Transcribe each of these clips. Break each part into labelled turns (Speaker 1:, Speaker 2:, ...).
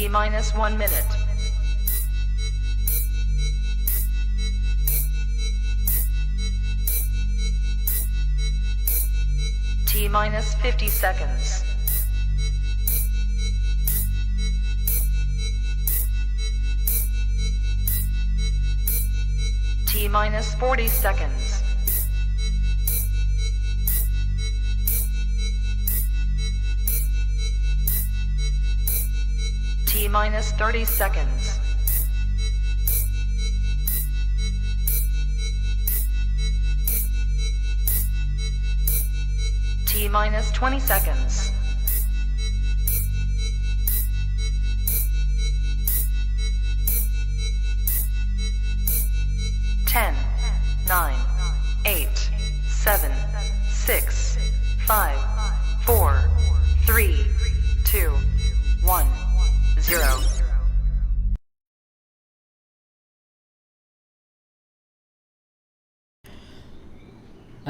Speaker 1: T minus 1 minute. T minus 50 seconds. T minus 40 seconds. T minus 30 seconds. T minus 20 seconds. Ten, 9, 8, 7, 6, 5, 4, 3, 2, 1, 0.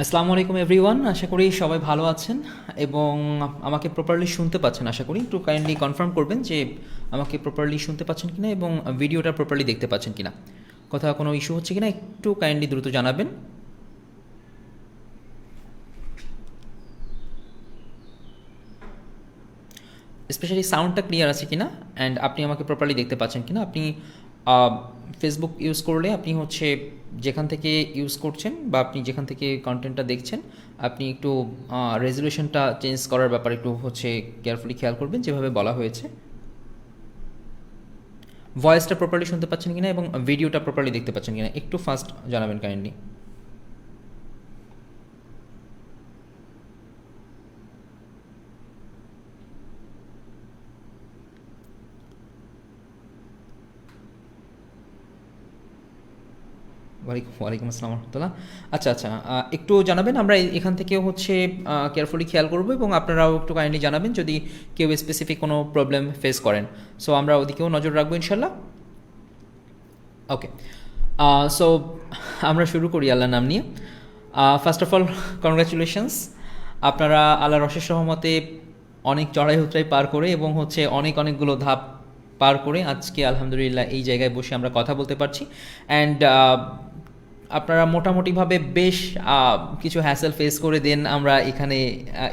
Speaker 2: আসসালামু আলাইকুম everyone, আশা করি সবাই ভালো আছেন এবং আমাকে প্রপারলি শুনতে পাচ্ছেন। আশা করি একটু কাইন্ডলি কনফার্ম করবেন যে আমাকে প্রপারলি শুনতে পাচ্ছেন কিনা এবং ভিডিওটা প্রপারলি দেখতে পাচ্ছেন কিনা। কোথাও কোনো ইস্যু হচ্ছে কিনা একটু কাইন্ডলি দ্রুত জানাবেন। স্পেশালি সাউন্ডটা ক্লিয়ার আছে কিনা অ্যান্ড আপনি আমাকে প্রপারলি দেখতে পাচ্ছেন কিনা। আপনি ফেসবুক ইউজ করলে আপনি হচ্ছে যেখান থেকে ইউজ করছেন বা আপনি যেখান থেকে কন্টেন্টটা দেখছেন আপনি একটু রেজুলেশনটা চেঞ্জ করার ব্যাপারে একটু হচ্ছে কেয়ারফুলি খেয়াল করবেন যেভাবে বলা হয়েছে। ভয়েসটা প্রপারলি শুনতে পাচ্ছেন কিনা এবং ভিডিওটা প্রপারলি দেখতে পাচ্ছেন কিনা একটু ফাস্ট জানাবেন কাইন্ডলি। ওয়ালাইকুম আসসালাম রহমতুল্লাহ। আচ্ছা, একটু জানাবেন, আমরা এখান থেকে হচ্ছে কেয়ারফুলি খেয়াল করব এবং আপনারাও একটু কাইন্ডলি জানাবেন যদি কেউ স্পেসিফিক কোনো প্রবলেম ফেস করেন। সো আমরা ওদিকেও নজর রাখবো ইনশাল্লাহ। ওকে, সো আমরা শুরু করি আল্লাহর নাম নিয়ে। ফার্স্ট অফ অল কনগ্রাচুলেশনস, আপনারা আল্লাহর অশেষ রহমতে অনেক চড়াই উতরাই পার করে এবং হচ্ছে অনেকগুলো ধাপ পার করে আজকে আলহামদুলিল্লাহ এই জায়গায় বসে আমরা কথা বলতে পারছি। অ্যান্ড আপনারা মোটামুটিভাবে বেশ কিছু হ্যাসেল ফেস করে দেন আমরা এখানে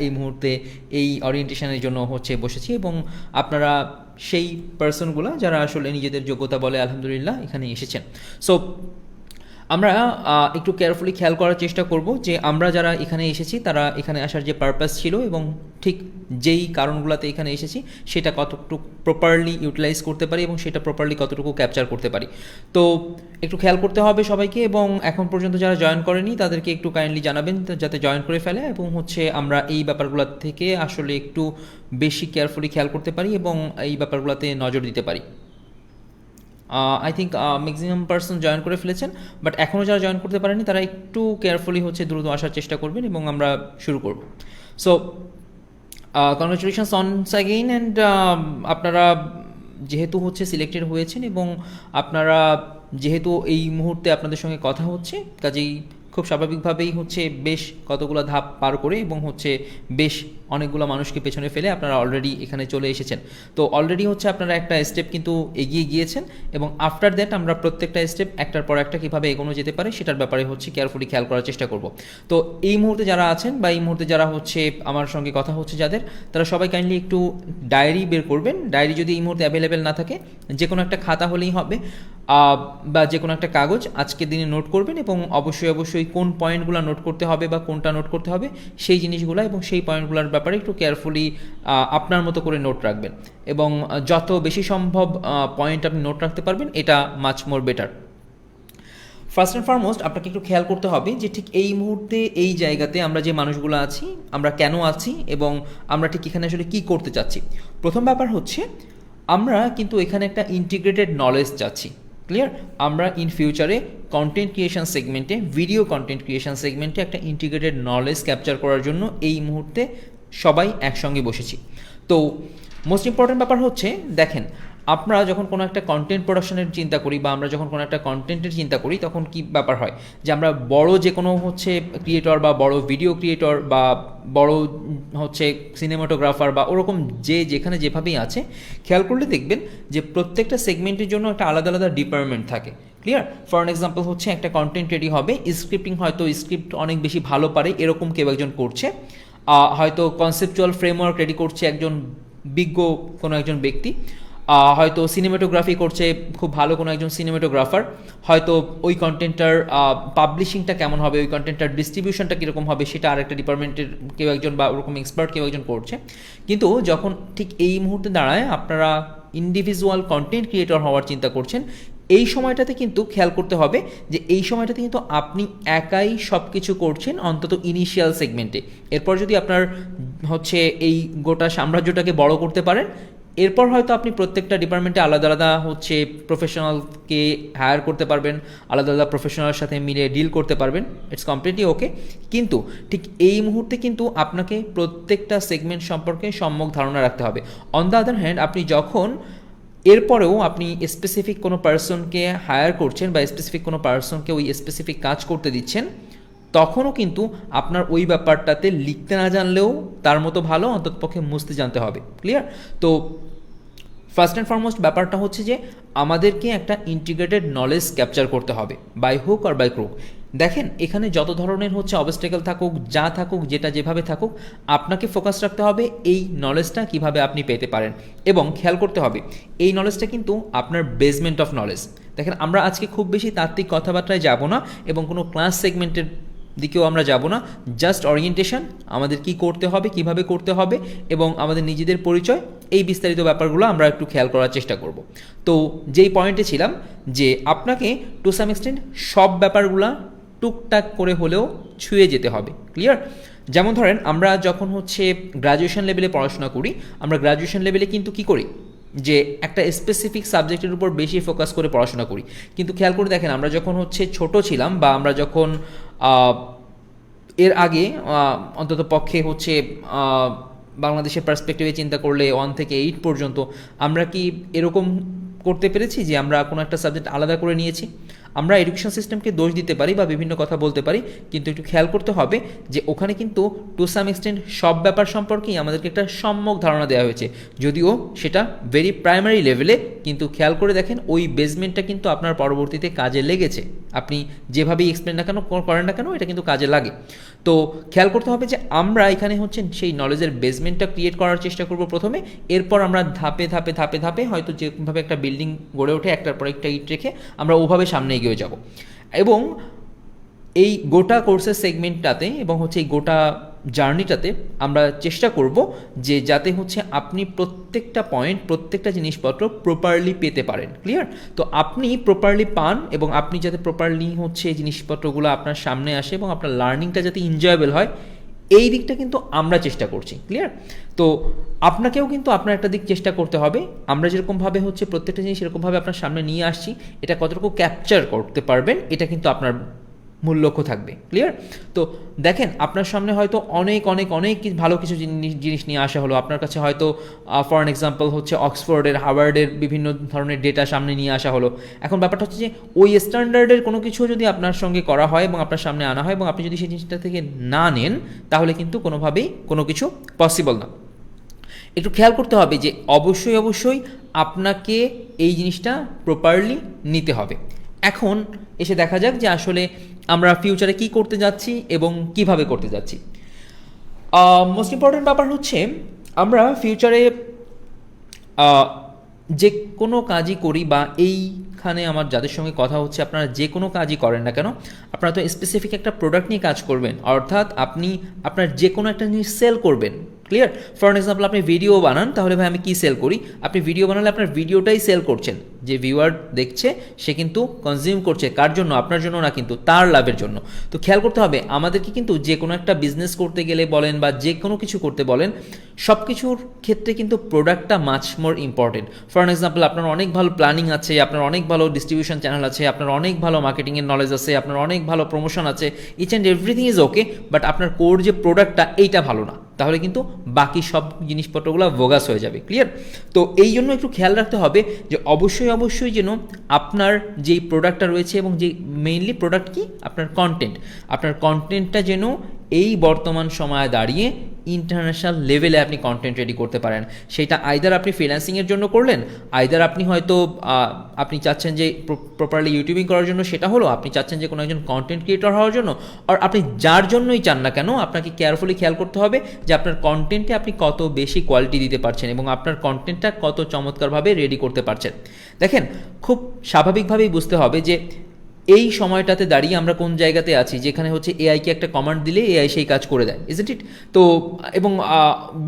Speaker 2: এই মুহূর্তে এই অরিয়েন্টেশনের জন্য হচ্ছে বসেছি এবং আপনারা সেই পার্সনগুলো যারা আসলে নিজেদের যোগ্যতা বলে আলহামদুলিল্লাহ এখানে এসেছেন। সো আমরা একটু কেয়ারফুলি খেয়াল করার চেষ্টা করব যে আমরা যারা এখানে এসেছি তারা এখানে আসার যে পারপাস ছিল এবং ঠিক যেই কারণগুলোতে এখানে এসেছি সেটা কতটুকু প্রপারলি ইউটিলাইজ করতে পারি এবং সেটা প্রপারলি কতটুকু ক্যাপচার করতে পারি। তো একটু খেয়াল করতে হবে সবাইকে এবং এখন পর্যন্ত যারা জয়েন করেনি তাদেরকে একটু কাইন্ডলি জানাবেন যাতে জয়েন করে ফেলে এবং হচ্ছে আমরা এই ব্যাপারগুলো থেকে আসলে একটু বেশি কেয়ারফুলি খেয়াল করতে পারি এবং এই ব্যাপারগুলোতে নজর দিতে পারি। I think maximum person join করে ফেলেছেন, বাট এখনও যারা জয়েন করতে পারেনি তারা একটু কেয়ারফুলি হচ্ছে দ্রুত আসার চেষ্টা করবেন এবং আমরা শুরু করব। So congratulations once again. And আপনারা যেহেতু হচ্ছে সিলেক্টেড হয়েছেন এবং আপনারা যেহেতু এই মুহূর্তে আপনাদের সঙ্গে কথা হচ্ছে কাজেই খুব স্বাভাবিকভাবেই হচ্ছে বেশ কতগুলো ধাপ পার করে এবং হচ্ছে বেশ অনেকগুলো মানুষকে পেছনে ফেলে আপনারা অলরেডি এখানে চলে এসেছেন। তো অলরেডি হচ্ছে আপনারা একটা স্টেপ কিন্তু এগিয়ে গিয়েছেন এবং আফটার দ্যাট আমরা প্রত্যেকটা স্টেপ একটার পর একটা কীভাবে এগোনো যেতে পারে সেটার ব্যাপারে হচ্ছে কেয়ারফুলি খেয়াল করার চেষ্টা করব। তো এই মুহূর্তে যারা আছেন বা এই মুহূর্তে যারা হচ্ছে আমার সঙ্গে কথা হচ্ছে যাদের, তারা সবাই কাইন্ডলি একটু ডায়েরি বের করবেন। ডায়েরি যদি এই মুহূর্তে অ্যাভেলেবেল না থাকে যে কোনো একটা খাতা হলেই হবে বা যে কোনো একটা কাগজ আজকের দিনে নোট করবেন এবং অবশ্যই কোন পয়েন্টগুলো নোট করতে হবে বা কোনটা নোট করতে হবে সেই জিনিসগুলো এবং সেই পয়েন্টগুলোর ব্যাপারে একটু কেয়ারফুলি আপনার মতো করে নোট রাখবেন এবং যত বেশি সম্ভব পয়েন্ট আপনি নোট রাখতে পারবেন এটা much more better. First and foremost আপনাকে একটু খেয়াল করতে হবে যে ঠিক এই মুহূর্তে এই জায়গাতে আমরা যে মানুষগুলো আছি আমরা কেন আছি এবং আমরা ঠিক এখানে আসলে কী করতে চাচ্ছি। প্রথম ব্যাপার হচ্ছে আমরা কিন্তু এখানে একটা ইন্টিগ্রেটেড নলেজ চাচ্ছি। ক্লিয়ার? আমরা ইন ফিউচারে কন্টেন্ট ক্রিয়েশন সেগমেন্টে, ভিডিও কন্টেন্ট ক্রিয়েশন সেগমেন্টে একটা ইন্টিগ্রেটেড নলেজ ক্যাপচার করার জন্য এই মুহূর্তে সবাই একসঙ্গে বসেছি। তো মোস্ট ইম্পর্ট্যান্ট ব্যাপার হচ্ছে দেখেন আমরা যখন কোনো একটা কন্টেন্ট প্রোডাকশনের চিন্তা করি বা আমরা যখন কোনো একটা কন্টেন্টের চিন্তা করি তখন কি ব্যাপার হয় যে আমরা বড় যে কোনো হচ্ছে ক্রিয়েটর বা বড় ভিডিও ক্রিয়েটর বা বড় হচ্ছে সিনেমাটোগ্রাফার বা ওরকম যে যেখানে যেভাবেই আছে, খেয়াল করলে দেখবেন যে প্রত্যেকটা সেগমেন্টের জন্য একটা আলাদা আলাদা ডিপার্টমেন্ট থাকে। ক্লিয়ার? ফর অ্যান এক্সাম্পল হচ্ছে একটা কন্টেন্ট রেডি হবে, স্ক্রিপ্টিং হয়তো স্ক্রিপ্ট অনেক বেশি ভালো পারে এরকম কেউ একজন করছে, হয়তো কনসেপচুয়াল ফ্রেমওয়ার্ক রেডি করছে একজন বিজ্ঞ কোনো একজন ব্যক্তি, হয়তো সিনেমাটোগ্রাফি করছে খুব ভালো কোনো একজন সিনেমাটোগ্রাফার, হয়তো ওই কন্টেন্টটার পাবলিশিংটা কেমন হবে, ওই কন্টেন্টটার ডিস্ট্রিবিউশনটা কীরকম হবে সেটা আরেকটা ডিপার্টমেন্টের কেউ একজন বা ওরকম এক্সপার্ট কেউ একজন করছে। কিন্তু যখন ঠিক এই মুহূর্তে দাঁড়ায় আপনারা ইন্ডিভিজুয়াল কন্টেন্ট ক্রিয়েটর হওয়ার চিন্তা করছেন, এই সময়টাতে কিন্তু খেয়াল করতে হবে যে এই সময়টাতে কিন্তু আপনি একাই সব কিছু করছেন, অন্তত ইনিশিয়াল সেগমেন্টে। এরপর যদি আপনার হচ্ছে এই গোটা সাম্রাজ্যটাকে বড় করতে পারেন, এরপর হয়তো আপনি প্রত্যেকটা ডিপার্টমেন্টে আলাদা আলাদা হচ্ছে প্রফেশনালকে হায়ার করতে পারবেন, আলাদা আলাদা প্রফেশনালের সাথে মিলে ডিল করতে পারবেন, ইটস কমপ্লিটলি ওকে। কিন্তু ঠিক এই মুহূর্তে কিন্তু আপনাকে প্রত্যেকটা সেগমেন্ট সম্পর্কে সম্যক ধারণা রাখতে হবে। অন দ্য আদার হ্যান্ড, আপনি যখন এরপরেও আপনি স্পেসিফিক কোনো পার্সনকে হায়ার করছেন বা স্পেসিফিক কোনো পার্সনকে ওই স্পেসিফিক কাজ করতে দিচ্ছেন, তখনও কিন্তু আপনার ওই ব্যাপারটাতে লিখতে না জানলেও তার মতো ভালো অন্ততপক্ষে মুছতে জানতে হবে। ক্লিয়ার? তো ফার্স্ট অ্যান্ড ফরমোস্ট ব্যাপারটা হচ্ছে যে আমাদেরকে একটা ইন্টিগ্রেটেড নলেজ ক্যাপচার করতে হবে, by hook or by crook. দেখেন, এখানে যত ধরনের হচ্ছে অবস্টেকল থাকুক, যা থাকুক, যেটা যেভাবে থাকুক, আপনাকে ফোকাস রাখতে হবে এই নলেজটা কিভাবে আপনি পেতে পারেন, এবং খেয়াল করতে হবে এই নলেজটা কিন্তু আপনার বেসমেন্ট অফ নলেজ। দেখেন, আমরা আজকে খুব বেশি তাত্ত্বিক কথাবার্তায় যাব না এবং কোনো ক্লাস সেগমেন্টের দিকেও আমরা যাব না, জাস্ট অরিয়েন্টেশন, আমাদের কি করতে হবে, কিভাবে করতে হবে এবং আমাদের নিজেদের পরিচয়, এই বিস্তারিত ব্যাপারগুলো আমরা একটু খেয়াল করার চেষ্টা করব। তো যেই পয়েন্টে ছিলাম যে আপনাকে টু সাম এক্সটেন্ট সব ব্যাপারগুলো টুকটাক করে হলেও ছুঁয়ে যেতে হবে। ক্লিয়ার? যেমন ধরেন, আমরা যখন হচ্ছে গ্র্যাজুয়েশন লেভেলে পড়াশোনা করি, আমরা গ্র্যাজুয়েশন লেভেলে কিন্তু কি করি যে একটা স্পেসিফিক সাবজেক্টের উপর বেশি ফোকাস করে পড়াশোনা করি। কিন্তু খেয়াল করে দেখেন, আমরা যখন হচ্ছে ছোট ছিলাম বা আমরা যখন এর আগে অন্তত পক্ষে হচ্ছে বাংলাদেশের পার্সপেক্টিভে চিন্তা করলে 1 থেকে 8 পর্যন্ত আমরা কি এরকম করতে পেরেছি যে আমরা কোনো একটা সাবজেক্ট আলাদা করে নিয়েছি? আমরা এডুকেশন সিস্টেমকে দোষ দিতে পারি বা বিভিন্ন কথা বলতে পারি, কিন্তু একটু খেয়াল করতে হবে যে ওখানে কিন্তু টু সাম এক্সটেন্ট সব ব্যাপার সম্পর্কেই আমাদেরকে একটা সম্যক ধারণা দেওয়া হয়েছে, যদিও সেটা ভেরি প্রাইমারি লেভেলে। কিন্তু খেয়াল করে দেখেন, ওই বেসমেন্টটা কিন্তু আপনার পরবর্তীতে কাজে লেগেছে। আপনি যেভাবেই এক্সপ্লেন না কেন করেন না কেন, এটা কিন্তু কাজে লাগে। তো খেয়াল করতে হবে যে আমরা এখানে হচ্ছে সেই নলেজের বেসমেন্টটা ক্রিয়েট করার চেষ্টা করব প্রথমে, এরপর আমরা ধাপে ধাপে ধাপে ধাপে হয়তো যেভাবে একটা বিল্ডিং গড়ে ওঠে একটার পর একটা ইট রেখে আমরা ওভাবে সামনে এগিয়ে যাব। এবং এই গোটা কোর্সের সেগমেন্টটাতে এবং হচ্ছে এই গোটা জার্নিটাতে আমরা চেষ্টা করব যে যাতে হচ্ছে আপনি প্রত্যেকটা পয়েন্ট, প্রত্যেকটা জিনিসপত্র প্রপারলি পেতে পারেন। ক্লিয়ার? তো আপনি প্রপারলি পান এবং আপনি যাতে প্রপারলি হচ্ছে এই জিনিসপত্রগুলো আপনার সামনে আসে এবং আপনার লার্নিংটা যাতে এনজয়েবল হয়, এই দিকটা কিন্তু আমরা চেষ্টা করছি। ক্লিয়ার? তো আপনাকেও কিন্তু আপনার একটা দিক চেষ্টা করতে হবে। আমরা যেরকমভাবে হচ্ছে প্রত্যেকটা জিনিস এরকমভাবে আপনার সামনে নিয়ে আসছি, এটা কতটুকু ক্যাপচার করতে পারবেন, এটা কিন্তু আপনার মূল লক্ষ্য থাকবে। ক্লিয়ার? তো দেখেন, আপনার সামনে হয়তো অনেক অনেক অনেক ভালো কিছু জিনিস নিয়ে আসা হলো। আপনার কাছে হয়তো ফর অ্যান এক্সাম্পল হচ্ছে অক্সফোর্ডের, হার্ভার্ডের বিভিন্ন ধরনের ডেটা সামনে নিয়ে আসা হলো। এখন ব্যাপারটা হচ্ছে যে ওই স্ট্যান্ডার্ডের কোনো কিছু যদি আপনার সঙ্গে করা হয় এবং আপনার সামনে আনা হয় এবং আপনি যদি সেই জিনিসটা থেকে না নেন, তাহলে কিন্তু কোনোভাবেই কোনো কিছু পসিবল না। একটু খেয়াল করতে হবে যে অবশ্যই অবশ্যই আপনাকে এই জিনিসটা প্রপারলি নিতে হবে। এখন এসে দেখা যাক যে আসলে আমরা ফিউচারে কি করতে যাচ্ছি এবং কিভাবে করতে যাচ্ছি। মোস্ট ইম্পর্টেন্ট ব্যাপার হচ্ছে, আমরা ফিউচারে যে কোনো কাজই করি বা এইখানে আমার যাদের সঙ্গে কথা হচ্ছে, আপনারা যে কোনো কাজই করেন না কেন, আপনারা তো স্পেসিফিক একটা প্রোডাক্ট নিয়ে কাজ করবেন, অর্থাৎ আপনি আপনার যে কোনো একটা জিনিস সেল করবেন। ক্লিয়ার? ফর এক্সাম্পল, আপনি ভিডিও বানান, তাহলে ভাই আমি কি সেল করি? আপনি ভিডিও বানালে আপনার ভিডিওটাই সেল করছেন। যে ভিউয়ার দেখছে সে কিন্তু কনজিউম করছে কার জন্য? আপনার জন্য না, কিন্তু তার লাভের জন্য। তো খেয়াল করতে হবে, আমাদেরকে কিন্তু যে কোনো একটা বিজনেস করতে গেলে বলেন বা যে কোনো কিছু করতে বলেন, সব কিছুর ক্ষেত্রে কিন্তু প্রোডাক্টটা much more important. For example, আপনার অনেক ভালো প্ল্যানিং আছে, আপনার অনেক ভালো ডিস্ট্রিবিউশন চ্যানেল আছে, আপনার অনেক ভালো মার্কেটিংয়ের নলেজ আছে, আপনার অনেক ভালো প্রমোশন আছে, each and everything is okay, but আপনার কোর যে প্রোডাক্টটা এইটা ভালো না। তাহলে কিন্তু বাকি সব জিনিসপত্রগুলো বোগাস হয়ে যাবে। ক্লিয়ার? তো এই জন্য একটু খেয়াল রাখতে হবে যে অবশ্যই যেন আপনার যেই প্রোডাক্টটা রয়েছে এবং যে মেইনলি প্রোডাক্ট কি আপনার কন্টেন্টটা যেন এই বর্তমান সময়ে দাঁড়িয়ে ইন্টারন্যাশনাল লেভেলে আপনি কন্টেন্ট রেডি করতে পারেন। সেটা আইদার আপনি ফ্রিল্যান্সিংয়ের জন্য করলেন, আইদার আপনি হয়তো আপনি চাচ্ছেন যে প্রপারলি ইউটিউবিং করার জন্য, সেটা হলো আপনি চাচ্ছেন যে কোনো একজন কন্টেন্ট ক্রিয়েটর হওয়ার জন্য, আর আপনি যার জন্যই চান না কেন আপনাকে কেয়ারফুলি খেয়াল করতে হবে যে আপনার কন্টেন্টে আপনি কত বেশি কোয়ালিটি দিতে পারছেন এবং আপনার কন্টেন্টটা কত চমৎকারভাবে রেডি করতে পারছেন। দেখেন, খুব স্বাভাবিকভাবেই বুঝতে হবে যে এই সময়টাতে দাঁড়িয়ে আমরা কোন জায়গাতে আছি, যেখানে হচ্ছে এআইকে একটা কমান্ড দিলে এআই সেই কাজ করে দেয়, ইজন্ট ইট? তো এবং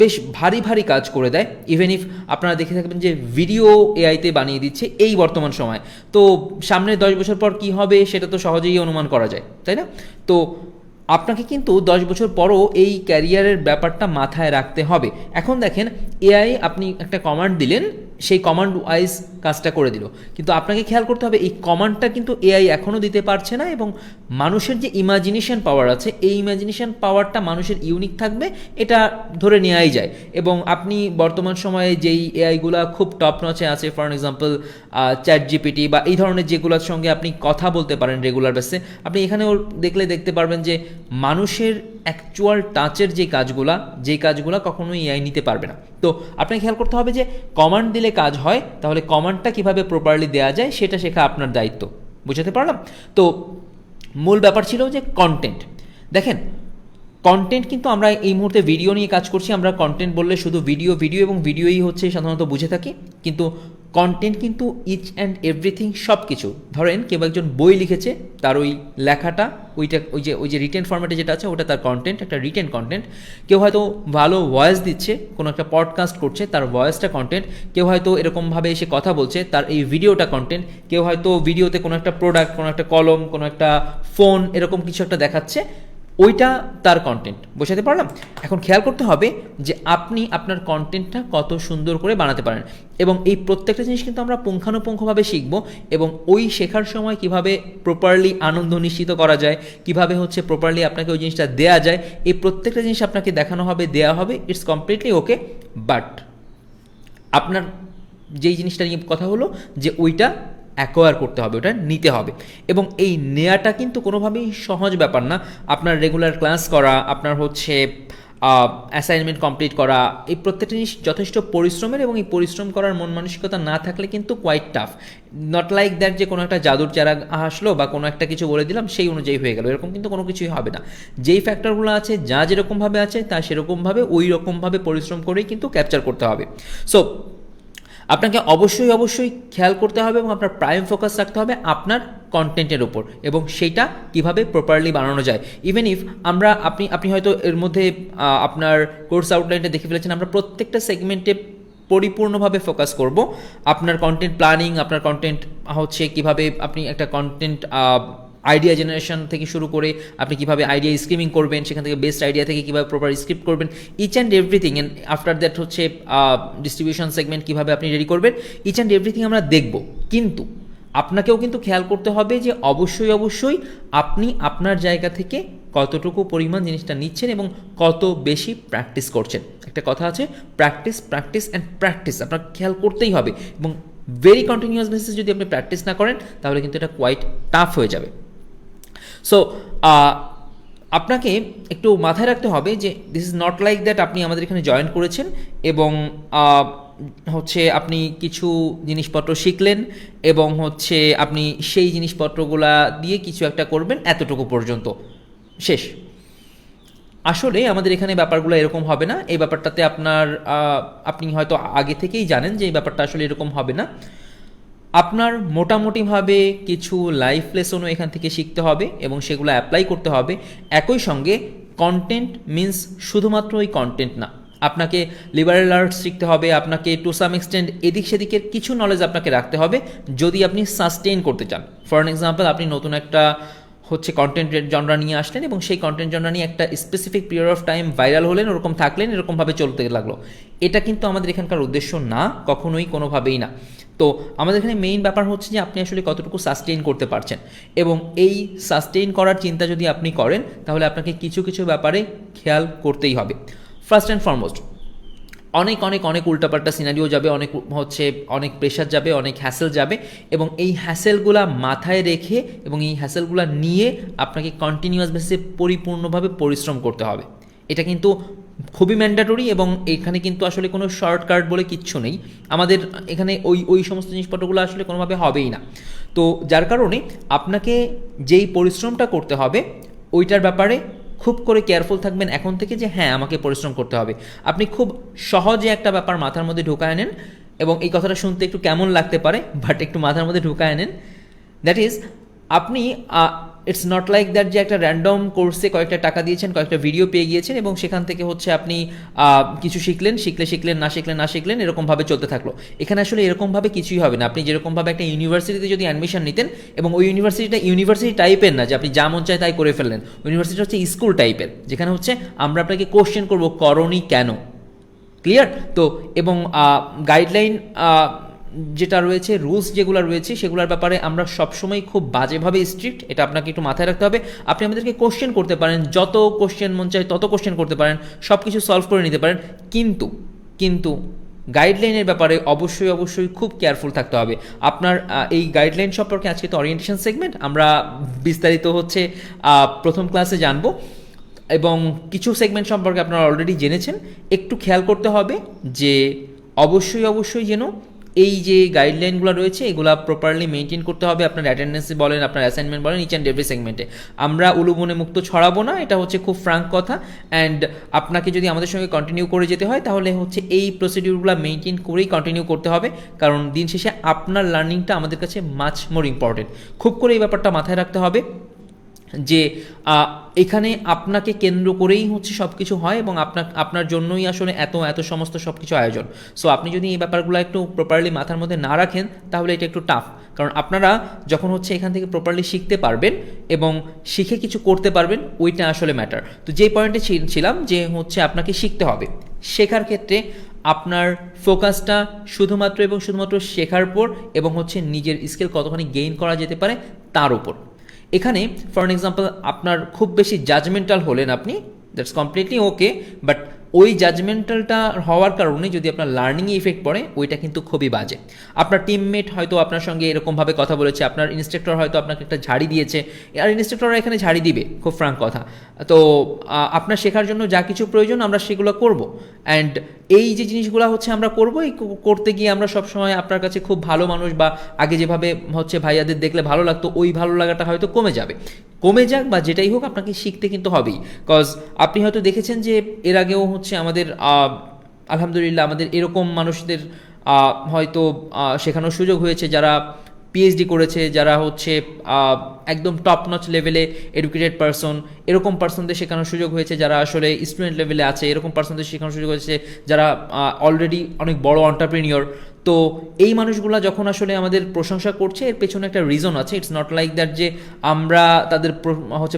Speaker 2: বেশ ভারী কাজ করে দেয়। ইভেন ইফ আপনারা দেখে থাকবেন যে ভিডিও এআইতে বানিয়ে দিচ্ছে এই বর্তমান সময়, তো সামনে 10 বছর পর কি হবে সেটা তো সহজেই অনুমান করা যায়, তাই না? তো আপনাকে কিন্তু 10 বছর পরও এই ক্যারিয়ারের ব্যাপারটা মাথায় রাখতে হবে। এখন দেখেন, এআই আপনি একটা কমান্ড দিলেন, সেই কমান্ড ওয়াইজ কাজটা করে দিল, কিন্তু আপনাকে খেয়াল করতে হবে এই কমান্ডটা কিন্তু এআই এখনও দিতে পারছে না, এবং মানুষের যে ইমাজিনেশন পাওয়ার আছে এই ইমাজিনেশন পাওয়ারটা মানুষের ইউনিক থাকবে, এটা ধরে নেওয়াই যায়। এবং আপনি বর্তমান সময়ে যেই এআইগুলা খুব টপ নচে আছে, ফর এক্সাম্পল চ্যাট জিপিটি বা এই ধরনের যেগুলোর সঙ্গে আপনি কথা বলতে পারেন রেগুলার বেসে, আপনি এখানেও দেখতে পারবেন যে মানুষের অ্যাকচুয়াল টাচের যে কাজগুলা কখনোই এআই নিতে পারবে না। তো আপনাকে খেয়াল করতে হবে যে কমান্ড দিলে কাজ হয়, তাহলে কমান্ডটা কিভাবে প্রপারলি দেওয়া যায় সেটা শেখা আপনার দায়িত্ব। বুঝতে পারলাম? তো মূল ব্যাপার ছিল যে কন্টেন্ট। দেখেন, কন্টেন্ট কিন্তু আমরা এই মুহূর্তে ভিডিও নিয়ে কাজ করছি, আমরা কন্টেন্ট বললে শুধু ভিডিও এবং ভিডিওই হচ্ছে সাধারণত বুঝে থাকি, কিন্তু কন্টেন্ট কিন্তু ইচ অ্যান্ড এভরিথিং, সব কিছু। ধরেন কেউ একজন বই লিখেছে, তার ওই লেখাটা ওই যে রিটেন ফরম্যাটে যেটা আছে ওটা তার কন্টেন্ট, একটা রিটেন কন্টেন্ট। কেউ হয়তো ভালো ভয়েস দিচ্ছে, কোনো একটা পডকাস্ট করছে, তার ভয়েসটা কন্টেন্ট। কেউ হয়তো এরকমভাবে এসে কথা বলছে, তার এই ভিডিওটা কন্টেন্ট। কেউ হয়তো ভিডিওতে কোনো একটা প্রোডাক্ট, কোনো একটা কলম, কোনো একটা ফোন, এরকম কিছু একটা দেখাচ্ছে, ওইটা তার কন্টেন্ট। বোঝাতে পারলাম? এখন খেয়াল করতে হবে যে আপনি আপনার কন্টেন্টটা কত সুন্দর করে বানাতে পারেন, এবং এই প্রত্যেকটা জিনিস কিন্তু আমরা পুঙ্খানুপুঙ্খভাবে শিখব, এবং ওই শেখার সময় কিভাবে প্রপারলি আনন্দ নিশ্চিত করা যায়, কিভাবে হচ্ছে প্রপারলি আপনাকে ওই জিনিসটা দেয়া যায়, এই প্রত্যেকটা জিনিস আপনাকে দেখানো হবে, দেয়া হবে। ইটস কমপ্লিটলি ওকে, বাট আপনার যেই জিনিসটা নিয়ে কথা হলো যে ওইটা অ্যাকোয়ার করতে হবে, ওটা নিতে হবে, এবং এই নেয়াটা কিন্তু কোনোভাবেই সহজ ব্যাপার না। আপনার রেগুলার ক্লাস করা, আপনার হচ্ছে অ্যাসাইনমেন্ট কমপ্লিট করা, এই প্রত্যেকটা জিনিস যথেষ্ট পরিশ্রমের, এবং এই পরিশ্রম করার মন মানসিকতা না থাকলে কিন্তু quite tough. Not like that যে কোনো একটা জাদুর চারা আসলো বা কোনো একটা কিছু বলে দিলাম সেই অনুযায়ী হয়ে গেল, এরকম কিন্তু কোনো কিছুই হবে না। যেই ফ্যাক্টরগুলো আছে, যা যেরকমভাবে আছে তা সেরকমভাবে ওই রকমভাবে পরিশ্রম করেই কিন্তু ক্যাপচার করতে হবে। সো আপনাকে অবশ্যই খেয়াল করতে হবে এবং আপনার প্রাইম ফোকাস রাখতে হবে আপনার কন্টেন্টের উপর, এবং সেইটা কিভাবে প্রপারলি বানানো যায়। ইভেন ইফ আপনি হয়তো এর মধ্যে আপনার কোর্স আউটলাইনটা দেখে ফেলেছেন, আমরা প্রত্যেকটা সেগমেন্টে পরিপূর্ণভাবে ফোকাস করব। আপনার কন্টেন্ট প্ল্যানিং, আপনার কন্টেন্ট হচ্ছে কিভাবে আপনি একটা কন্টেন্ট আইডিয়া জেনারেশন থেকে শুরু করে আপনি কীভাবে আইডিয়া স্ক্রিমিং করবেন, সেখান থেকে বেস্ট আইডিয়া থেকে কীভাবে প্রপার স্ক্রিপ্ট করবেন, each and everything, and after that হচ্ছে ডিস্ট্রিবিউশন সেগমেন্ট কীভাবে আপনি রেডি করবেন, ইচ অ্যান্ড এভরিথিং আমরা দেখব। কিন্তু আপনাকেও কিন্তু খেয়াল করতে হবে যে অবশ্যই আপনি আপনার জায়গা থেকে কতটুকু পরিমাণ জিনিসটা নিচ্ছেন এবং কত বেশি প্র্যাকটিস করছেন। একটা কথা আছে, প্র্যাকটিস অ্যান্ড প্র্যাকটিস, আপনার খেয়াল করতেই হবে, এবং ভেরি কন্টিনিউয়াস বেসিস যদি আপনি প্র্যাকটিস না করেন তাহলে কিন্তু এটা কোয়াইট টাফ হয়ে যাবে। সো আপনাকে একটু মাথায় রাখতে হবে যে this is not like that আপনি আমাদের এখানে জয়েন করেছেন এবং হচ্ছে আপনি কিছু জিনিসপত্র শিখলেন এবং হচ্ছে আপনি সেই জিনিসপত্রগুলা দিয়ে কিছু একটা করবেন, এতটুকু পর্যন্ত শেষ। আসলে আমাদের এখানে ব্যাপারগুলো এরকম হবে না। এই ব্যাপারটাতে আপনি হয়তো আগে থেকেই জানেন যে এই ব্যাপারটা আসলে এরকম হবে না। আপনার মোটামুটিভাবে কিছু লাইফ লেসনও এখান থেকে শিখতে হবে এবং সেগুলো অ্যাপ্লাই করতে হবে। একই সঙ্গে কন্টেন্ট মিন্স শুধুমাত্র ওই কন্টেন্ট না, আপনাকে লিবারেল আর্টস শিখতে হবে, আপনাকে টু সাম এক্সটেন্ট এদিক সেদিকের কিছু নলেজ আপনাকে রাখতে হবে যদি আপনি সাস্টেইন করতে চান। ফর এক্সাম্পল, আপনি নতুন একটা হচ্ছে কন্টেন্ট জনরা নিয়ে আসলেন এবং সেই কন্টেন্ট জনরা নিয়ে একটা specific period of time viral হলেন, ওরকম থাকলেন, এরকমভাবে চলতে লাগলো। এটা কিন্তু আমাদের এখানকার উদ্দেশ্য না, কখনোই, কোনোভাবেই না। তো আমাদের এখানে মেইন ব্যাপার হচ্ছে যে আপনি আসলে কতটুকু সাস্টেইন করতে পারছেন, এবং এই সাস্টেইন করার চিন্তা যদি আপনি করেন তাহলে আপনাকে কিছু ব্যাপারে খেয়াল করতেই হবে। ফার্স্ট অ্যান্ড ফরমোস্ট অনেক অনেক অনেক উল্টাপাল্টা সিনারিও যাবে, অনেক প্রেশার যাবে, অনেক হ্যাসেল যাবে, এবং এই হ্যাসেলগুলা মাথায় রেখে এবং এই হ্যাসেলগুলা নিয়ে আপনাকে কন্টিনিউয়াস বেসিসে পরিপূর্ণভাবে পরিশ্রম করতে হবে। এটা কিন্তু খুবই ম্যান্ডেটরি, এবং এখানে কিন্তু আসলে কোনো শর্টকাট বলে কিচ্ছু নেই। আমাদের এখানে ওই সমস্ত জিনিসপত্রগুলো আসলে কোনোভাবে হবেই না। তো যার কারণে আপনাকে যেই পরিশ্রমটা করতে হবে ওইটার ব্যাপারে খুব করে কেয়ারফুল থাকবেন এখন থেকে, যে হ্যাঁ আমাকে পরিশ্রম করতে হবে। আপনি খুব সহজে একটা ব্যাপার মাথার মধ্যে ঢুকায় নেন, এবং এই কথাটা শুনতে একটু কেমন লাগতে পারে, বাট একটু মাথার মধ্যে ঢুকায় নেন। দ্যাট ইজ, আপনি ইটস নট লাইক দ্যাট যে একটা র্যান্ডম কোর্সে কয়েকটা টাকা দিয়েছেন, কয়েকটা ভিডিও পেয়ে গিয়েছেন, এবং সেখান থেকে আপনি কিছু শিখলেন না শিখলেন এরকমভাবে চলতে থাকলো। এখানে আসলে এরকমভাবে কিছুই হবে না। আপনি যেরকমভাবে একটা ইউনিভার্সিটিতে যদি অ্যাডমিশন নিতেন, এবং ওই ইউনিভার্সিটি টাইপের না যে আপনি যা মন চায় তাই করে ফেললেন। ইউনিভার্সিটি হচ্ছে স্কুল টাইপের, যেখানে আমরা আপনাকে কোশ্চেন করবো করনি কেন। ক্লিয়ার তো? এবং গাইডলাইন যেটা রয়েছে, রুলস যেগুলো রয়েছে, সেগুলোর ব্যাপারে আমরা সবসময় খুব বাজেভাবে স্ট্রিক্ট, এটা আপনাকে একটু মাথায় রাখতে হবে। আপনি আমাদেরকে কোশ্চেন করতে পারেন, যত কোশ্চেন মন চায় তত কোশ্চেন করতে পারেন, সব কিছু সলভ করে নিতে পারেন, কিন্তু গাইডলাইনের ব্যাপারে অবশ্যই খুব কেয়ারফুল থাকতে হবে। আপনার এই গাইডলাইন সম্পর্কে আজকে তো অরিয়েন্টেশন সেগমেন্ট, আমরা বিস্তারিত প্রথম ক্লাসে জানবো, এবং কিছু সেগমেন্ট সম্পর্কে আপনারা অলরেডি জেনেছেন। একটু খেয়াল করতে হবে যে অবশ্যই যেন এই যে গাইডলাইনগুলো রয়েছে এগুলো প্রপারলি মেনটেন করতে হবে। আপনার অ্যাটেন্ডেন্স বলেন, আপনার অ্যাসাইনমেন্ট বলেন, ইচ অ্যান্ড এভরি সেগমেন্টে আমরা উলুবনে মুক্ত ছড়াবো না, এটা খুব ফ্রাঙ্ক কথা। অ্যান্ড আপনাকে যদি আমাদের সঙ্গে কন্টিনিউ করে যেতে হয় তাহলে এই প্রসিডিউরগুলো মেনটেন করেই কন্টিনিউ করতে হবে, কারণ দিন শেষে আপনার লার্নিংটা আমাদের কাছে মাচ মোর ইম্পর্টেন্ট। খুব করে এই ব্যাপারটা মাথায় রাখতে হবে যে এখানে আপনাকে কেন্দ্র করেই সব কিছু হয়, এবং আপনার জন্যই আসলে এত সমস্ত সব কিছু আয়োজন। সো আপনি যদি এই ব্যাপারগুলো একটু প্রপারলি মাথার মধ্যে না রাখেন তাহলে এটা একটু টাফ, কারণ আপনারা যখন এখান থেকে প্রপারলি শিখতে পারবেন এবং শিখে কিছু করতে পারবেন, ওইটা আসলে ম্যাটার। তো যেই পয়েন্টে ছিলাম যে আপনাকে শিখতে হবে, শেখার ক্ষেত্রে আপনার ফোকাসটা শুধুমাত্র শেখার উপর, এবং নিজের স্কিল কতখানি গেইন করা যেতে পারে তার উপর। এখানে ফর অ্যান এক্সাম্পল, আপনার খুব বেশি জাজমেন্টাল হলেন আপনি, দ্যাটস কমপ্লিটলি ওকে, বাট ওই জাজমেন্টালটা হওয়ার কারণে যদি আপনার লার্নিংয়ে ইফেক্ট পড়ে, ওইটা কিন্তু খুবই বাজে। আপনার টিমমেট হয়তো আপনার সঙ্গে এরকমভাবে কথা বলেছে, আপনার ইনস্ট্রাক্টর হয়তো আপনাকে একটা ঝাড়ি দিয়েছে, আর ইনস্ট্রাক্টররা এখানে ঝাড়ি দিবে, খুব ফ্রাঙ্ক কথা। তো আপনার শেখার জন্য যা কিছু প্রয়োজন আমরা সেগুলো করব, অ্যান্ড এই যে জিনিসগুলো আমরা করবো, এই করতে গিয়ে আমরা সবসময় আপনার কাছে খুব ভালো মানুষ, বা আগে যেভাবে ভাইয়াদের দেখলে ভালো লাগতো, ওই ভালো লাগাটা হয়তো কমে যাক, বা যেটাই হোক আপনাকে শিখতে কিন্তু হবেই। কজ আপনি হয়তো দেখেছেন যে এর আগেও আমাদের আলহামদুলিল্লাহ আমাদের এরকম মানুষদের হয়তো শেখানোর সুযোগ হয়েছে, যারা পিএইচডি করেছে, যারা একদম টপ নচ লেভেলে এডুকেটেড পারসন, এরকম পার্সনদের শেখানোর সুযোগ হয়েছে, যারা আসলে স্টুডেন্ট লেভেলে আছে, এরকম পার্সনদের শেখানোর সুযোগ হয়েছে, যারা অলরেডি অনেক বড় এন্টারপ্রেনিয়র। তো এই মানুষগুলো যখন আমাদের প্রশংসা করছে, এর পেছনে একটা রিজন আছে। ইটস নট লাইক দ্যাট যে আমরা তাদের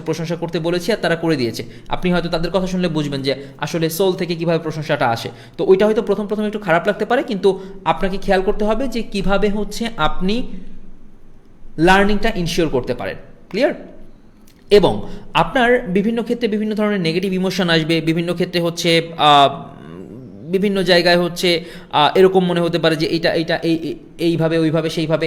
Speaker 2: প্রশংসা করতে বলেছি আর তারা করে দিয়েছে। আপনি হয়তো তাদের কথা শুনলে বুঝবেন যে আসলে সোল থেকে কিভাবে প্রশংসাটা আসে। তো ওইটা হয়তো প্রথম একটু খারাপ লাগতে পারে, কিন্তু আপনাকে খেয়াল করতে হবে যে কিভাবে আপনি লার্নিংটা ইনশিওর করতে পারেন। ক্লিয়ার? এবং আপনার বিভিন্ন ক্ষেত্রে বিভিন্ন ধরনের নেগেটিভ ইমোশন আসবে, বিভিন্ন ক্ষেত্রে বিভিন্ন জায়গায় এরকম মনে হতে পারে যে এইটা এইভাবে ওইভাবে সেইভাবে।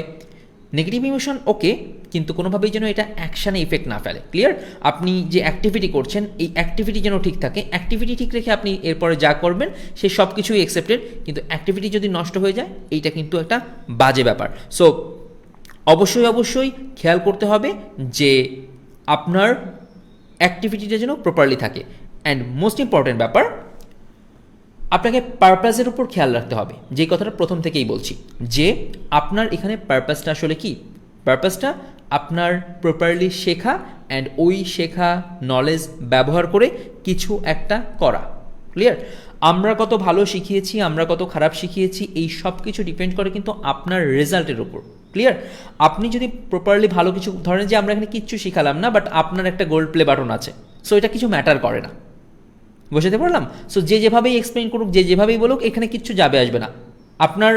Speaker 2: নেগেটিভ ইমোশন ওকে, কিন্তু কোনোভাবেই যেন এটা অ্যাকশানে ইফেক্ট না ফেলে। ক্লিয়ার? আপনি যে অ্যাক্টিভিটি করছেন, এই অ্যাক্টিভিটি যেন ঠিক থাকে। অ্যাক্টিভিটি ঠিক রেখে আপনি এরপরে যা করবেন সে সব কিছুই অ্যাকসেপ্টেড, কিন্তু অ্যাক্টিভিটি যদি নষ্ট হয়ে যায়, এইটা কিন্তু একটা বাজে ব্যাপার। সো অবশ্যই খেয়াল করতে হবে যে আপনার অ্যাক্টিভিটিটা যেন প্রপারলি থাকে। অ্যান্ড মোস্ট ইম্পর্টেন্ট ব্যাপার, আপনাকে পারপাসের উপর খেয়াল রাখতে হবে। যে কথাটা প্রথম থেকেই বলছি, যে আপনার এখানে পারপাসটা আসলে কি? পারপাসটা আপনার প্রপারলি শেখা, অ্যান্ড ওই শেখা নলেজ ব্যবহার করে কিছু একটা করা। ক্লিয়ার? আমরা কত ভালো শিখিয়েছি, আমরা কত খারাপ শিখিয়েছি, এই সব কিছু ডিপেন্ড করে কিন্তু আপনার রেজাল্টের উপর। ক্লিয়ার? আপনি যদি প্রপারলি ভালো কিছু, ধরেন যে আমরা এখানে কিচ্ছু শিখালাম না, বাট আপনার একটা গোল্ড প্লে বাটন আছে, সো এটা কিছু ম্যাটার করে না। বুঝতে পারলাম? সো যে যেভাবেই এক্সপ্লেন করুক, যে যেভাবেই বলুক, এখানে কিচ্ছু যাবে আসবে না। আপনার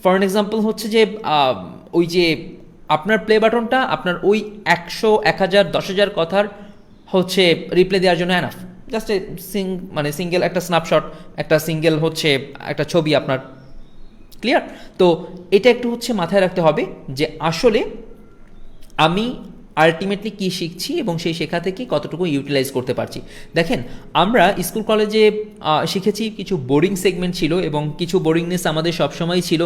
Speaker 2: ফর অ্যান এক্সাম্পল যে ওই যে আপনার প্লে বাটনটা আপনার ওই 100, 1000, 10,000 কথার রিপ্লে দেওয়ার জন্য এনাফ। জাস্ট মানে সিঙ্গেল একটা স্ন্যাপশট, একটা সিঙ্গেল হচ্ছে একটা ছবি আপনার। ক্লিয়ার? তো এটা একটু হচ্ছে মাথায় রাখতে হবে যে আসলে আমি আলটিমেটলি কী শিখছি এবং সেই শেখা থেকে কতটুকু ইউটিলাইজ করতে পারছি। দেখেন, আমরা স্কুল কলেজে শিখেছি কিছু বোরিং সেগমেন্ট ছিল এবং কিছু বোরিংনেস আমাদের সবসময় ছিল।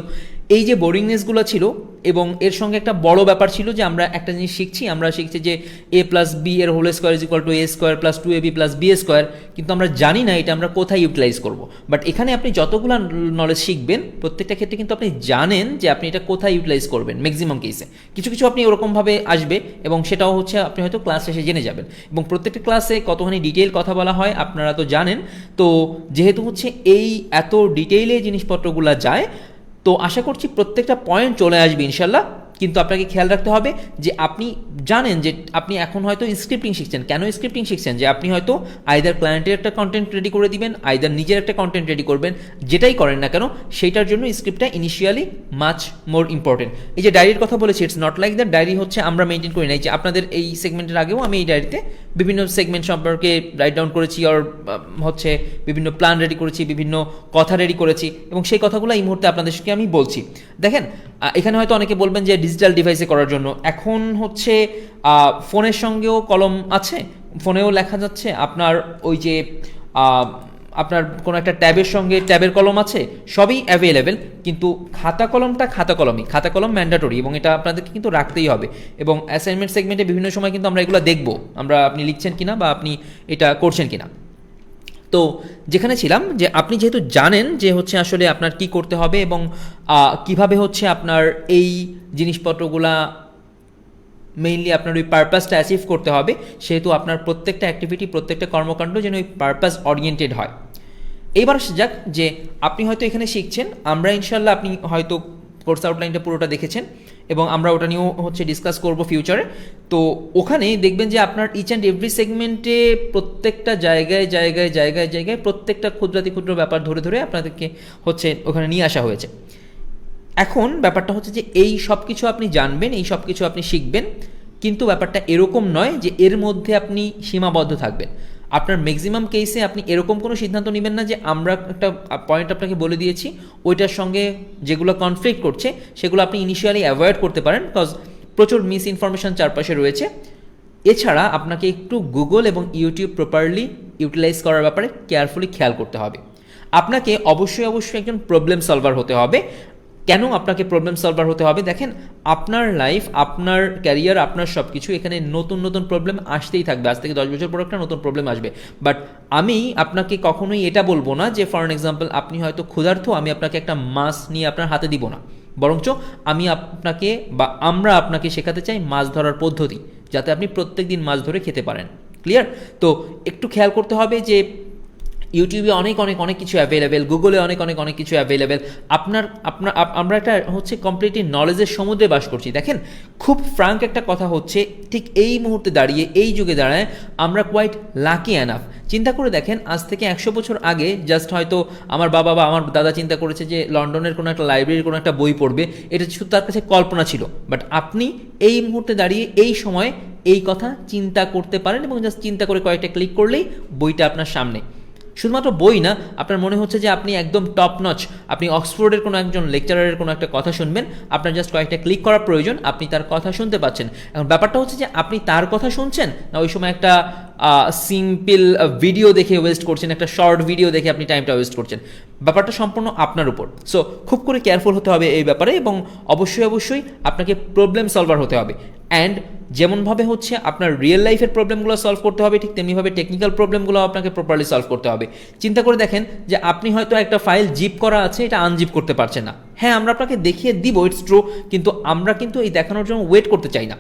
Speaker 2: এই যে বোরিংনেসগুলো ছিল এবং এর সঙ্গে একটা বড় ব্যাপার ছিল যে আমরা একটা জিনিস শিখছি, আমরা শিখছি যে a প্লাস বি এর whole square is equal to a square plus 2ab plus b square, কিন্তু আমরা জানি না এটা আমরা কোথায় ইউটিলাইজ করব। বাট এখানে আপনি যতগুলো নলেজ শিখবেন প্রত্যেকটা ক্ষেত্রে কিন্তু আপনি জানেন যে আপনি এটা কোথায় ইউটিলাইজ করবেন ম্যাক্সিমাম কেসে। কিছু কিছু আপনি ওরকমভাবে আসবে এবং সেটাও হচ্ছে আপনি হয়তো ক্লাস শেষে জেনে যাবেন, এবং প্রত্যেকটা ক্লাসে কতখানি ডিটেইল কথা বলা হয় আপনারা তো জানেন। তো যেহেতু হচ্ছে এই এত ডিটেইলে জিনিসপত্রগুলো যায়, তো আশা করছি প্রত্যেকটা পয়েন্ট চলে আসবে ইনশাল্লাহ। কিন্তু আপনাকে খেয়াল রাখতে হবে যে আপনি জানেন যে আপনি এখন হয়তো স্ক্রিপ্টিং শিখছেন। কেন স্ক্রিপ্টিং শিখছেন? যে আপনি হয়তো আইদার ক্লায়েন্টের একটা কন্টেন্ট রেডি করে দিবেন, আইদার নিজের একটা কন্টেন্ট রেডি করবেন, যেটাই করেন না কেন সেইটার জন্য স্ক্রিপ্টটা ইনিশিয়ালি মাচ মোর ইম্পর্টেন্ট। এই যে ডায়েরির কথা বলেছি, it's not like that diary হচ্ছে আমরা মেনটেন করি না। এই যে আপনাদের এই সেগমেন্টের আগেও আমি এই ডায়েরিতে বিভিন্ন সেগমেন্ট সম্পর্কে রাইট ডাউন করেছি, আর হচ্ছে বিভিন্ন প্ল্যান রেডি করেছি, বিভিন্ন কথা রেডি করেছি, এবং সেই কথাগুলো এই মুহূর্তে আপনাদেরকে আমি বলছি। দেখেন, এখানে হয়তো অনেকে বলবেন যে ডিজিটাল ডিভাইসে করার জন্য, এখন হচ্ছে ফোনের সঙ্গেও কলম আছে, ফোনেও লেখা যাচ্ছে, আপনার ওই যে আপনার কোনো একটা ট্যাবের সঙ্গে ট্যাবের কলম আছে, সবই অ্যাভেলেবেল। কিন্তু খাতা কলমটা খাতা কলমই, খাতা কলম ম্যান্ডেটরি, এবং এটা আপনাদেরকে কিন্তু রাখতেই হবে। এবং অ্যাসাইনমেন্ট সেগমেন্টে বিভিন্ন সময় কিন্তু আমরা এগুলো দেখব, আপনি লিখছেন কিনা বা আপনি এটা করছেন কিনা। তো যেখানে ছিলাম যে আপনি যেহেতু জানেন যে হচ্ছে আসলে আপনার কি করতে হবে এবং কিভাবে হচ্ছে আপনার এই জিনিসপত্রগুলা মেইনলি আপনার ওই পারপাসটা অ্যাচিভ করতে হবে, সেহেতু আপনার প্রত্যেকটা অ্যাক্টিভিটি, প্রত্যেকটা কর্মকাণ্ড যেন ওই পারপাস ওরিয়েন্টেড হয়। এইবার আসা যাক যে আপনি হয়তো এখানে শিখছেন, আমরা ইনশাল্লাহ, আপনি হয়তো কোর্স আউটলাইনটা পুরোটা দেখেছেন এবং আমরা ওটা নিয়েও হচ্ছে ডিসকাস করব ফিউচারে। তো ওখানে দেখবেন যে আপনার ইচ অ্যান্ড এভরি সেগমেন্টে প্রত্যেকটা জায়গায় জায়গায় জায়গায় জায়গায় প্রত্যেকটা ক্ষুদ্রাতি ক্ষুদ্র ব্যাপার ধরে ধরে আপনাদেরকে হচ্ছে ওখানে নিয়ে আসা হয়েছে। এখন ব্যাপারটা হচ্ছে যে এই সব কিছু আপনি জানবেন, এই সব কিছু আপনি শিখবেন, কিন্তু ব্যাপারটা এরকম নয় যে এর মধ্যে আপনি সীমাবদ্ধ থাকবেন। আপনার ম্যাক্সিমাম কেসে আপনি এরকম কোনো সিদ্ধান্ত নেবেন না যে আমরা একটা পয়েন্ট আপনাকে বলে দিয়েছি, ওইটার সঙ্গে যেগুলো কনফ্লিক্ট করছে সেগুলো আপনি ইনিশিয়ালি অ্যাভয়েড করতে পারেন, বিকজ প্রচুর মিস ইনফরমেশন চারপাশে রয়েছে। এছাড়া আপনাকে একটু গুগল এবং ইউটিউব প্রপারলি ইউটিলাইজ করার ব্যাপারে কেয়ারফুলি খেয়াল করতে হবে। আপনাকে অবশ্যই অবশ্যই একজন প্রবলেম সলভার হতে হবে। কেন আপনাকে প্রবলেম সলভার হতে হবে? দেখেন, আপনার লাইফ, আপনার ক্যারিয়ার, আপনার সব কিছু, এখানে নতুন নতুন প্রবলেম আসতেই থাকবে। আজ থেকে 10 বছর পর একটা নতুন প্রবলেম আসবে। বাট আমি আপনাকে কখনোই এটা বলবো না যে ফর অ্যান এক্সাম্পল আপনি হয়তো ক্ষুধার্ত, আমি আপনাকে একটা মাছ নিয়ে আপনার হাতে দিব না, বরঞ্চ আমি আপনাকে বা আমরা আপনাকে শেখাতে চাই মাছ ধরার পদ্ধতি, যাতে আপনি প্রত্যেক দিন মাছ ধরে খেতে পারেন। ক্লিয়ার? তো একটু খেয়াল করতে হবে যে ইউটিউবে অনেক অনেক অনেক কিছু অ্যাভেলেবেল, গুগলে অনেক অনেক অনেক কিছু অ্যাভেলেবেল। আমরা একটা হচ্ছে কমপ্লিটলি নলেজের সমুদ্রে বাস করছি। দেখেন, খুব ফ্রাঙ্ক একটা কথা হচ্ছে, ঠিক এই মুহূর্তে দাঁড়িয়ে, এই যুগে দাঁড়ায় আমরা কোয়াইট লাকি এনাফ। চিন্তা করে দেখেন, আজ থেকে 100 বছর আগে জাস্ট হয়তো আমার বাবা বা আমার দাদা চিন্তা করেছে যে লন্ডনের কোনো একটা লাইব্রেরির কোনো একটা বই পড়বে, এটা শুধু তার কাছে কল্পনা ছিল। বাট আপনি এই মুহূর্তে দাঁড়িয়ে এই সময়ে এই কথা চিন্তা করতে পারেন, এবং জাস্ট চিন্তা করে কয়েকটা ক্লিক করলেই বইটা আপনার সামনে। শুধুমাত্র বই না, আপনার মনে হচ্ছে যে আপনি একদম টপ নচ, আপনি অক্সফোর্ডের কোনো একজন লেকচারারের কোনো একটা কথা শুনবেন, আপনার জাস্ট কয়েকটা ক্লিক করার প্রয়োজন, আপনি তার কথা শুনতে পাচ্ছেন। এখন ব্যাপারটা হচ্ছে যে আপনি তার কথা শুনছেন না ওই সময় একটা সিম্পল ভিডিও দেখে ওয়েস্ট করছেন, একটা শর্ট ভিডিও দেখে আপনি টাইমটা ওয়েস্ট করছেন। ব্যাপারটা সম্পূর্ণ আপনার উপর। সো খুব করে কেয়ারফুল হতে হবে এই ব্যাপারে, এবং অবশ্যই অবশ্যই আপনাকে প্রবলেম সলভার হতে হবে। অ্যান্ড যেমনভাবে হচ্ছে আপনার রিয়েল লাইফের প্রবলেমগুলো সলভ করতে হবে, ঠিক তেমনিভাবে টেকনিক্যাল প্রবলেমগুলো আপনাকে প্রপারলি সলভ করতে হবে। চিন্তা করে দেখেন যে আপনি হয়তো একটা ফাইল জিপ করা আছে, এটা আনজিপ করতে পারছেন না। হ্যাঁ, আমরা আপনাকে দেখিয়ে দিব, ইটস ট্রু, কিন্তু আমরা কিন্তু এই দেখানোর জন্য ওয়েট করতে চাই না।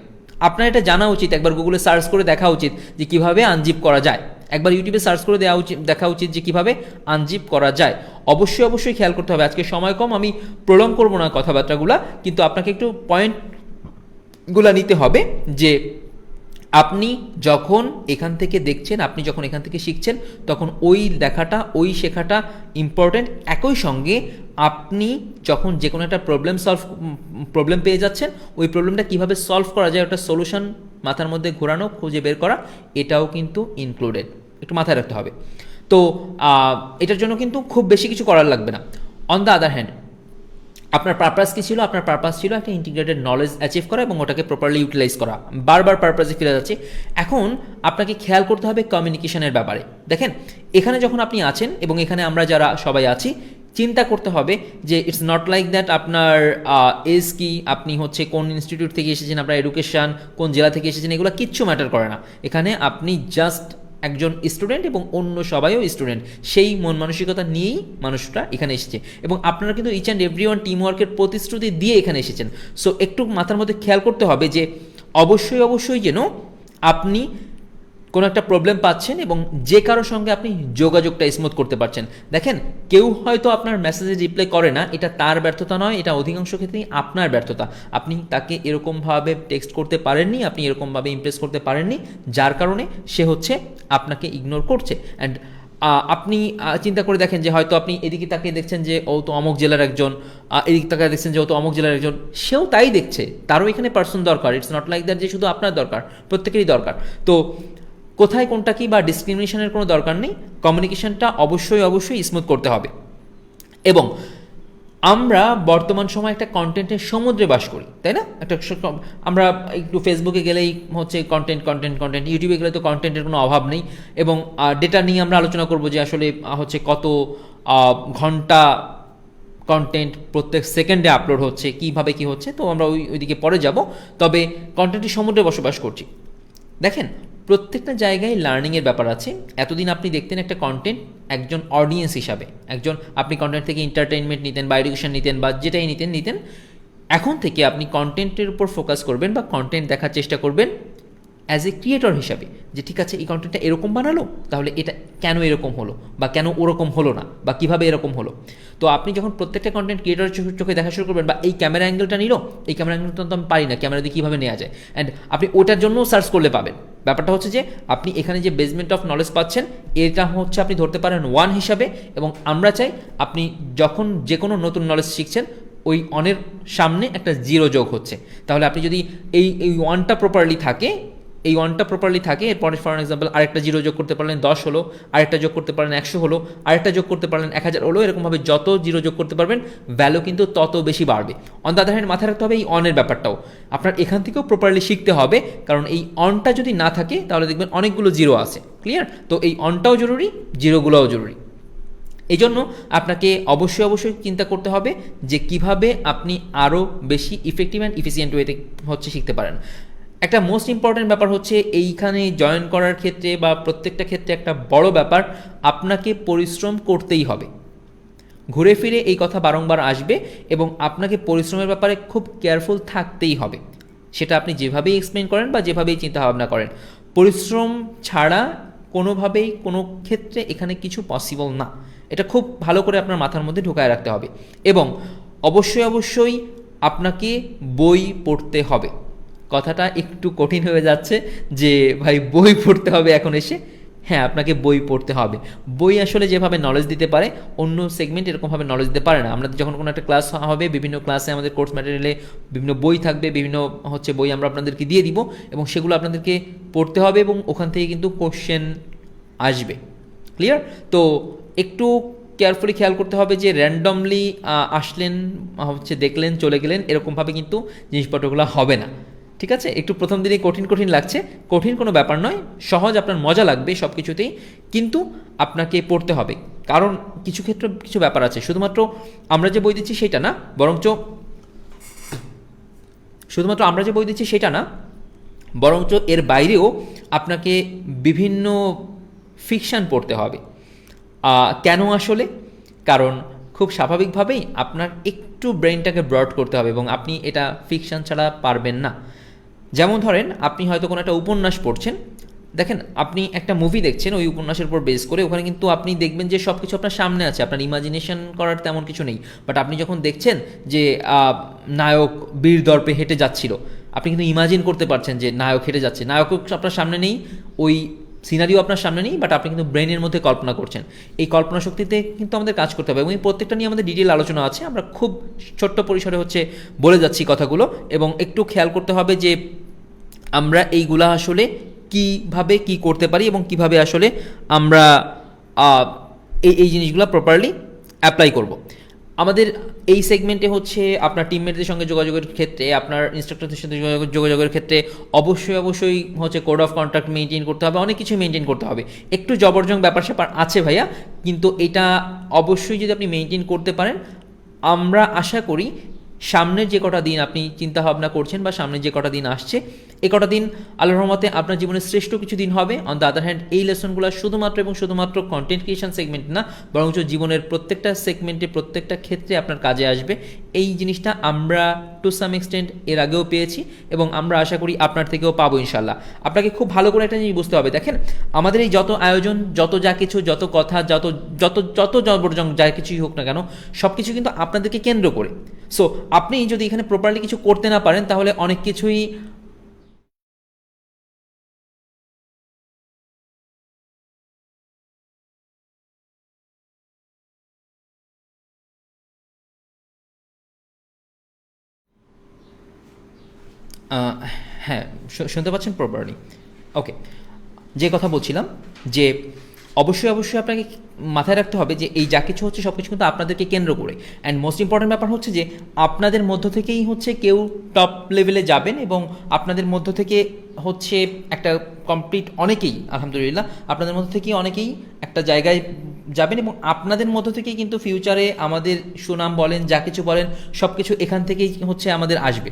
Speaker 2: আপনার এটা জানা উচিত, একবার গুগলে সার্চ করে দেখা উচিত যে কিভাবে আনজিপ করা যায়, একবার ইউটিউবে সার্চ করে দেখা উচিত যে কিভাবে আনজিপ করা যায়। অবশ্যই অবশ্যই খেয়াল করতে হবে। আজকে সময় কম, আমি প্রলং করবো না কথাবার্তাগুলা, কিন্তু আপনাকে একটু পয়েন্টগুলা নিতে হবে যে আপনি যখন এখান থেকে দেখছেন, আপনি যখন এখান থেকে শিখছেন, তখন ওই দেখাটা, ওই শেখাটা ইম্পর্টেন্ট। একই সঙ্গে আপনি যখন যে কোনো একটা প্রবলেম পেয়ে যাচ্ছেন, ওই প্রবলেমটা কীভাবে সলভ করা যায়, ওটা সলিউশন মাথার মধ্যে ঘোরানো, খুঁজে বের করা, এটাও কিন্তু ইনক্লুডেড। একটু মাথায় রাখতে হবে। তো এটার জন্য কিন্তু খুব বেশি কিছু করার লাগবে না। অন দ্য আদার হ্যান্ড, আপনার পারপাস কী ছিল? আপনার পারপাস ছিল একটা ইন্টিগ্রেটেড নলেজ অ্যাচিভ করা এবং ওটাকে প্রপারলি ইউটিলাইজ করা। বারবার পারপাসে ফিরে যাচ্ছে। এখন আপনাকে খেয়াল করতে হবে কমিউনিকেশনের ব্যাপারে। দেখেন, এখানে যখন আপনি আছেন এবং এখানে আমরা যারা সবাই আছি, চিন্তা করতে হবে যে ইটস নট লাইক দ্যাট আপনার এজ কি, আপনি হচ্ছে কোন ইনস্টিটিউট থেকে এসেছেন, আপনার এডুকেশন কোন জেলা থেকে এসেছেন, এগুলো কিচ্ছু ম্যাটার করে না। এখানে আপনি জাস্ট একজন স্টুডেন্ট এবং অন্য সবাইও স্টুডেন্ট, সেই মন মানসিকতা নিয়েই মানুষটা এখানে এসেছে এবং আপনারা কিন্তু each and every one team ওয়ার্কের প্রতিশ্রুতি দিয়ে এখানে এসেছেন। সো একটু মাথার মধ্যে খেয়াল করতে হবে যে অবশ্যই যেন আপনি কোনো একটা প্রবলেম পাচ্ছেন এবং যে কারোর সঙ্গে আপনি যোগাযোগটা স্মুথ করতে পারছেন। দেখেন, কেউ হয়তো আপনার মেসেজে রিপ্লাই করে না, এটা তার ব্যর্থতা নয়, এটা অধিকাংশ ক্ষেত্রেই আপনার ব্যর্থতা। আপনি তাকে এরকমভাবে টেক্সট করতে পারেননি, আপনি এরকমভাবে ইমপ্রেস করতে পারেননি, যার কারণে সে হচ্ছে আপনাকে ইগনোর করছে। অ্যান্ড আপনি চিন্তা করে দেখেন যে হয়তো আপনি এদিকে তাকে দেখছেন যে ও তো অমুক জেলার একজন, এদিকে তাকে দেখছেন যে ও তো অমুক জেলার একজন, সেও তাই দেখছে, তারও এখানে পার্সন দরকার। ইটস নট লাইক দ্যাট যে শুধু আপনার দরকার, প্রত্যেকেরই দরকার। তো কোথায় কোনটা কি বা ডিসক্রিমিনেশনের কোনো দরকার নেই। কমিউনিকেশনটা অবশ্যই স্মুথ করতে হবে। এবং আমরা বর্তমান সময় একটা কন্টেন্টের সমুদ্রে বাস করি, তাই না? আমরা একটু ফেসবুকে গেলেই হচ্ছে কন্টেন্ট, ইউটিউবে গেলে তো কন্টেন্টের কোনো অভাব নেই। এবং ডেটা নিয়ে আমরা আলোচনা করব যে আসলে হচ্ছে কত ঘন্টা কন্টেন্ট প্রত্যেক সেকেন্ডে আপলোড হচ্ছে, কীভাবে কী হচ্ছে, তো আমরা ওইদিকে পরে যাব। তবে কন্টেন্টের সমুদ্রে বসবাস করছি। দেখেন, প্রত্যেকটা জায়গায় লার্নিংয়ের ব্যাপার আছে। এতদিন আপনি দেখতেন একটা কন্টেন্ট একজন অডিয়েন্স হিসাবে, আপনি কন্টেন্ট থেকে এন্টারটেইনমেন্ট নিতেন বা এডুকেশন নিতেন বা যেটাই নিতেন। এখন থেকে আপনি কন্টেন্টের উপর ফোকাস করবেন বা কন্টেন্ট দেখার চেষ্টা করবেন অ্যাজ এ ক্রিয়েটর হিসাবে, যে ঠিক আছে এই কন্টেন্টটা এরকম বানালো, তাহলে এটা কেন এরকম হলো বা কেন ওরকম হলো না বা কীভাবে এরকম হলো। তো আপনি যখন প্রত্যেকটা কন্টেন্ট ক্রিয়েটরের চোখে দেখা শুরু করবেন, বা এই ক্যামেরা অ্যাঙ্গেলটা নিল, এই ক্যামেরা অ্যাঙ্গেলটা তো আমি পারি না, ক্যামেরা দিয়ে কীভাবে নেওয়া যায়, অ্যান্ড আপনি ওটার জন্য সার্চ করলে পাবেন। ব্যাপারটা হচ্ছে যে আপনি এখানে যে বেসমেন্ট অফ নলেজ পাচ্ছেন, এটা হচ্ছে আপনি ধরতে পারেন 1 হিসাবে। এবং আমরা চাই আপনি যখন যে কোনো নতুন নলেজ শিখছেন, ওই অনের সামনে একটা 0 যোগ হচ্ছে। তাহলে আপনি যদি এই 1টা প্রপারলি থাকে, এরপরে ফর এক্সাম্পল আরেকটা 0 যোগ করতে পারলেন 10 হলো, আরেকটা যোগ করতে পারলেন 100 হলো, আরেকটা যোগ করতে পারলেন 1000 হলো, এরকমভাবে যত 0 যোগ করতে পারবেন ভ্যালু কিন্তু তত বেশি বাড়বে। অন দ্য আদার হ্যান্ড, মাথায় রাখতে হবে এই অনের ব্যাপারটাও আপনার এখান থেকেও প্রপারলি শিখতে হবে, কারণ এই অনটা যদি না থাকে তাহলে দেখবেন অনেকগুলো 0 আছে। ক্লিয়ার? তো এই অনটাও জরুরি, 0গুলোও জরুরি। এই জন্য আপনাকে অবশ্যই চিন্তা করতে হবে যে কিভাবে আপনি আরও বেশি ইফেক্টিভ অ্যান্ড ইফিসিয়েন্ট ওয়েতে হচ্ছে শিখতে পারেন। একটা মোস্ট ইম্পর্ট্যান্ট ব্যাপার হচ্ছে এইখানে জয়েন করার ক্ষেত্রে বা প্রত্যেকটা ক্ষেত্রে একটা বড় ব্যাপার, আপনাকে পরিশ্রম করতেই হবে। ঘুরে ফিরে এই কথা বারংবার আসবে এবং আপনাকে পরিশ্রমের ব্যাপারে খুব কেয়ারফুল থাকতেই হবে। সেটা আপনি যেভাবেই এক্সপ্লেন করেন বা যেভাবেই চিন্তাভাবনা করেন, পরিশ্রম ছাড়া কোনোভাবেই কোনো ক্ষেত্রে এখানে কিছু পসিবল না। এটা খুব ভালো করে আপনার মাথার মধ্যে ঢুকায় রাখতে হবে। এবং অবশ্যই আপনাকে বই পড়তে হবে। কথাটা একটু কঠিন হয়ে যাচ্ছে যে ভাই বই পড়তে হবে এখন এসে। হ্যাঁ, আপনাকে বই পড়তে হবে। বই আসলে যেভাবে নলেজ দিতে পারে, অন্য সেগমেন্ট এরকমভাবে নলেজ দিতে পারে না। আমরা যখন কোনো একটা ক্লাস হবে, বিভিন্ন ক্লাসে আমাদের কোর্স ম্যাটেরিয়ালে বিভিন্ন বই থাকবে, বিভিন্ন বই আমরা আপনাদেরকে দিয়ে দিব এবং সেগুলো আপনাদেরকে পড়তে হবে এবং ওখান থেকে কিন্তু কোশ্চেন আসবে। ক্লিয়ার? তো একটু কেয়ারফুলি খেয়াল করতে হবে যে র্যান্ডমলি আসলেন, দেখলেন, চলে গেলেন, এরকমভাবে কিন্তু জিনিসপত্রগুলো হবে না। ঠিক আছে? একটু প্রথম দিনে কঠিন লাগছে, কঠিন কোনো ব্যাপার নয়, সহজ, আপনার মজা লাগবে সব কিছুতেই, কিন্তু আপনাকে পড়তে হবে। কারণ কিছু ক্ষেত্রে কিছু ব্যাপার আছে, শুধুমাত্র আমরা যে বই দিচ্ছি সেটা না, বরঞ্চ এর বাইরেও আপনাকে বিভিন্ন ফিকশান পড়তে হবে। কেন আসলে? কারণ খুব স্বাভাবিকভাবেই আপনার একটু ব্রেনটাকে ব্রড করতে হবে এবং আপনি এটা ফিকশান ছাড়া পারবেন না। যেমন ধরেন, আপনি হয়তো কোনো একটা উপন্যাস পড়ছেন, দেখেন আপনি একটা মুভি দেখছেন ওই উপন্যাসের উপর বেস করে, ওখানে কিন্তু আপনি দেখবেন যে সব কিছু আপনার সামনে আছে, আপনার ইমাজিনেশন করার তেমন কিছু নেই। বাট আপনি যখন দেখছেন যে নায়ক বীর দর্পে হেঁটে যাচ্ছিল, আপনি কিন্তু ইমাজিন করতে পারছেন যে নায়ক হেঁটে যাচ্ছে, নায়কও আপনার সামনে নেই, ওই সিনারিও আপনার সামনে নেই, বাট আপনি কিন্তু ব্রেনের মধ্যে কল্পনা করছেন। এই কল্পনা শক্তিতে কিন্তু আমাদের কাজ করতে হবে এবং এই প্রত্যেকটা নিয়ে আমাদের ডিটেল আলোচনা আছে। আমরা খুব ছোট্ট পরিসরে বলে যাচ্ছি কথাগুলো, এবং একটু খেয়াল করতে হবে যে আমরা এইগুলা আসলে কীভাবে কি করতে পারি এবং কিভাবে আসলে আমরা এই জিনিসগুলো প্রপারলি অ্যাপ্লাই করব। আমাদের এই সেগমেন্টে হচ্ছে আপনার টিমমেটদের সঙ্গে যোগাযোগের ক্ষেত্রে, আপনার ইনস্ট্রাক্টরদের সাথে যোগাযোগের ক্ষেত্রে অবশ্যই হচ্ছে কোড অফ কন্ডাক্ট মেনটেন করতে হবে, অনেক কিছু মেনটেন করতে হবে। একটু জবরজং ব্যাপার স্যাপার আছে ভাইয়া, কিন্তু এটা অবশ্যই যদি আপনি মেনটেন করতে পারেন, আমরা আশা করি সামনের যে কটা দিন আপনি চিন্তা ভাবনা করছেন বা সামনে যে কটা দিন আসছে, এ কটা দিন আল্লাহর রহমতে আপনার জীবনের শ্রেষ্ঠ কিছু দিন হবে। অন দ্য আদার হ্যান্ড, এই লেসনগুলো শুধুমাত্র কন্টেন্ট ক্রিয়েশন সেগমেন্ট না, বরঞ্চ জীবনের প্রত্যেকটা সেগমেন্টে, প্রত্যেকটা ক্ষেত্রে আপনার কাজে আসবে। এই জিনিসটা আমরা টু সাম এক্সটেন্ট এর আগেও পেয়েছি এবং আমরা আশা করি আপনার থেকেও পাবো ইনশাল্লাহ। আপনাকে খুব ভালো করে একটা জিনিস বুঝতে হবে, দেখেন আমাদের এই যত আয়োজন, যত যা কিছু, যত কথা, যত যত যত জবরজং যা কিছুই হোক না কেন, সব কিছু কিন্তু আপনাদেরকে কেন্দ্র করে। সো আপনি যদি এখানে প্রপারলি কিছু করতে না পারেন, তাহলে অনেক কিছুই হ্যাঁ, শুনতে পাচ্ছেন প্রপারলি? ওকে, যে কথা বলছিলাম যে অবশ্যই আপনাকে মাথায় রাখতে হবে যে এই যা কিছু হচ্ছে সব কিছু কিন্তু আপনাদেরকে কেন্দ্র করে। অ্যান্ড মোস্ট ইম্পর্টেন্ট ব্যাপার হচ্ছে যে আপনাদের মধ্য থেকেই হচ্ছে কেউ টপ লেভেলে যাবেন এবং আপনাদের মধ্য থেকে হচ্ছে একটা কমপ্লিট অনেকেই, আলহামদুলিল্লাহ, আপনাদের মধ্য থেকেই অনেকেই একটা জায়গায় যাবেন এবং আপনাদের মধ্য থেকেই কিন্তু ফিউচারে আমাদের সুনাম বলেন, যা কিছু বলেন, সব কিছু এখান থেকেই হচ্ছে আমাদের আসবে।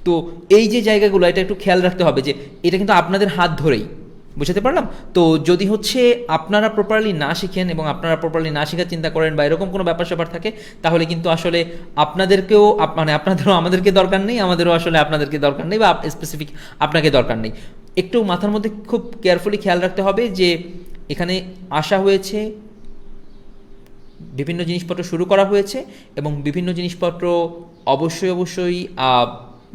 Speaker 2: তো এই যে জায়গাগুলো, এটা একটু খেয়াল রাখতে হবে যে এটা কিন্তু আপনাদের হাত ধরেই, বুঝতে পারলাম? তো যদি হচ্ছে আপনারা প্রপারলি না শিখেন এবং আপনারা প্রপারলি না শেখার চিন্তা করেন বা এরকম কোনো ব্যাপার স্যাপার থাকে, তাহলে কিন্তু আসলে আপনাদেরকেও মানে আপনাদেরও আমাদেরকে দরকার নেই, আমাদেরও আসলে আপনাদেরকে দরকার নেই, বা স্পেসিফিক আপনাকে দরকার নেই। একটু মাথার মধ্যে খুব কেয়ারফুলি খেয়াল রাখতে হবে যে এখানে আসা হয়েছে, বিভিন্ন জিনিসপত্র শুরু করা হয়েছে এবং বিভিন্ন জিনিসপত্র অবশ্যই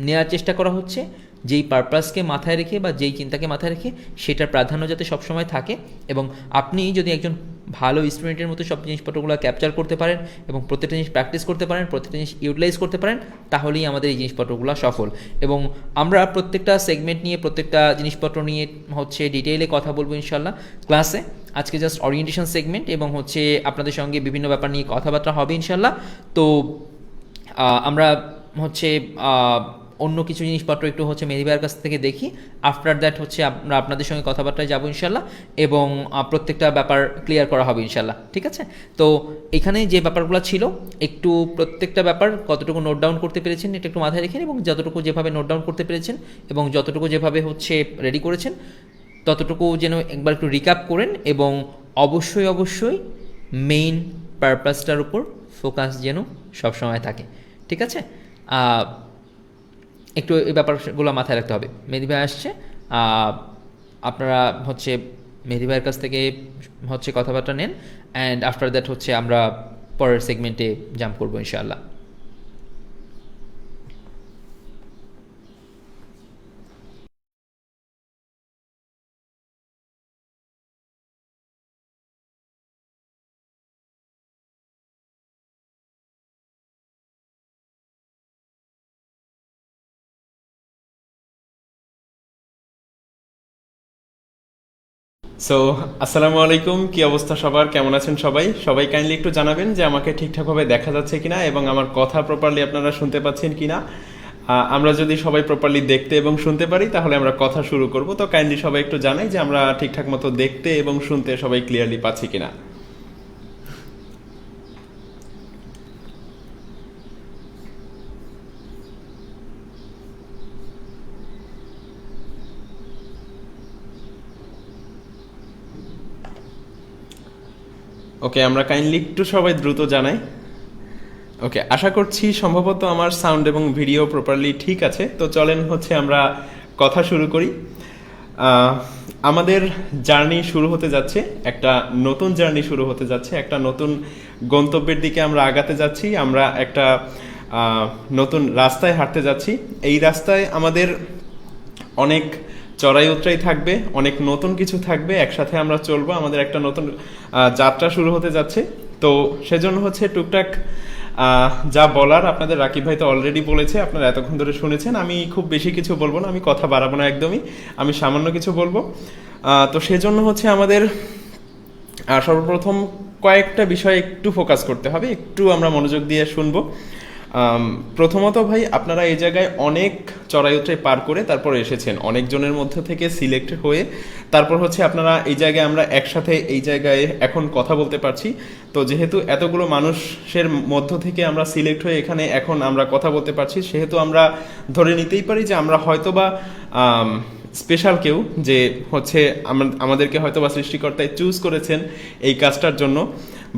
Speaker 2: নেওয়ার চেষ্টা করা হচ্ছে যেই পারপাসকে মাথায় রেখে বা যেই চিন্তাকে মাথায় রেখে, সেটার প্রাধান্য যাতে সবসময় থাকে। এবং আপনি যদি একজন ভালো স্টুডেন্টের মতো সব জিনিসপত্রগুলো ক্যাপচার করতে পারেন এবং প্রত্যেকটা জিনিস প্র্যাকটিস করতে পারেন, প্রত্যেকটা জিনিস ইউটিলাইজ করতে পারেন, তাহলেই আমাদের এই জিনিসপত্রগুলো সফল। এবং আমরা প্রত্যেকটা সেগমেন্ট নিয়ে, প্রত্যেকটা জিনিসপত্র নিয়ে হচ্ছে ডিটেইলে কথা বলবো ইনশাল্লাহ ক্লাসে। আজকে জাস্ট ওরিয়েন্টেশন সেগমেন্ট এবং হচ্ছে আপনাদের সঙ্গে বিভিন্ন ব্যাপার নিয়ে কথাবার্তা হবে ইনশাল্লাহ। তো আমরা হচ্ছে অন্য কিছু জিনিসপত্র একটু হচ্ছে মেহেদী ভাইয়ের কাছ থেকে দেখি। আফটার দ্যাট হচ্ছে আমরা আপনাদের সঙ্গে কথাবার্তায় যাবো ইনশাল্লাহ এবং প্রত্যেকটা ব্যাপার ক্লিয়ার করা হবে ইনশাল্লাহ, ঠিক আছে? তো এখানে যে ব্যাপারগুলো ছিল, একটু প্রত্যেকটা ব্যাপার কতটুকু নোট ডাউন করতে পেরেছেন এটা একটু মাথায় রেখেন, এবং যতটুকু যেভাবে নোট ডাউন করতে পেরেছেন এবং যতটুকু যেভাবে হচ্ছে রেডি করেছেন, ততটুকু যেন একবার একটু রিক্যাপ করেন এবং অবশ্যই মেইন পারপাসটার উপর ফোকাস যেন সবসময় থাকে, ঠিক আছে? একটু এই ব্যাপারগুলো মাথায় রাখতে হবে। মেহেদী ভাই আসছে, আপনারা হচ্ছে মেহেদী ভাইয়ের কাছ থেকে হচ্ছে কথাবার্তা নেন, অ্যান্ড আফটার দ্যাট হচ্ছে আমরা পরের সেগমেন্টে জাম্প করবো ইনশাআল্লাহ।
Speaker 3: সো আসসালামু আলাইকুম, কি অবস্থা সবার, কেমন আছেন সবাই? সবাই কাইন্ডলি একটু জানাবেন যে আমাকে ঠিকঠাকভাবে দেখা যাচ্ছে কিনা এবং আমার কথা প্রপারলি আপনারা শুনতে পাচ্ছেন কিনা। আমরা যদি সবাই প্রপারলি দেখতে এবং শুনতে পারি তাহলে আমরা কথা শুরু করব। তো কাইন্ডলি সবাই একটু জানাই যে আমরা ঠিকঠাক মতো দেখতে এবং শুনতে সবাই ক্লিয়ারলি পাচ্ছি কিনা। ওকে, আমরা কাইন্ডলি একটু সবাই দ্রুত জানাই। ওকে, আশা করছি সম্ভবত আমার সাউন্ড এবং ভিডিও প্রপারলি ঠিক আছে। তো চলেন হচ্ছে আমরা কথা শুরু করি। আমাদের জার্নি শুরু হতে যাচ্ছে, একটা নতুন জার্নি শুরু হতে যাচ্ছে, একটা নতুন গন্তব্যের দিকে আমরা আগাতে যাচ্ছি। আমরা একটা নতুন রাস্তায় হাঁটতে যাচ্ছি। এই রাস্তায় আমাদের অনেক চড়াই উতরাই থাকবে, অনেক নতুন কিছু থাকবে, একসাথে আমরা চলবো। আমাদের একটা নতুন যাত্রা শুরু হতে যাচ্ছে। তো সেজন্য হচ্ছে টুকটাক যা বলার আপনাদের রাকিব ভাই তো অলরেডি বলেছে, আপনারা এতক্ষণ ধরে শুনেছেন। আমি খুব বেশি কিছু বলবো না, আমি কথা বাড়াবো না একদমই, আমি সামান্য কিছু বলবো। তো সেজন্য হচ্ছে আমাদের সর্বপ্রথম কয়েকটা বিষয় একটু ফোকাস করতে হবে, একটু আমরা মনোযোগ দিয়ে শুনবো। প্রথমত ভাই, আপনারা এই জায়গায় অনেক চড়াই উতরাই পার করে তারপর এসেছেন, অনেকজনের মধ্য থেকে সিলেক্ট হয়ে তারপর হচ্ছে আপনারা এই জায়গায়, আমরা একসাথে এই জায়গায় এখন কথা বলতে পারছি। তো যেহেতু এতগুলো মানুষের মধ্য থেকে আমরা সিলেক্ট হয়ে এখানে এখন আমরা কথা বলতে পারছি, সেহেতু আমরা ধরে নিতেই পারি যে আমরা হয়তোবা স্পেশাল কেউ, যে হচ্ছে আমাদেরকে হয়তোবা সৃষ্টিকর্তায় চুজ করেছেন এই কাজটার জন্য,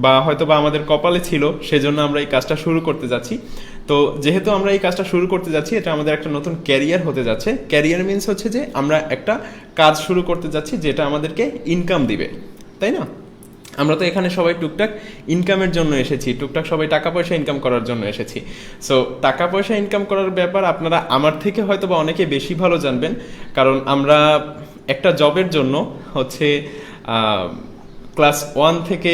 Speaker 3: বা হয়তোবা আমাদের কপালে ছিল, সেজন্য আমরা এই কাজটা শুরু করতে যাচ্ছি। তো যেহেতু আমরা এই কাজটা শুরু করতে যাচ্ছি, এটা আমাদের একটা নতুন ক্যারিয়ার হতে যাচ্ছে। ক্যারিয়ার মিনস হচ্ছে যে আমরা একটা কাজ শুরু করতে যাচ্ছি যেটা আমাদেরকে ইনকাম দিবে, তাই না? আমরা তো এখানে সবাই টুকটাক ইনকামের জন্য এসেছি, টুকটাক সবাই টাকা পয়সা ইনকাম করার জন্য এসেছি। সো টাকা পয়সা ইনকাম করার ব্যাপার আপনারা আমার থেকে হয়তো বা অনেকে বেশি ভালো জানবেন, কারণ আমরা একটা জবের জন্য হচ্ছে ক্লাস 1 থেকে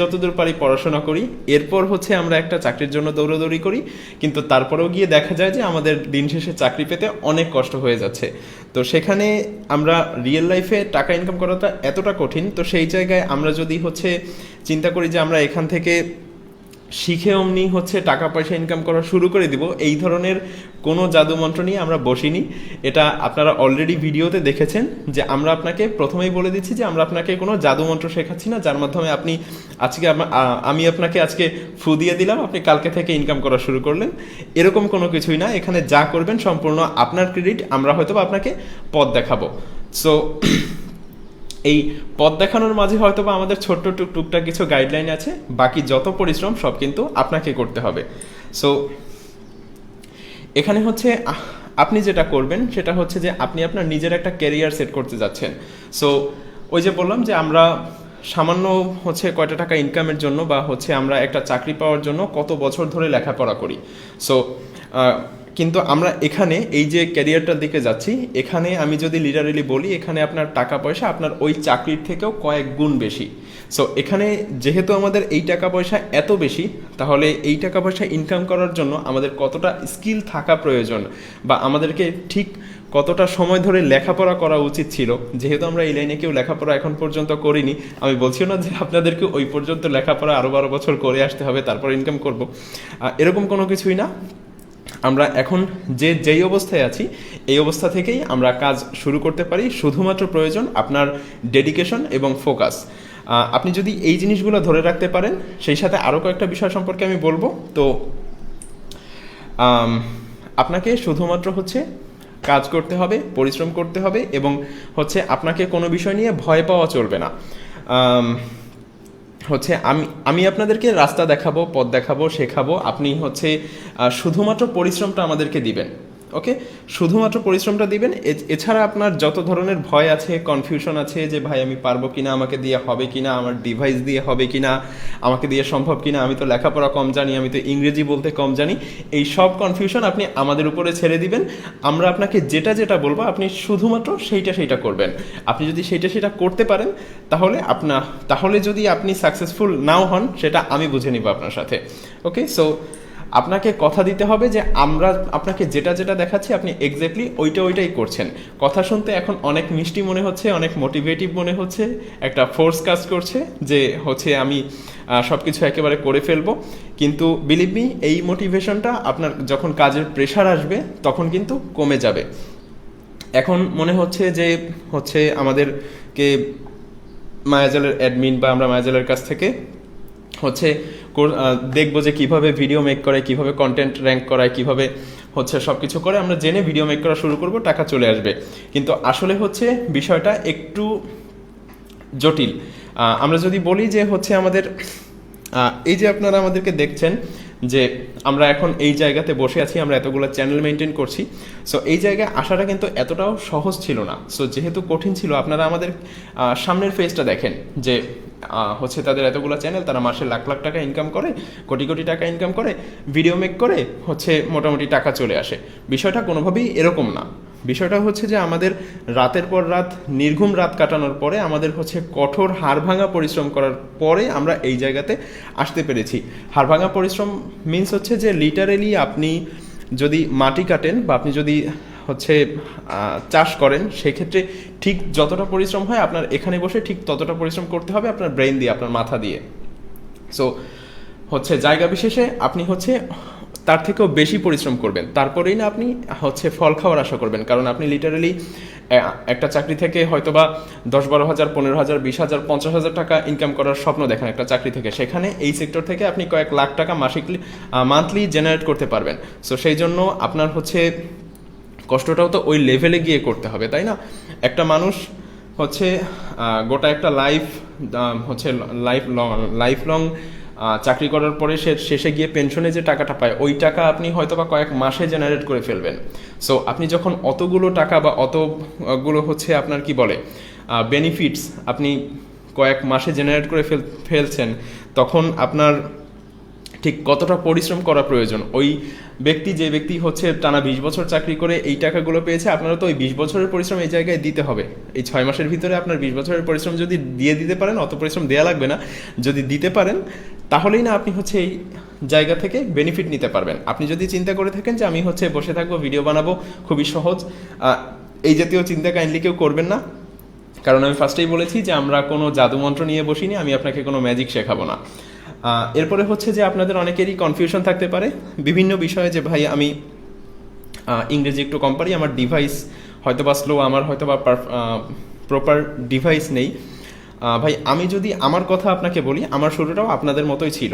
Speaker 3: যতদূর পারি পড়াশোনা করি, এরপর হচ্ছে আমরা একটা চাকরির জন্য দৌড়াদৌড়ি করি, কিন্তু তারপরেও গিয়ে দেখা যায় যে আমাদের দিন শেষে চাকরি পেতে অনেক কষ্ট হয়ে যাচ্ছে। তো সেখানে আমরা রিয়েল লাইফে টাকা ইনকাম করাটা এতটা কঠিন, তো সেই জায়গায় আমরা যদি হচ্ছে চিন্তা করি যে আমরা এখান থেকে শিখে অমনি হচ্ছে টাকা পয়সা ইনকাম করা শুরু করে দিব, এই ধরনের কোনো জাদু মন্ত্র নিয়ে আমরা বসিনি। এটা আপনারা অলরেডি ভিডিওতে দেখেছেন যে আমরা আপনাকে প্রথমেই বলে দিচ্ছি যে আমরা আপনাকে কোনো জাদু মন্ত্র শেখাচ্ছি না, যার মাধ্যমে আপনি আজকে আমি আপনাকে আজকে ফু দিয়ে দিলাম, আপনি কালকে থেকে ইনকাম করা শুরু করলেন, এরকম কোনো কিছুই না। এখানে যা করবেন সম্পূর্ণ আপনার ক্রেডিট, আমরা হয়তো আপনাকে পথ দেখাবো। সো এই পথ দেখানোর মাঝে হয়তো বা আমাদের ছোট্ট টুকটাক কিছু গাইডলাইন আছে, বাকি যত পরিশ্রম সব কিন্তু আপনাকে করতে হবে। সো এখানে হচ্ছে আপনি যেটা করবেন সেটা হচ্ছে যে আপনি আপনার নিজের একটা ক্যারিয়ার সেট করতে যাচ্ছেন। সো ওই যে বললাম যে আমরা সামান্য হচ্ছে কয়টা টাকা ইনকামের জন্য বা হচ্ছে আমরা একটা চাকরি পাওয়ার জন্য কত বছর ধরে লেখাপড়া করি। সো কিন্তু আমরা এখানে এই যে ক্যারিয়ারটার দিকে যাচ্ছি, এখানে আমি যদি লিটারেলি বলি, এখানে আপনার টাকা পয়সা আপনার ওই চাকরির থেকেও কয়েক গুণ বেশি। সো এখানে যেহেতু আমাদের এই টাকা পয়সা এত বেশি, তাহলে এই টাকা পয়সা ইনকাম করার জন্য আমাদের কতটা স্কিল থাকা প্রয়োজন, বা আমাদেরকে ঠিক কতটা সময় ধরে লেখাপড়া করা উচিত ছিল। যেহেতু আমরা এই লাইনে কেউ লেখাপড়া এখন পর্যন্ত করিনি, আমি বলছিও না যে আপনাদেরকে ওই পর্যন্ত লেখাপড়া আরও 12 বছর করে আসতে হবে তারপর ইনকাম করব, এরকম কোনো কিছুই না। আমরা এখন যেই অবস্থায় আছি, এই অবস্থা থেকেই আমরা কাজ শুরু করতে পারি। শুধুমাত্র প্রয়োজন আপনার ডেডিকেশন এবং ফোকাস। আপনি যদি এই জিনিসগুলো ধরে রাখতে পারেন, সেই সাথে আরও কয়েকটা বিষয় সম্পর্কে আমি বলবো। তো আপনাকে শুধুমাত্র হচ্ছে কাজ করতে হবে, পরিশ্রম করতে হবে, এবং হচ্ছে আপনাকে কোনো বিষয় নিয়ে ভয় পাওয়া চলবে না। হচ্ছে আমি আপনাদেরকে রাস্তা দেখাবো, পথ দেখাবো, শেখাবো, আপনি হচ্ছে শুধুমাত্র পরিশ্রমটা আমাদেরকে দিবেন। ওকে, শুধুমাত্র পরিশ্রমটা দিবেন। এছাড়া আপনার যত ধরনের ভয় আছে, কনফিউশন আছে যে ভাই আমি পারবো কিনা, আমাকে দিয়ে হবে কিনা, আমার ডিভাইস দিয়ে হবে কিনা, আমাকে দিয়ে সম্ভব কিনা, আমি তো লেখাপড়া কম জানি, আমি তো ইংরেজি বলতে কম জানি, এই সব কনফিউশন আপনি আমাদের উপরে ছেড়ে দিবেন। আমরা আপনাকে যেটা বলবো আপনি শুধুমাত্র সেইটা করবেন। আপনি যদি সেইটা করতে পারেন, তাহলে যদি আপনি সাকসেসফুল নাও হন, সেটা আমি বুঝে নিব আপনার সাথে। ওকে, সো আপনাকে কথা দিতে হবে যে আমরা আপনাকে যেটা দেখাচ্ছি আপনি এক্স্যাক্টলি ওইটাই করছেন। কথা শুনতে এখন অনেক মিষ্টি মনে হচ্ছে, অনেক মোটিভেটিভ মনে হচ্ছে, একটা ফোর্স কাজ করছে যে হচ্ছে আমি সব কিছু একেবারে করে ফেলবো, কিন্তু বিলিভ মি, এই মোটিভেশনটা আপনার যখন কাজের প্রেশার আসবে তখন কিন্তু কমে যাবে। এখন মনে হচ্ছে যে হচ্ছে আমাদেরকে মায়াজালের অ্যাডমিন বা আমরা মায়াজালের কাছ থেকে হচ্ছে দেখবো যে কিভাবে ভিডিও মেক করে, কিভাবে কন্টেন্ট র্যাঙ্ক করায়, কিভাবে হচ্ছে সব কিছু করে আমরা জেনে ভিডিও মেক করা শুরু করব, টাকা চলে আসবে। কিন্তু আসলে হচ্ছে বিষয়টা একটু জটিল। আমরা যদি বলি যে হচ্ছে আমাদের এই যে আপনারা আমাদেরকে দেখছেন যে আমরা এখন এই জায়গাতে বসে আছি, আমরা এতগুলো চ্যানেল মেনটেন করছি। সো এই জায়গায় আসাটা কিন্তু এতটাও সহজ ছিল না। সো যেহেতু কঠিন ছিল, আপনারা আমাদের সামনের ফেজটা দেখেন যে হচ্ছে তাদের এতগুলো চ্যানেল, তারা মাসে লাখ লাখ টাকা ইনকাম করে, কোটি কোটি টাকা ইনকাম করে, ভিডিও মেক করে হচ্ছে মোটামুটি টাকা চলে আসে। বিষয়টা কোনোভাবেই এরকম না। বিষয়টা হচ্ছে যে আমাদের রাতের পর রাত নির্ঘুম রাত কাটানোর পরে আমাদের হচ্ছে কঠোর হাড়ভাঙা পরিশ্রম করার পরে আমরা এই জায়গাতে আসতে পেরেছি। হাড়ভাঙা পরিশ্রম মিন্স হচ্ছে যে লিটারেলি আপনি যদি মাটি কাটেন বা আপনি যদি হচ্ছে চাষ করেন, সেক্ষেত্রে ঠিক যতটা পরিশ্রম হয় আপনার এখানে বসে ঠিক ততটা পরিশ্রম করতে হবে আপনার ব্রেন দিয়ে, আপনার মাথা দিয়ে। সো হচ্ছে জায়গা বিশেষে আপনি হচ্ছে তার থেকেও বেশি পরিশ্রম করবেন, তারপরেই না আপনি হচ্ছে ফল খাওয়ার আশা করবেন। কারণ আপনি লিটারালি একটা চাকরি থেকে হয়তোবা 10-12,000, 15,000, 20,000, 50,000 টাকা ইনকাম করার স্বপ্ন দেখেন একটা চাকরি থেকে, সেখানে এই সেক্টর থেকে আপনি কয়েক লাখ টাকা মান্থলি জেনারেট করতে পারবেন। সো সেই জন্য আপনার হচ্ছে কষ্টটাও তো ওই লেভেলে গিয়ে করতে হবে, তাই না? একটা মানুষ হচ্ছে গোটা একটা হচ্ছে লাইফ লং চাকরি করার পরে সে শেষে গিয়ে পেনশনে যে টাকাটা পায়, ওই টাকা আপনি হয়তোবা কয়েক মাসে জেনারেট করে ফেলবেন। সো আপনি যখন অতগুলো টাকা বা অতগুলো হচ্ছে আপনার কি বলে বেনিফিটস আপনি কয়েক মাসে জেনারেট করে ফেলছেন, তখন আপনার ঠিক কতটা পরিশ্রম করা প্রয়োজন। ওই যে ব্যক্তি হচ্ছে টানা 20 বছর চাকরি করে এই টাকাগুলো পেয়েছে, আপনারা তো ওই 20 বছরের পরিশ্রম এই জায়গায় দিতে হবে। এই 6 মাসের ভিতরে আপনার 20 বছরের পরিশ্রম যদি দিয়ে দিতে পারেন, অত পরিশ্রম দেওয়া লাগবে না, যদি দিতে পারেন তাহলেই না আপনি হচ্ছে এই জায়গা থেকে বেনিফিট নিতে পারবেন। আপনি যদি চিন্তা করে থাকেন যে আমি হচ্ছে বসে থাকবো, ভিডিও বানাবো, খুবই সহজ, এই জাতীয় চিন্তা কাইন্ডলি কেউ করবেন না। কারণ আমি ফার্স্টেই বলেছি যে আমরা কোনো জাদুমন্ত্র নিয়ে বসিনি, আমি আপনাকে কোনো ম্যাজিক শেখাবো না। এরপরে হচ্ছে যে আপনাদের অনেকেরই কনফিউশন থাকতে পারে বিভিন্ন বিষয়ে, যে ভাই আমি ইংরেজি একটু কম পারি, আমার ডিভাইস হয়তো বা স্লো, আমার হয়তো বা প্রপার ডিভাইস নেই। ভাই আমি যদি আমার কথা আপনাকে বলি, আমার শুরুটাও আপনাদের মতোই ছিল।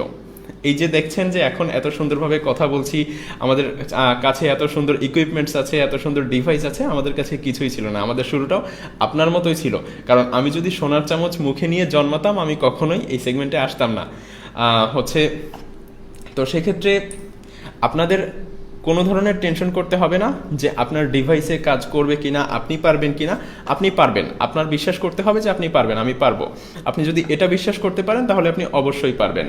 Speaker 3: এই যে দেখছেন যে এখন এত সুন্দরভাবে কথা বলছি, আমাদের কাছে এত সুন্দর ইকুইপমেন্টস আছে, এত সুন্দর ডিভাইস আছে, আমাদের কাছে কিছুই ছিল না। আমাদের শুরুটাও আপনার মতোই ছিল। কারণ আমি যদি সোনার চামচ মুখে নিয়ে জন্মাতাম, আমি কখনোই এই সেগমেন্টে আসতাম না। হচ্ছে তো সেক্ষেত্রে আপনাদের কোনো ধরনের টেনশন করতে হবে না যে আপনার ডিভাইসে কাজ করবে কিনা, আপনি পারবেন কিনা। আপনি পারবেন, আপনার বিশ্বাস করতে হবে যে আপনি পারবেন, আমি পারবো। আপনি যদি এটা বিশ্বাস করতে পারেন তাহলে আপনি অবশ্যই পারবেন।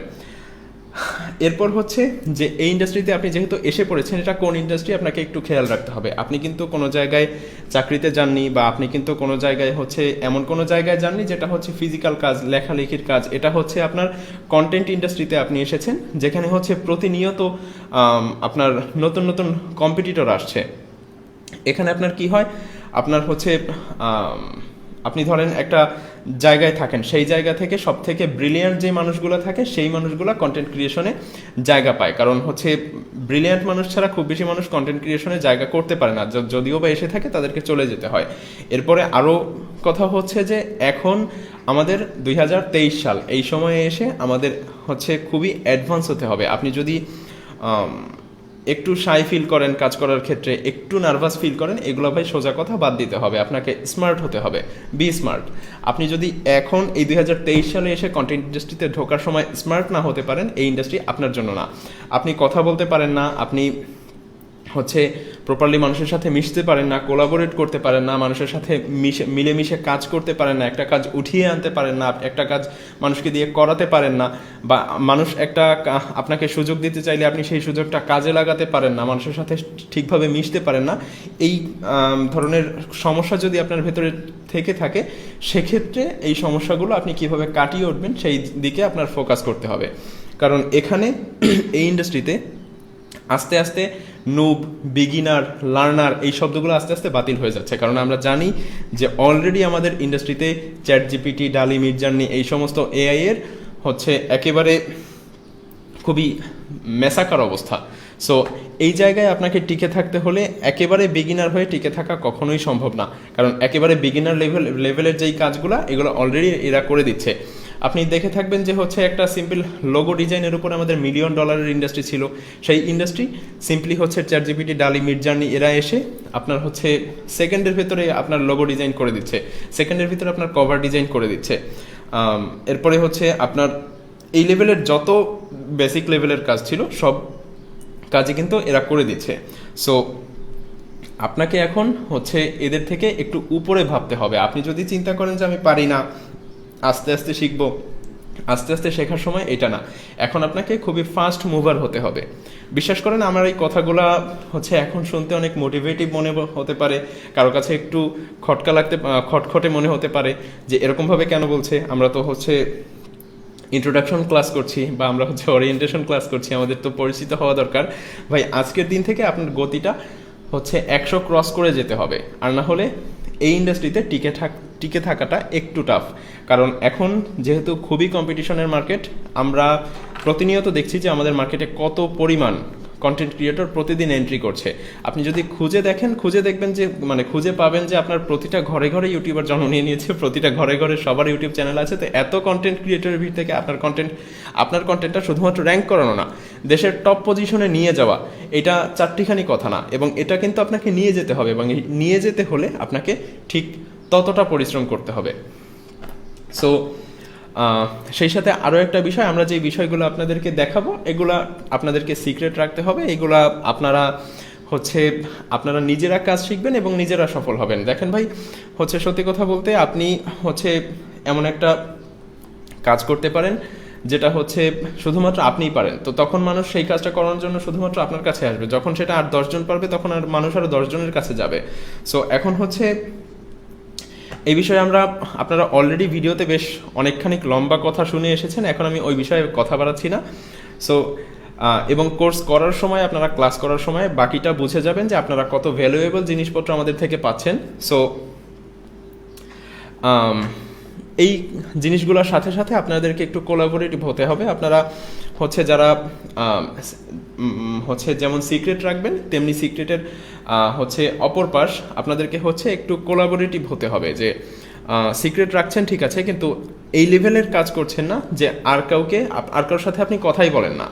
Speaker 3: এরপর হচ্ছে যে এই ইন্ডাস্ট্রিতে আপনি যেহেতু এসে পড়েছেন, এটা কোন ইন্ডাস্ট্রি আপনাকে একটু খেয়াল রাখতে হবে। আপনি কিন্তু কোনো জায়গায় চাকরিতে যাননি, বা আপনি কিন্তু কোনো জায়গায় হচ্ছে এমন কোনো জায়গায় যাননি যেটা হচ্ছে ফিজিক্যাল কাজ, লেখালেখির কাজ। এটা হচ্ছে আপনার কন্টেন্ট ইন্ডাস্ট্রিতে আপনি এসেছেন, যেখানে হচ্ছে প্রতিনিয়ত আপনার নতুন নতুন কম্পিটিটর আসছে। এখানে আপনার কি হয়, আপনার হচ্ছে আপনি ধরেন একটা জায়গায় থাকেন, সেই জায়গা থেকে সব থেকে ব্রিলিয়ান্ট যে মানুষগুলো থাকে, সেই মানুষগুলো কন্টেন্ট ক্রিয়েশনে জায়গা পায়। কারণ হচ্ছে ব্রিলিয়ান্ট মানুষ ছাড়া খুব বেশি মানুষ কন্টেন্ট ক্রিয়েশনে জায়গা করতে পারে না, যদিও বা এসে থাকে তাদেরকে চলে যেতে হয়। এরপরে আরও কথা হচ্ছে যে এখন আমাদের 2023 সাল, এই সময়ে এসে আমাদের হচ্ছে খুবই অ্যাডভান্স হতে হবে। আপনি যদি একটু শাই ফিল করেন কাজ করার ক্ষেত্রে, একটু নার্ভাস ফিল করেন, এগুলো ভাই সোজা কথা বাদ দিতে হবে। আপনাকে স্মার্ট হতে হবে, বি স্মার্ট। আপনি যদি এখন এই 2023 সালে এসে কন্টেন্ট ইন্ডাস্ট্রিতে ঢোকার সময় স্মার্ট না হতে পারেন, এই ইন্ডাস্ট্রি আপনার জন্য না। আপনি কথা বলতে পারেন না, আপনি হচ্ছে প্রপারলি মানুষের সাথে মিশতে পারেন না, কোলাবোরেট করতে পারেন না, মানুষের সাথে মিলেমিশে কাজ করতে পারেন না, একটা কাজ উঠিয়ে আনতে পারেন না, একটা কাজ মানুষকে দিয়ে করাতে পারেন না, বা মানুষ একটা আপনাকে সুযোগ দিতে চাইলে আপনি সেই সুযোগটা কাজে লাগাতে পারেন না, মানুষের সাথে ঠিকভাবে মিশতে পারেন না। এই ধরনের সমস্যা যদি আপনার ভেতরে থেকে থাকে, সেক্ষেত্রে এই সমস্যাগুলো আপনি কিভাবে কাটিয়ে উঠবেন সেই দিকে আপনার ফোকাস করতে হবে। কারণ এখানে এই ইন্ডাস্ট্রিতে আস্তে আস্তে নুব, বিগিনার, লার্নার এই শব্দগুলো আস্তে আস্তে বাতিল হয়ে যাচ্ছে। কারণ আমরা জানি যে অলরেডি আমাদের ইন্ডাস্ট্রিতে চ্যাটজিপিটি, ডালি, মিডজার্নি এই সমস্ত এআই এর হচ্ছে একেবারে খুবই মেসাকার অবস্থা। সো এই জায়গায় আপনাকে টিকে থাকতে হলে একেবারে বিগিনার হয়ে টিকে থাকা কখনোই সম্ভব না। কারণ একেবারে বিগিনার লেভেলের যেই কাজগুলো, এগুলো অলরেডি এরা করে দিচ্ছে। আপনি দেখে থাকবেন যে হচ্ছে একটা সিম্পল লোগো ডিজাইনের উপর আমাদের $1 মিলিয়ন ইন্ডাস্ট্রি ছিল। সেই ইন্ডাস্ট্রি সিম্পলি হচ্ছে চ্যাটজিপিটি, ডালি, মিডজার্নি এরা এসে আপনার হচ্ছে সেকেন্ডের ভেতরে আপনার লোগো ডিজাইন করে দিচ্ছে, সেকেন্ডের ভিতরে আপনার কভার ডিজাইন করে দিচ্ছে। এরপরে হচ্ছে আপনার এই লেভেলের যত বেসিক লেভেলের কাজ ছিল সব কাজই কিন্তু এরা করে দিচ্ছে। সো আপনাকে এখন হচ্ছে এদের থেকে একটু উপরে ভাবতে হবে। আপনি যদি চিন্তা করেন যে আমি পারি না, আস্তে আস্তে শিখবো, আস্তে আস্তে শেখার সময় এটা না, এখন আপনাকে খুবই ফাস্ট মুভার হতে হবে। বিশ্বাস করেন আমার এই কথাগুলা হচ্ছে এখন শুনতে অনেক মোটিভেটিভ মনে হতে পারে, কারো কাছে একটু খটখটে মনে হতে পারে যে এরকমভাবে কেন বলছে, আমরা তো হচ্ছে ইন্ট্রোডাকশন ক্লাস করছি বা আমরা হচ্ছে ওরিয়েন্টেশন ক্লাস করছি, আমাদের তো পরিচিত হওয়া দরকার। ভাই আজকের দিন থেকে আপনার গতিটা হচ্ছে 100 ক্রস করে যেতে হবে, আর না হলে এই ইন্ডাস্ট্রিতে টিকে থাকাটা একটু টাফ। কারণ এখন যেহেতু খুবই কম্পিটিশনের মার্কেট, আমরা প্রতিনিয়ত দেখছি যে আমাদের মার্কেটে কত পরিমাণ কন্টেন্ট ক্রিয়েটর প্রতিদিন এন্ট্রি করছে। আপনি যদি খুঁজে দেখবেন যে খুঁজে পাবেন যে আপনার প্রতিটা ঘরে ঘরে ইউটিউবার জন্ম নিয়ে নিয়েছে, প্রতিটা ঘরে ঘরে সবার ইউটিউব চ্যানেল আছে। তো এত কন্টেন্ট ক্রিয়েটরের ভিড় থেকে আপনার কন্টেন্টটা শুধুমাত্র র্যাঙ্ক করানো না, দেশের টপ পজিশনে নিয়ে যাওয়া, এটা চারটিখানি কথা না, এবং এটা কিন্তু আপনাকে নিয়ে যেতে হবে, এবং নিয়ে যেতে হলে আপনাকে ঠিক ততটা পরিশ্রম করতে হবে। সো সেই সাথে আরও একটা বিষয়, আমরা যে বিষয়গুলো আপনাদেরকে দেখাবো এগুলা আপনাদেরকে সিক্রেট রাখতে হবে। এগুলা আপনারা নিজেরা কাজ শিখবেন এবং নিজেরা সফল হবেন। দেখেন ভাই, সত্যি কথা বলতে আপনি এমন একটা কাজ করতে পারেন যেটা শুধুমাত্র আপনিই পারেন, তো তখন মানুষ সেই কাজটা করার জন্য শুধুমাত্র আপনার কাছে আসবে। যখন সেটা আর 10 জন পারবে তখন আর মানুষ আরও 10 জনের কাছে যাবে। সো এখন এই বিষয়ে আপনারা অলরেডি ভিডিওতে বেশ অনেকখানি লম্বা কথা শুনে এসেছেন, এখন আমি ওই বিষয়ে কথা বাড়াচ্ছি না। সো এবং কোর্স করার সময়, আপনারা ক্লাস করার সময় বাকিটা বুঝে যাবেন যে আপনারা কত ভ্যালুয়েবল জিনিসপত্র আমাদের থেকে পাচ্ছেন। সো এই জিনিসগুলোর সাথে সাথে আপনাদেরকে একটু কোলাবোরেটিভ হতে হবে। আপনারা যারা যেমন সিক্রেট রাখবেন, তেমনি সিক্রেটের অপর পাশ আপনাদেরকে একটু কোলাবোরেটিভ হতে হবে। যে সিক্রেট রাখছেন ঠিক আছে, কিন্তু এই লেভেলের কাজ করছেন না যে আর কারোর সাথে আপনি কথাই বলেন না।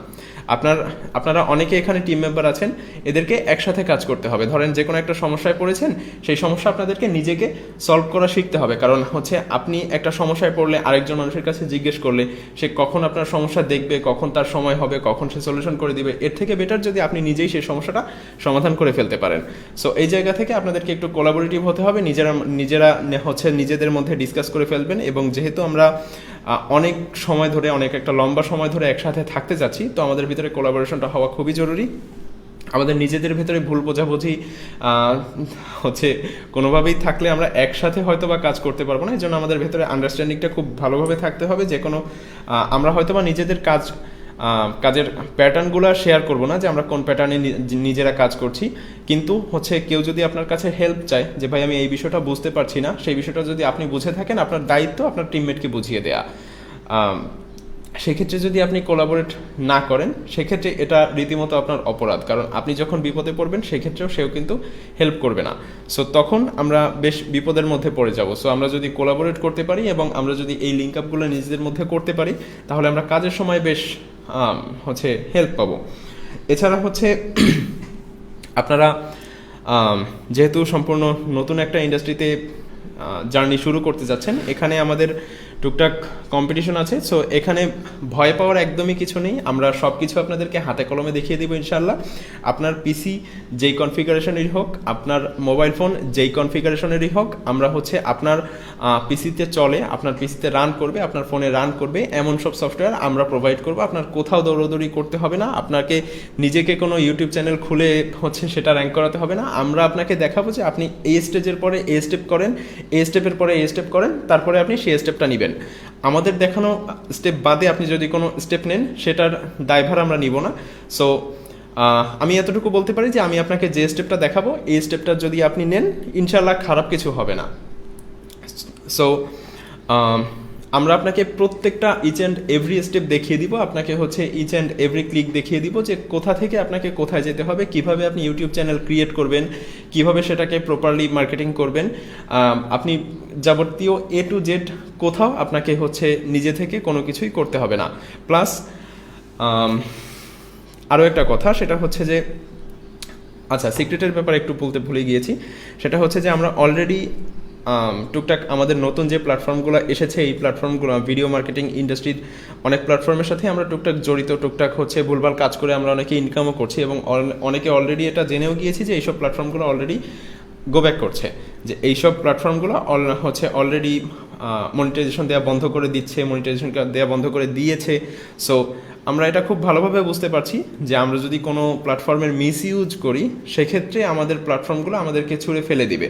Speaker 3: আপনারা অনেকে এখানে টিম মেম্বার আছেন, এদেরকে একসাথে কাজ করতে হবে। ধরেন যে কোনো একটা সমস্যায় পড়েছেন, সেই সমস্যা আপনাদেরকে নিজেকে সলভ করা শিখতে হবে। কারণ আপনি একটা সমস্যায় পড়লে আরেকজন মানুষের কাছে জিজ্ঞেস করলে সে কখন আপনার সমস্যা দেখবে, কখন তার সময় হবে, কখন সে সলিউশন করে দিবে, এর থেকে বেটার যদি আপনি নিজেই সেই সমস্যাটা সমাধান করে ফেলতে পারেন। সো এই জায়গা থেকে আপনাদেরকে একটু কোলাবোরেটিভ হতে হবে, নিজেরা নিজেদের মধ্যে ডিসকাস করে ফেলবেন। এবং যেহেতু আমরা অনেক সময় ধরে, একটা লম্বা সময় ধরে একসাথে থাকতে যাচ্ছি, তো আমাদের ভিতরে কোলাবোরেশনটা হওয়া খুবই জরুরি। আমাদের নিজেদের ভিতরে ভুল বোঝাবুঝি কোনোভাবেই থাকলে আমরা একসাথে হয়তো বা কাজ করতে পারবো না। এই জন্য আমাদের ভেতরে আন্ডারস্ট্যান্ডিংটা খুব ভালোভাবে থাকতে হবে। আমরা হয়তো বা নিজেদের কাজের প্যাটার্নগুলো শেয়ার করব না, যে আমরা কোন প্যাটার্নে নিজেরা কাজ করছি, কিন্তু কেউ যদি আপনার কাছে হেল্প চায় যে ভাই আমি এই বিষয়টা বুঝতে পারছি না, সেই বিষয়টা যদি আপনি বুঝে থাকেন, আপনার দায়িত্ব আপনার টিমমেটকে বুঝিয়ে দেয়া। সেক্ষেত্রে যদি আপনি কোলাবোরেট না করেন, সেক্ষেত্রে এটা রীতিমতো আপনার অপরাধ। কারণ আপনি যখন বিপদে পড়বেন, সেক্ষেত্রেও সেও কিন্তু হেল্প করবে না। সো তখন আমরা বেশ বিপদের মধ্যে পড়ে যাব। সো আমরা যদি কোলাবোরেট করতে পারি এবং আমরা যদি এই লিঙ্ক আপগুলো নিজেদের মধ্যে করতে পারি, তাহলে আমরা কাজের সময় বেশ হেল্প পাবো। এছাড়া আপনারা যেহেতু সম্পূর্ণ নতুন একটা ইন্ডাস্ট্রিতে জার্নি শুরু করতে যাচ্ছেন, এখানে আমাদের টুকটাক কম্পিটিশন আছে। সো এখানে ভয় পাওয়ার একদমই কিছু নেই, আমরা সব কিছু আপনাদেরকে হাতে কলমে দেখিয়ে দিব ইনশাল্লাহ। আপনার পিসি যেই কনফিগারেশনেরই হোক, আপনার মোবাইল ফোন যেই কনফিগারেশনেরই হোক, আমরা আপনার পিসিতে চলে, আপনার পিসিতে রান করবে, আপনার ফোনে রান করবে, এমন সব সফটওয়্যার আমরা প্রোভাইড করব। আপনার কোথাও দৌড়দৌড়ি করতে হবে না, আপনাকে নিজেকে কোনো ইউটিউব চ্যানেল খুলে সেটা র্যাঙ্ক করাতে হবে না। আমরা আপনাকে দেখাবো যে আপনি এই স্টেজের পরে এই স্টেপ করেন, এই স্টেপের পরে এই স্টেপ করেন, তারপরে আপনি সেই স্টেপটা নেবেন। আমাদের দেখানো স্টেপ বাদে আপনি যদি কোনো স্টেপ নেন, সেটার দায়ভার আমরা নিব না। সো আমি এতটুকু বলতে পারি যে আমি আপনাকে যে স্টেপটা দেখাবো, এই স্টেপটা যদি আপনি নেন, ইনশাল্লাহ খারাপ কিছু হবে না। সো আমরা আপনাকে প্রত্যেকটা ইচ অ্যান্ড এভরি স্টেপ দেখিয়ে দিব, আপনাকে ইচ অ্যান্ড এভরি ক্লিক দেখিয়ে দিব যে কোথা থেকে আপনাকে কোথায় যেতে হবে, কিভাবে আপনি ইউটিউব চ্যানেল ক্রিয়েট করবেন, কিভাবে সেটাকে প্রপারলি মার্কেটিং করবেন। আপনি যাবতীয় A to Z কোথাও আপনাকে নিজে থেকে কোনো কিছুই করতে হবে না। প্লাস আরও একটা কথা, সেটা যে আচ্ছা, সিক্রেটের ব্যাপারে একটু বলতে ভুলে গিয়েছি। সেটা যে আমরা অলরেডি টুকটাক আমাদের নতুন যে প্ল্যাটফর্মগুলো এসেছে, এই প্ল্যাটফর্মগুলো ভিডিও মার্কেটিং ইন্ডাস্ট্রির অনেক প্ল্যাটফর্মের সাথে আমরা টুকটাক জড়িত, টুকটাক ভুলভাল কাজ করে আমরা অনেকে ইনকামও করছি, এবং অনেকে অলরেডি এটা জেনেও গিয়েছি যে এইসব প্ল্যাটফর্মগুলো অলরেডি গো ব্যাক করছে, যে এইসব প্ল্যাটফর্মগুলো অলরেডি মনিটাইজেশন দেওয়া বন্ধ করে দিচ্ছে, মনিটাইজেশন দেওয়া বন্ধ করে দিয়েছে। সো আমরা এটা খুব ভালোভাবে বুঝতে পারছি যে আমরা যদি কোনো প্ল্যাটফর্মের মিস ইউজ করি সেক্ষেত্রে আমাদের প্ল্যাটফর্মগুলো আমাদেরকে ছুঁড়ে ফেলে দিবে।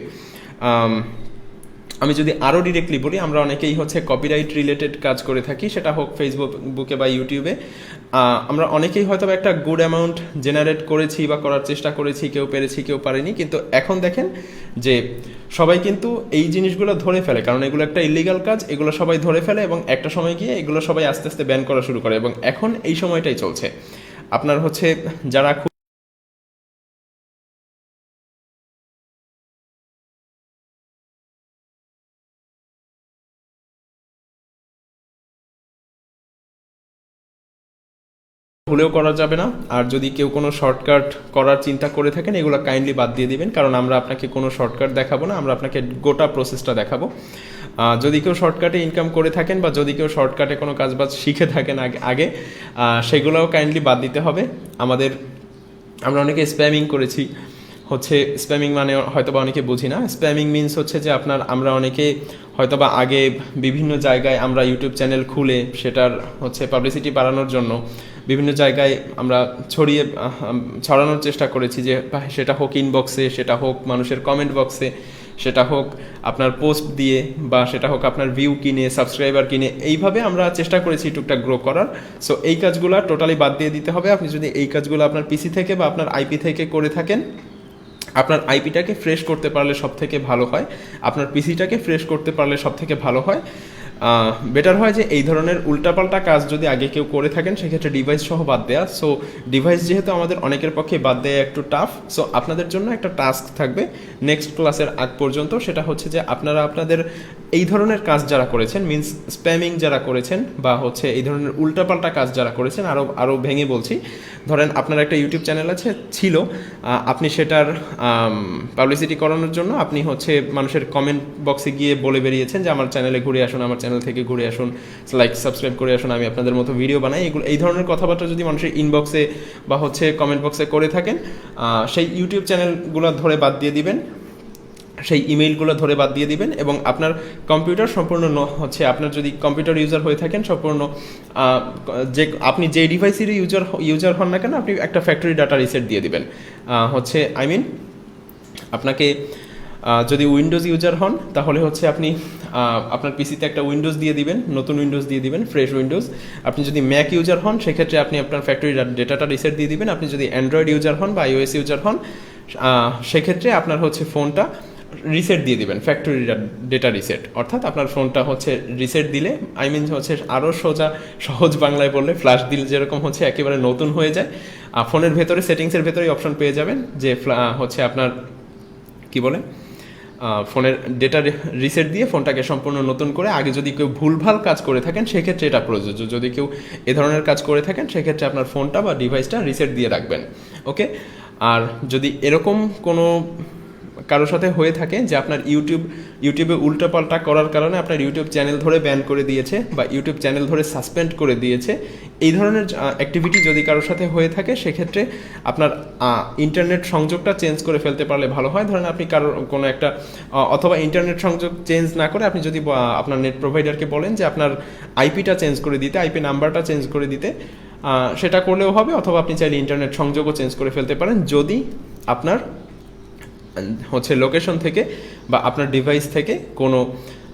Speaker 3: আমি যদি আরও ডিরেক্টলি বলি, আমরা অনেকেই হচ্ছে কপিরাইট রিলেটেড কাজ করে থাকি, সেটা হোক ফেসবুকে বা ইউটিউবে। আমরা অনেকেই হয়তো একটা গুড অ্যামাউন্ট জেনারেট করেছি বা করার চেষ্টা করেছি, কেউ পেরেছি কেউ পারেনি, কিন্তু এখন দেখেন যে সবাই কিন্তু এই জিনিসগুলো ধরে ফেলে, কারণ এগুলো একটা ইলিগাল কাজ, এগুলো সবাই ধরে ফেলে এবং একটা সময় গিয়ে এগুলো সবাই আস্তে আস্তে ব্যান করা শুরু করে, এবং এখন এই সময়টাই চলছে। আপনার হচ্ছে যারা ভুলেও করা যাবে না। আর যদি কেউ কোনো শর্টকাট করার চিন্তা করে থাকেন, এগুলো কাইন্ডলি বাদ দিয়ে দিবেন, কারণ আমরা আপনাকে কোনো শর্টকাট দেখাবো না, আমরা আপনাকে গোটা প্রসেসটা দেখাবো। যদি কেউ শর্টকাটে ইনকাম করে থাকেন বা যদি কেউ শর্টকাটে কোনো কাজবাজ শিখে থাকেন আগে, সেগুলোও কাইন্ডলি বাদ দিতে হবে। আমরা অনেকে স্প্যামিং করেছি, হচ্ছে স্প্যামিং মানে হয়তোবা অনেকে বুঝি না। স্প্যামিং মিনস হচ্ছে যে আমরা অনেকে হয়তোবা আগে বিভিন্ন জায়গায় আমরা ইউটিউব চ্যানেল খুলে সেটার হচ্ছে পাবলিসিটি বাড়ানোর জন্য বিভিন্ন জায়গায় আমরা ছড়ানোর চেষ্টা করেছি, যে সেটা হোক ইনবক্সে, সেটা হোক মানুষের কমেন্ট বক্সে, সেটা হোক আপনার পোস্ট দিয়ে, বা সেটা হোক আপনার ভিউ কিনে, সাবস্ক্রাইবার কিনে, এইভাবে আমরা চেষ্টা করেছি টুকটাক গ্রো করার। সো এই কাজগুলো টোটালি বাদ দিয়ে দিতে হবে। আপনি যদি এই কাজগুলো আপনার পিসি থেকে বা আপনার আইপি থেকে করে থাকেন, আপনার আইপিটাকে ফ্রেশ করতে পারলে সব থেকে ভালো হয়, আপনার পিসিটাকে ফ্রেশ করতে পারলে সব থেকে ভালো হয়। বেটার হয় যে এই ধরনের উল্টাপাল্টা কাজ যদি আগে কেউ করে থাকেন সেক্ষেত্রে ডিভাইস সহ বাদ দেওয়া। সো ডিভাইস যেহেতু আমাদের অনেকের পক্ষে বাদ দেওয়া একটু টাফ, সো আপনাদের জন্য একটা টাস্ক থাকবে নেক্সট ক্লাসের আগ পর্যন্ত, সেটা হচ্ছে যে আপনারা আপনাদের এই ধরনের কাজ যারা করেছেন, মিনস স্প্যামিং যারা করেছেন বা হচ্ছে এই ধরনের উল্টাপাল্টা কাজ যারা করেছেন, আরও ভেঙে বলছি, ধরেন আপনার একটা ইউটিউব চ্যানেল ছিল, আপনি সেটার পাবলিসিটি করানোর জন্য আপনি হচ্ছে মানুষের কমেন্ট বক্সে গিয়ে বলে বেরিয়েছেন যে আমার চ্যানেলে ঘুরে আসুন, আমার চ্যানেল থেকে ঘুরে আসুন, লাইক সাবস্ক্রাইব করে আসুন, আমি আপনাদের মতো ভিডিও বানাই। এই ধরনের কথাবার্তা যদি মানুষের ইনবক্সে বা হচ্ছে কমেন্ট বক্সে করে থাকেন, সেই ইউটিউব চ্যানেলগুলো ধরে বাদ দিয়ে দিবেন, সেই ইমেইলগুলো ধরে বাদ দিয়ে দিবেন, এবং আপনার কম্পিউটার সম্পূর্ণ হচ্ছে আপনার যদি কম্পিউটার ইউজার হয়ে থাকেন সম্পূর্ণ, যে আপনি যে ডিভাইসেরই ইউজার হন না কেন, আপনি একটা ফ্যাক্টরি ডাটা রিসেট দিয়ে দিবেন। হচ্ছে আপনাকে যদি উইন্ডোজ ইউজার হন তাহলে হচ্ছে আপনি আপনার পিসিতে একটা উইন্ডোজ দিয়ে দিবেন, নতুন উইন্ডোজ দিয়ে দিবেন, ফ্রেশ উইন্ডোজ। আপনি যদি ম্যাক ইউজার হন সেক্ষেত্রে আপনি আপনার ফ্যাক্টরি ডেটাটা রিসেট দিয়ে দিবেন। আপনি যদি অ্যান্ড্রয়েড ইউজার হন বা iOS ইউজার হন সেক্ষেত্রে আপনার হচ্ছে ফোনটা রিসেট দিয়ে দিবেন, ফ্যাক্টরি ডেটা রিসেট। অর্থাৎ আপনার ফোনটা হচ্ছে রিসেট দিলে, হচ্ছে আরও সহজ বাংলায় বললে ফ্ল্যাশ দিলে যেরকম হচ্ছে একেবারে নতুন হয়ে যায়, ফোনের ভেতরে সেটিংসের ভেতরেই অপশন পেয়ে যাবেন যে হচ্ছে আপনার কি বলে ফোনের ডেটা রিসেট দিয়ে ফোনটাকে সম্পূর্ণ নতুন করে, আগে যদি কেউ ভুলভাল কাজ করে থাকেন সেক্ষেত্রে এটা প্রযোজ্য, যদি কেউ এ ধরনের কাজ করে থাকেন সেক্ষেত্রে আপনার ফোনটা বা ডিভাইসটা রিসেট দিয়ে রাখবেন। ওকে, আর যদি এরকম কোনো কারোর সাথে হয়ে থাকে যে আপনার ইউটিউবে উল্টোপাল্টা করার কারণে আপনার ইউটিউব চ্যানেল ধরে ব্যান করে দিয়েছে বা ইউটিউব চ্যানেল ধরে সাসপেন্ড করে দিয়েছে, এই ধরনের অ্যাক্টিভিটি যদি কারোর সাথে হয়ে থাকে সেক্ষেত্রে আপনার ইন্টারনেট সংযোগটা চেঞ্জ করে ফেলতে পারলে ভালো হয়। ধরেন আপনি কারোর কোনো একটা অথবা ইন্টারনেট সংযোগ চেঞ্জ না করে আপনি যদি আপনার নেট প্রোভাইডারকে বলেন যে আপনার আইপিটা চেঞ্জ করে দিতে, আইপি নাম্বারটা চেঞ্জ করে দিতে, সেটা করলেও হবে। অথবা আপনি চাইলে ইন্টারনেট সংযোগও চেঞ্জ করে ফেলতে পারেন যদি আপনার হচ্ছে লোকেশন থেকে বা আপনার ডিভাইস থেকে কোনো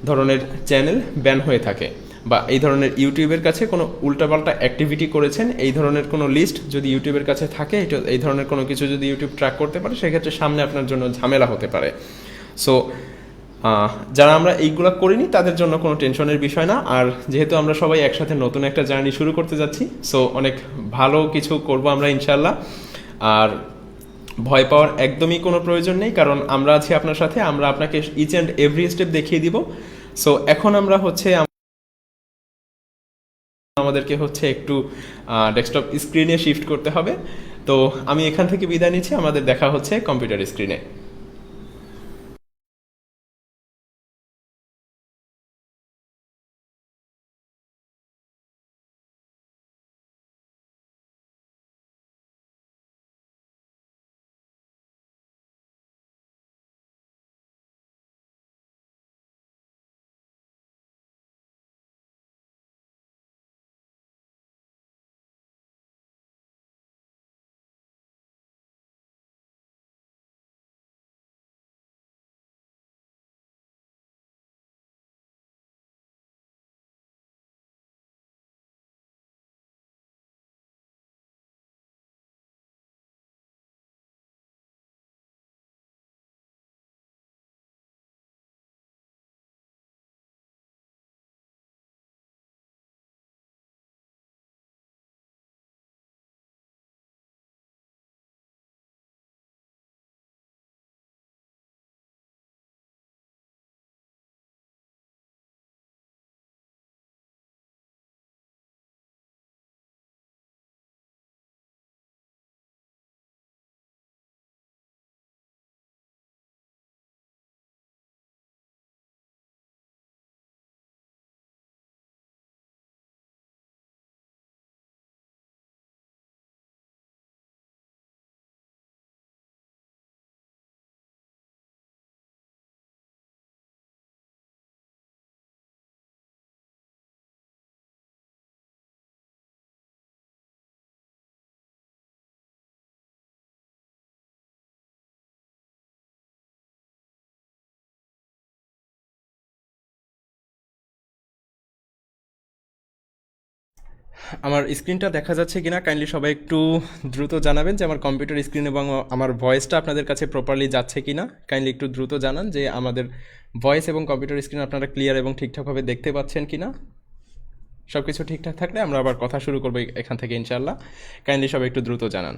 Speaker 3: ধরনের চ্যানেল ব্যান হয়ে থাকে, বা এই ধরনের ইউটিউবের কাছে কোনো উল্টাপাল্টা অ্যাক্টিভিটি করেছেন, এই ধরনের কোনো লিস্ট যদি ইউটিউবের কাছে থাকে, এই ধরনের কোনো কিছু যদি ইউটিউব ট্র্যাক করতে পারে সেক্ষেত্রে সামনে আপনার জন্য ঝামেলা হতে পারে। সো যারা আমরা এইগুলো করিনি তাদের জন্য কোনো টেনশনের বিষয় না। আর যেহেতু আমরা সবাই একসাথে নতুন একটা জার্নি শুরু করতে যাচ্ছি, সো অনেক ভালো কিছু করব আমরা ইনশাল্লাহ। আর ভয় পাওয়ার একদমই কোনো প্রয়োজন নেই, কারণ আমরা আছি আপনার সাথে, আমরা আপনাকে ইচ অ্যান্ড এভরি স্টেপ দেখিয়ে দিব। সো এখন আমরা হচ্ছে আমাদেরকে হচ্ছে একটু ডেস্কটপ স্ক্রিনে শিফট করতে হবে। তো আমি এখান থেকে বিদায় নিচ্ছি, আমাদের দেখা হচ্ছে কম্পিউটার স্ক্রিনে। আমার স্ক্রিনটা দেখা যাচ্ছে কিনা কাইন্ডলি সবাই একটু দ্রুত জানাবেন যে আমার কম্পিউটার স্ক্রিন এবং আমার ভয়েসটা আপনাদের কাছে প্রপারলি যাচ্ছে কিনা। কাইন্ডলি একটু দ্রুত জানান যে আমাদের ভয়েস এবং কম্পিউটার স্ক্রিন আপনারা ক্লিয়ার এবং ঠিকঠাকভাবে দেখতে পাচ্ছেন কিনা। সব কিছু ঠিকঠাক থাকলে আমরা আবার কথা শুরু করবো এখান থেকে ইনশাল্লাহ। কাইন্ডলি সবাই একটু দ্রুত জানান।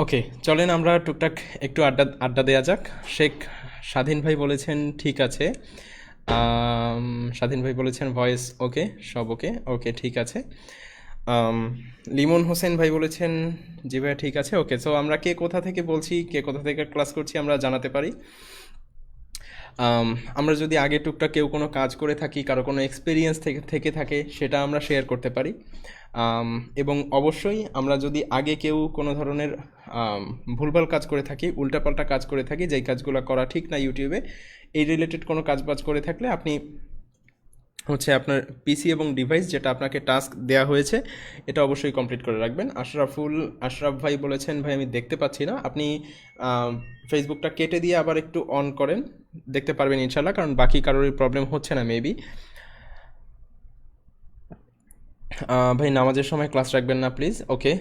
Speaker 3: ওকে, চলেন আমরা টুকটাক একটু আড্ডা আড্ডা দেওয়া যাক। শেখ স্বাধীন ভাই বলেছেন ঠিক আছে। স্বাধীন ভাই বলেছেন ভয়েস ওকে, সব ওকে। ওকে, ঠিক আছে। আম, লিমন হোসেন ভাই বলেছেন জি ভাই ঠিক আছে। ওকে, সো আমরা কে কোথা থেকে বলছি, কে কোথা থেকে ক্লাস করছি আমরা জানাতে পারি। আমরা যদি আগে টুকটাক কেউ কোনো কাজ করে থাকি, কারো কোনো এক্সপিরিয়েন্স থেকে থেকে থাকে, সেটা আমরা শেয়ার করতে পারি। এবং অবশ্যই আমরা যদি আগে কেউ কোনো ধরনের ভুলভাল কাজ করে থাকি, উল্টাপাল্টা কাজ করে থাকি, যেই কাজগুলো করা ঠিক না ইউটিউবে, এই রিলেটেড কোনো কাজ বাজ করে থাকলে আপনি হচ্ছে আপনার পিসি এবং ডিভাইস যেটা আপনাকে টাস্ক দেওয়া হয়েছে এটা অবশ্যই কমপ্লিট করে রাখবেন। আশরাফ ভাই বলেছেন ভাই আমি দেখতে পাচ্ছি না, আপনি ফেসবুকটা কেটে দিয়ে আবার একটু অন করেন, দেখতে পারবেন ইনশাল্লাহ, কারণ বাকি কারোরই প্রবলেম হচ্ছে না মেবি। ভাই নামাজের সময় ক্লাস রাখবেন না প্লিজ। ওকে,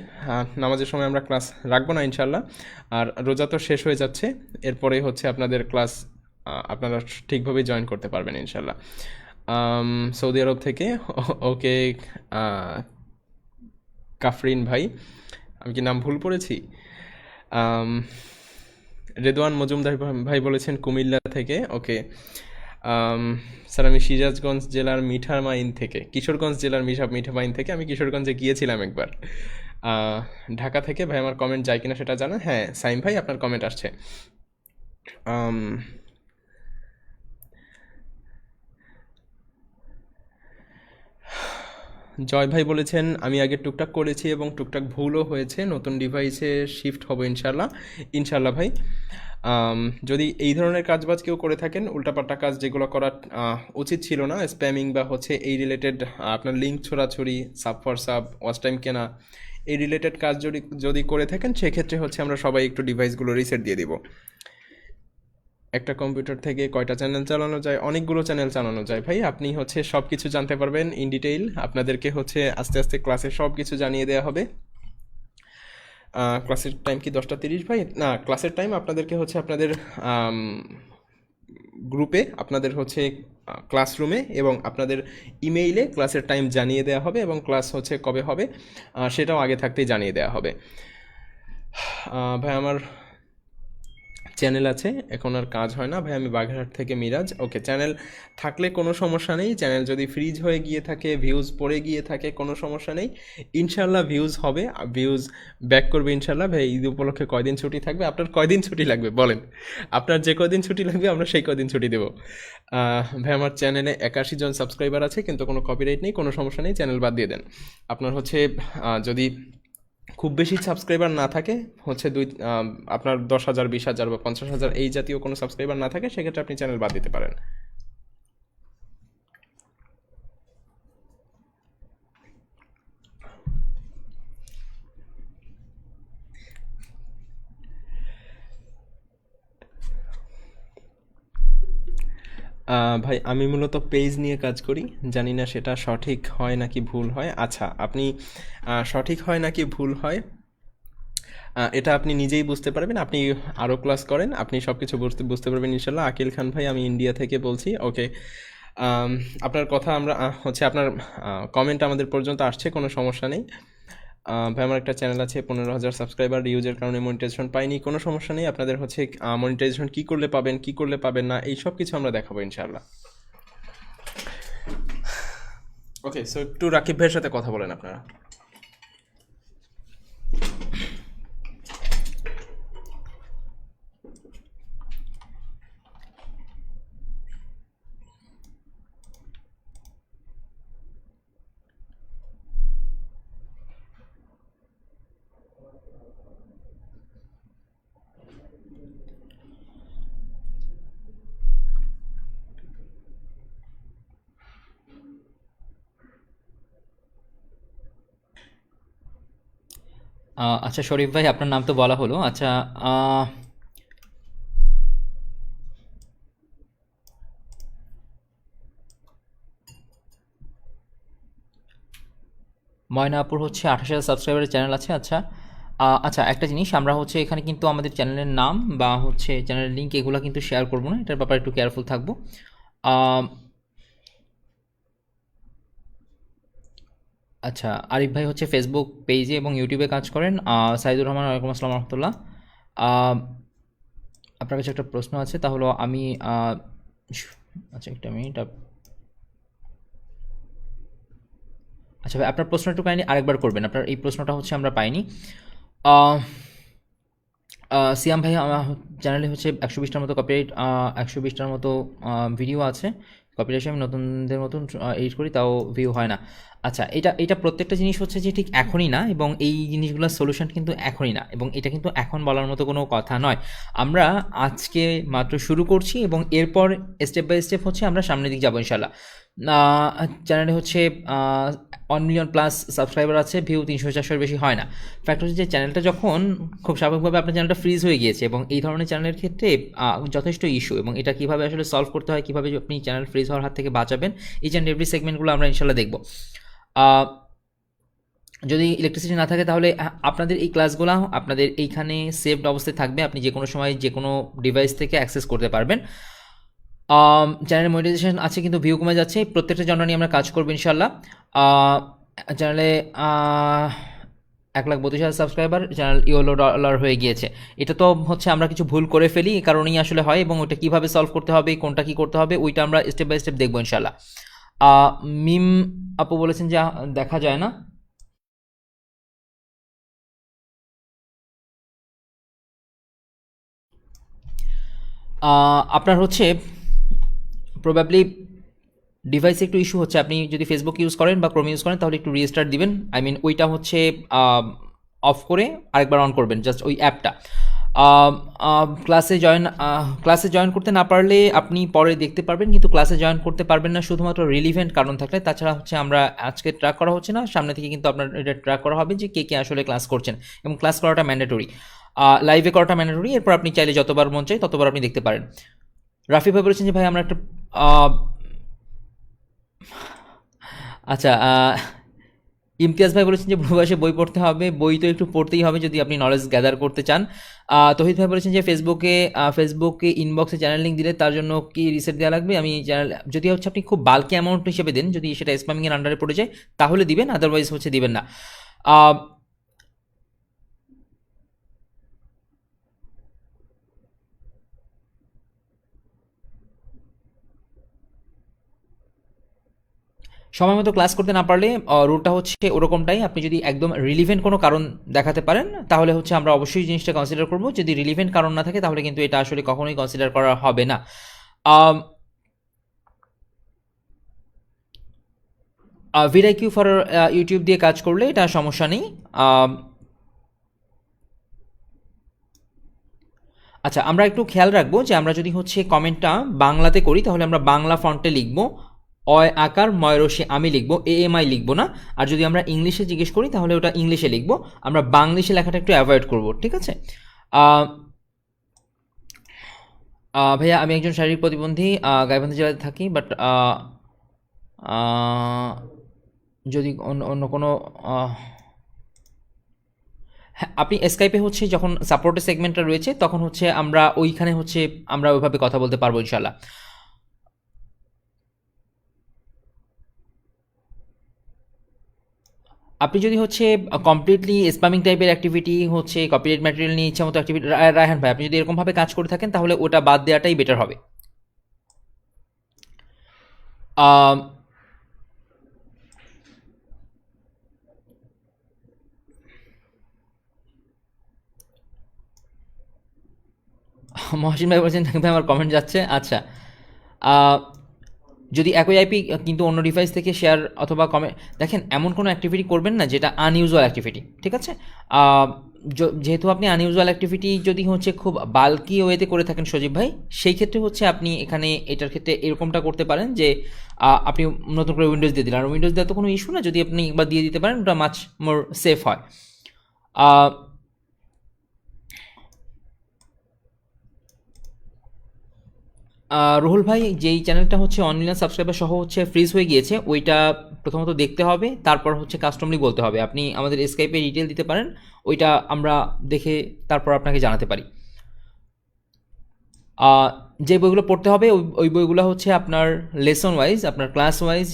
Speaker 3: নামাজের সময় আমরা ক্লাস রাখবো না ইনশাল্লাহ। আর রোজা তো শেষ হয়ে যাচ্ছে, এরপরে হচ্ছে আপনাদের ক্লাস আপনারা ঠিকভাবে জয়েন করতে পারবেন ইনশাল্লাহ। সৌদি আরব থেকে ওকে, কাফরিন ভাই, আমি কি নাম ভুল পড়েছি? আম, রেদওয়ান মজুমদার ভাই বলেছেন কুমিল্লা থেকে। ওকে, স্যার আমি সিরাজগঞ্জ জেলার মিঠামাইন থেকে, কিশোরগঞ্জ জেলার মিঠামাইন থেকে, আমি কিশোরগঞ্জে গিয়েছিলাম একবার। ঢাকা থেকে ভাই আমার কমেন্ট যায় কিনা সেটা জানেন? হ্যাঁ সাইম ভাই আপনার কমেন্ট আসছে। জয় ভাই বলেছেন আমি আগে টুকটাক করেছি এবং টুকটাক ভুলও হয়েছে, নতুন ডিভাইসে শিফট হব ইনশাল্লাহ। ইনশাল্লাহ ভাই, যদি এই ধরনের কাজবাজ কেউ করে থাকেন, উল্টাপাল্টা কাজ যেগুলো করা উচিত ছিল না, স্প্যামিং বা হচ্ছে এই রিলেটেড আপনার লিঙ্ক ছোড়াছড়ি, sub for sub, watch time কেনা, এই রিলেটেড কাজ যদি যদি করে থাকেন, সেক্ষেত্রে হচ্ছে আমরা সবাই একটু ডিভাইসগুলো রিসেট দিয়ে দিব। একটা কম্পিউটার থেকে কয়টা চ্যানেল চালানো যায়? অনেকগুলো চ্যানেল চালানো যায় ভাই, আপনি হচ্ছে সব কিছু জানতে পারবেন ইন ডিটেইল। আপনাদেরকে হচ্ছে আস্তে আস্তে ক্লাসে সব কিছু জানিয়ে দেওয়া হবে। ক্লাসের টাইম কি 10:30 ভাই? না, ক্লাসের টাইম আপনাদেরকে হচ্ছে আপনাদের গ্রুপে, আপনাদের হচ্ছে ক্লাসরুমে এবং আপনাদের ইমেইলে ক্লাসের টাইম জানিয়ে দেওয়া হবে, এবং ক্লাস হচ্ছে কবে হবে সেটাও আগে থাকতেই জানিয়ে দেওয়া হবে। ভাই আমার চ্যানেল আছে, এখন আর কাজ হয় না ভাই, আমি বাগেরহাট থেকে মিরাজ। ওকে, চ্যানেল থাকলে কোনো সমস্যা নেই, চ্যানেল যদি ফ্রিজ হয়ে গিয়ে থাকে, ভিউজ পড়ে গিয়ে থাকে, কোনো সমস্যা নেই, ইনশাল্লাহ ভিউজ হবে, ভিউজ ব্যাক করবে ইনশাল্লাহ। ভাই ঈদ উপলক্ষে কয়দিন ছুটি থাকবে? আপনার কয়দিন ছুটি লাগবে বলেন, আপনার যে কয়দিন ছুটি লাগবে আমরা সেই কয়দিন ছুটি দেবো। ভাই আমার চ্যানেলে 81 জন সাবস্ক্রাইবার আছে, কিন্তু কোনো কপিরাইট নেই, কোনো সমস্যা নেই, চ্যানেল বাদ দিয়ে দেন। আপনার হচ্ছে যদি খুব বেশি সাবস্ক্রাইবার না থাকে, হচ্ছে আপনার 10,000, 20,000 বা 50,000 এই জাতীয় কোনো সাবস্ক্রাইবার না থাকে, সেক্ষেত্রে আপনি চ্যানেল বাদ দিতে পারেন। ভাই আমি মূলত পেজ নিয়ে কাজ করি, জানি না সেটা সঠিক হয় নাকি ভুল হয়। আচ্ছা, আপনি সঠিক হয় নাকি ভুল হয় এটা আপনি নিজেই বুঝতে পারবেন, আপনি আরও ক্লাস করেন, আপনি সব কিছু বুঝতে পারবেন ইনশাল্লাহ। আকিল খান ভাই, আমি ইন্ডিয়া থেকে বলছি। ওকে, আপনার কথা আমরা হচ্ছে আপনার কমেন্ট আমাদের পর্যন্ত আসছে, কোনো সমস্যা নেই। ভাই আমার একটা চ্যানেল আছে, 15,000 সাবস্ক্রাইবার, ইউজের কারণে মনিটাইজেশন পাইনি, কোনো সমস্যা নেই, আপনাদের হচ্ছে মনিটাইজেশন কী করলে পাবেন, কী করলে পাবেন না, এই সব কিছু আমরা দেখাবো ইনশাল্লাহ। ওকে, সো একটু রাকিব ভাইয়ের সাথে কথা বলেন আপনারা।
Speaker 2: আচ্ছা শরীফ ভাই, আপনার নাম তো বলা হলো। আচ্ছা, ময়না আপুর হচ্ছে 28,000 সাবস্ক্রাইবারের চ্যানেল আছে। আচ্ছা, আচ্ছা একটা জিনিস, আমরা হচ্ছে এখানে কিন্তু আমাদের চ্যানেলের নাম বা হচ্ছে চ্যানেলের লিঙ্ক এগুলো কিন্তু শেয়ার করবো না, এটার ব্যাপারে একটু কেয়ারফুল থাকবো। আহ, আচ্ছা, আরিফ ভাই হচ্ছে ফেসবুক পেজে এবং ইউটিউবে কাজ করেন। সাইদুর রহমান, ওয়ালাইকুম আসসালাম রহমতুল্লাহ। আহ, আপনার কাছে একটা প্রশ্ন আছে, তা হলো আমি আচ্ছা একটা মিনিট। আচ্ছা ভাই, আপনার প্রশ্নটা একটু কাইন্ডলি আরেকবার করবেন, আপনার এই প্রশ্নটা হচ্ছে আমরা পাইনি। আহ, সিয়াম ভাই, আমার চ্যানেলে হচ্ছে 120টার মতো কপিরাইট, 120টার মতো ভিডিও আছে। কপিরাইট আমি নতুনদের মতন এডিট করি, তাও ভিউ হয় না। আচ্ছা, এটা এটা প্রত্যেকটা জিনিস হচ্ছে যে ঠিক এখনই না, এবং এই জিনিসগুলোর সলিউশন কিন্তু এখনই না, এবং এটা কিন্তু এখন বলার মতো কোনো কথা নয়। আমরা আজকে মাত্র শুরু করছি, এবং এরপর স্টেপ বাই স্টেপ হচ্ছে আমরা সামনের দিকে যাবো ইনশাল্লাহ। চ্যানেলে হচ্ছে 1 মিলিয়ন প্লাস সাবস্ক্রাইবার আছে, ভিউ 300-400-এর বেশি হয় না। ফ্যাক্ট হচ্ছে যে চ্যানেলটা যখন খুব স্বাভাবিকভাবে আপনার চ্যানেলটা ফ্রিজ হয়ে গিয়েছে, এবং এই ধরনের চ্যানেলের ক্ষেত্রে যথেষ্ট ইস্যু, এবং এটা কীভাবে আসলে সলভ করতে হয়, কীভাবে আপনি চ্যানেল ফ্রিজ হওয়ার হাত থেকে বাঁচাবেন, ইচ অ্যান্ড এভরি সেগমেন্টগুলো আমরা ইনশাল্লাহ দেখব। যদি ইলেকট্রিসিটি না থাকে তাহলে আপনাদের এই ক্লাসগুলো আপনাদের এইখানে সেভড অবস্থায় থাকবে, আপনি যে কোনো সময় যে কোনো ডিভাইস থেকে অ্যাক্সেস করতে পারবেন। চ্যানেলে মনিটাইজেশন আছে কিন্তু ভিউ কমে যাচ্ছে, প্রত্যেকটা জন্য নিয়ে আমরা কাজ করবো ইনশাল্লাহ। চ্যানেলে 1,32,000 সাবস্ক্রাইবার, চ্যানেল $ইয়েলো হয়ে গিয়েছে। এটা তো হচ্ছে আমরা কিছু ভুল করে ফেলি, এই কারণেই আসলে হয়, এবং ওইটা কীভাবে সলভ করতে হবে, কোনটা কী করতে হবে, ওইটা আমরা স্টেপ বাই স্টেপ দেখবো ইনশাল্লাহ। মিম আপু বলেছেন যে দেখা যায় না। আপনার হচ্ছে প্রবাবলি ডিভাইসে একটু ইস্যু হচ্ছে, আপনি যদি ফেসবুক ইউজ করেন বা ক্রোম ইউজ করেন তাহলে একটু রিস্টার্ট দিবেন, আই মিন ওইটা হচ্ছে অফ করে আরেকবার অন করবেন, জাস্ট ওই অ্যাপটা। ক্লাসে জয়েন করতে না পারলে আপনি পরে দেখতে পারবেন, কিন্তু ক্লাসে জয়েন করতে পারবেন না শুধুমাত্র রিলিভেন্ট কারণ থাকলে। তাছাড়া হচ্ছে আমরা আজকে ট্র্যাক করা হচ্ছে না, সামনে থেকে কিন্তু আপনার এটা ট্র্যাক করা হবে যে কে কে আসলে ক্লাস করছেন, এবং ক্লাস করাটা ম্যান্ডেটরি, লাইভে করাটা ম্যান্ডেটরি। এরপর আপনি চাইলে যতবার মন চাই ততবার আপনি দেখতে পারেন। রাফি ভাই বলেছেন যে ভাই আমরা একটা আচ্ছা, ইমতিয়াজ ভাই বলেছেন যে প্রবাসে বই পড়তে হবে, বই তো একটু পড়তেই হবে যদি আপনি নলেজ গ্যাদার করতে চান। তহিদ ভাই বলেছেন যে ফেসবুকে ইনবক্সে চ্যানেল লিঙ্ক দিলে তার জন্য কি রিসেট দেওয়া লাগবে? আমি চ্যানেল যদি হচ্ছে আপনি খুব বাল্কি অ্যামাউন্ট হিসেবে দেন, যদি সেটা স্প্যামিংয়ের আন্ডারে পড়ে যায় তাহলে দিবেন, আদারওয়াইজ হচ্ছে দিবেন না। সময় মতো ক্লাস করতে না পারলে রুলটা হচ্ছে ওরকমটাই, আপনি যদি একদম রিলিভেন্ট কোনো কারণ দেখাতে পারেন তাহলে হচ্ছে আমরা অবশ্যই জিনিসটা কনসিডার করব, যদি রিলিভেন্ট কারণ না থাকে তাহলে কিন্তু এটা আসলে কখনোই কনসিডার করা হবে না। ভিডিআইকিউ ফর ইউটিউব দিয়ে কাজ করলে এটা সমস্যা নেই। আচ্ছা, আমরা একটু খেয়াল রাখবো যে আমরা যদি হচ্ছে কমেন্টটা বাংলাতে করি তাহলে আমরা বাংলা ফন্টে লিখবো, অয় আকার ময়রসি আমি লিখবো, AMI লিখবো না। আর যদি আমরা ইংলিশে জিজ্ঞেস করি তাহলে ওটা ইংলিশে লিখবো, আমরা বাংলিশে লেখাটা একটু অ্যাভয়েড করবো, ঠিক আছে? ভাইয়া আমি একজন শারীরিক প্রতিবন্ধী, গাইবান্ধা জেলাতে থাকি, বাট যদি অন্য কোনো হ্যাঁ, আপনি স্কাইপে হচ্ছে যখন সাপোর্টের সেগমেন্টটা রয়েছে তখন হচ্ছে আমরা ওইখানে হচ্ছে আমরা ওইভাবে কথা বলতে পারবো ইনশাল্লাহ। আপনি যদি হচ্ছে কমপ্লিটলি স্প্যামিং টাইপের অ্যাক্টিভিটি হচ্ছে কপিরাইট ম্যাটেরিয়াল নিয়ে ইচ্ছা মতো অ্যাক্টিভিটি, রায়হান ভাই আপনি যদি এরকমভাবে কাজ করে থাকেন তাহলে ওটা বাদ দেওয়াটাই বেটার হবে। মহসিন ভাই বলছেন ভাই আমার কমেন্ট যাচ্ছে। আচ্ছা, যদি একই আইপি কিন্তু অন্য ডিভাইস থেকে শেয়ার অথবা কমেন্ট, দেখেন এমন কোনো অ্যাক্টিভিটি করবেন না যেটা আনইউজুয়াল অ্যাক্টিভিটি, ঠিক আছে? যেহেতু আপনি আনইউজুয়াল অ্যাক্টিভিটি যদি হচ্ছে খুব বাল্কি ওয়েতে করে থাকেন সজীব ভাই, সেই ক্ষেত্রে হচ্ছে আপনি এখানে এটার ক্ষেত্রে এরকমটা করতে পারেন যে আপনি নতুন করে উইন্ডোজ দিয়ে দিলেন, আর উইন্ডোজ দেওয়া তো কোনো ইস্যু না, যদি আপনি একবার দিয়ে দিতে পারেন ওটা মাচ মোর সেফ হয়। আহ, রুহুল ভাই, যেই চ্যানেলটা হচ্ছে অনলাইন সাবস্ক্রাইবার সহ হচ্ছে ফ্রিজ হয়ে গিয়েছে, ওইটা প্রথমত দেখতে হবে, তারপর হচ্ছে কাস্টমলি বলতে হবে। আপনি আমাদের স্কাইপে ডিটেল দিতে পারেন, ওইটা আমরা দেখে তারপর আপনাকে জানাতে পারি। আহ, যে বইগুলো পড়তে হবে ওই ওই বইগুলো হচ্ছে আপনার লেসন ওয়াইজ, আপনার ক্লাস ওয়াইজ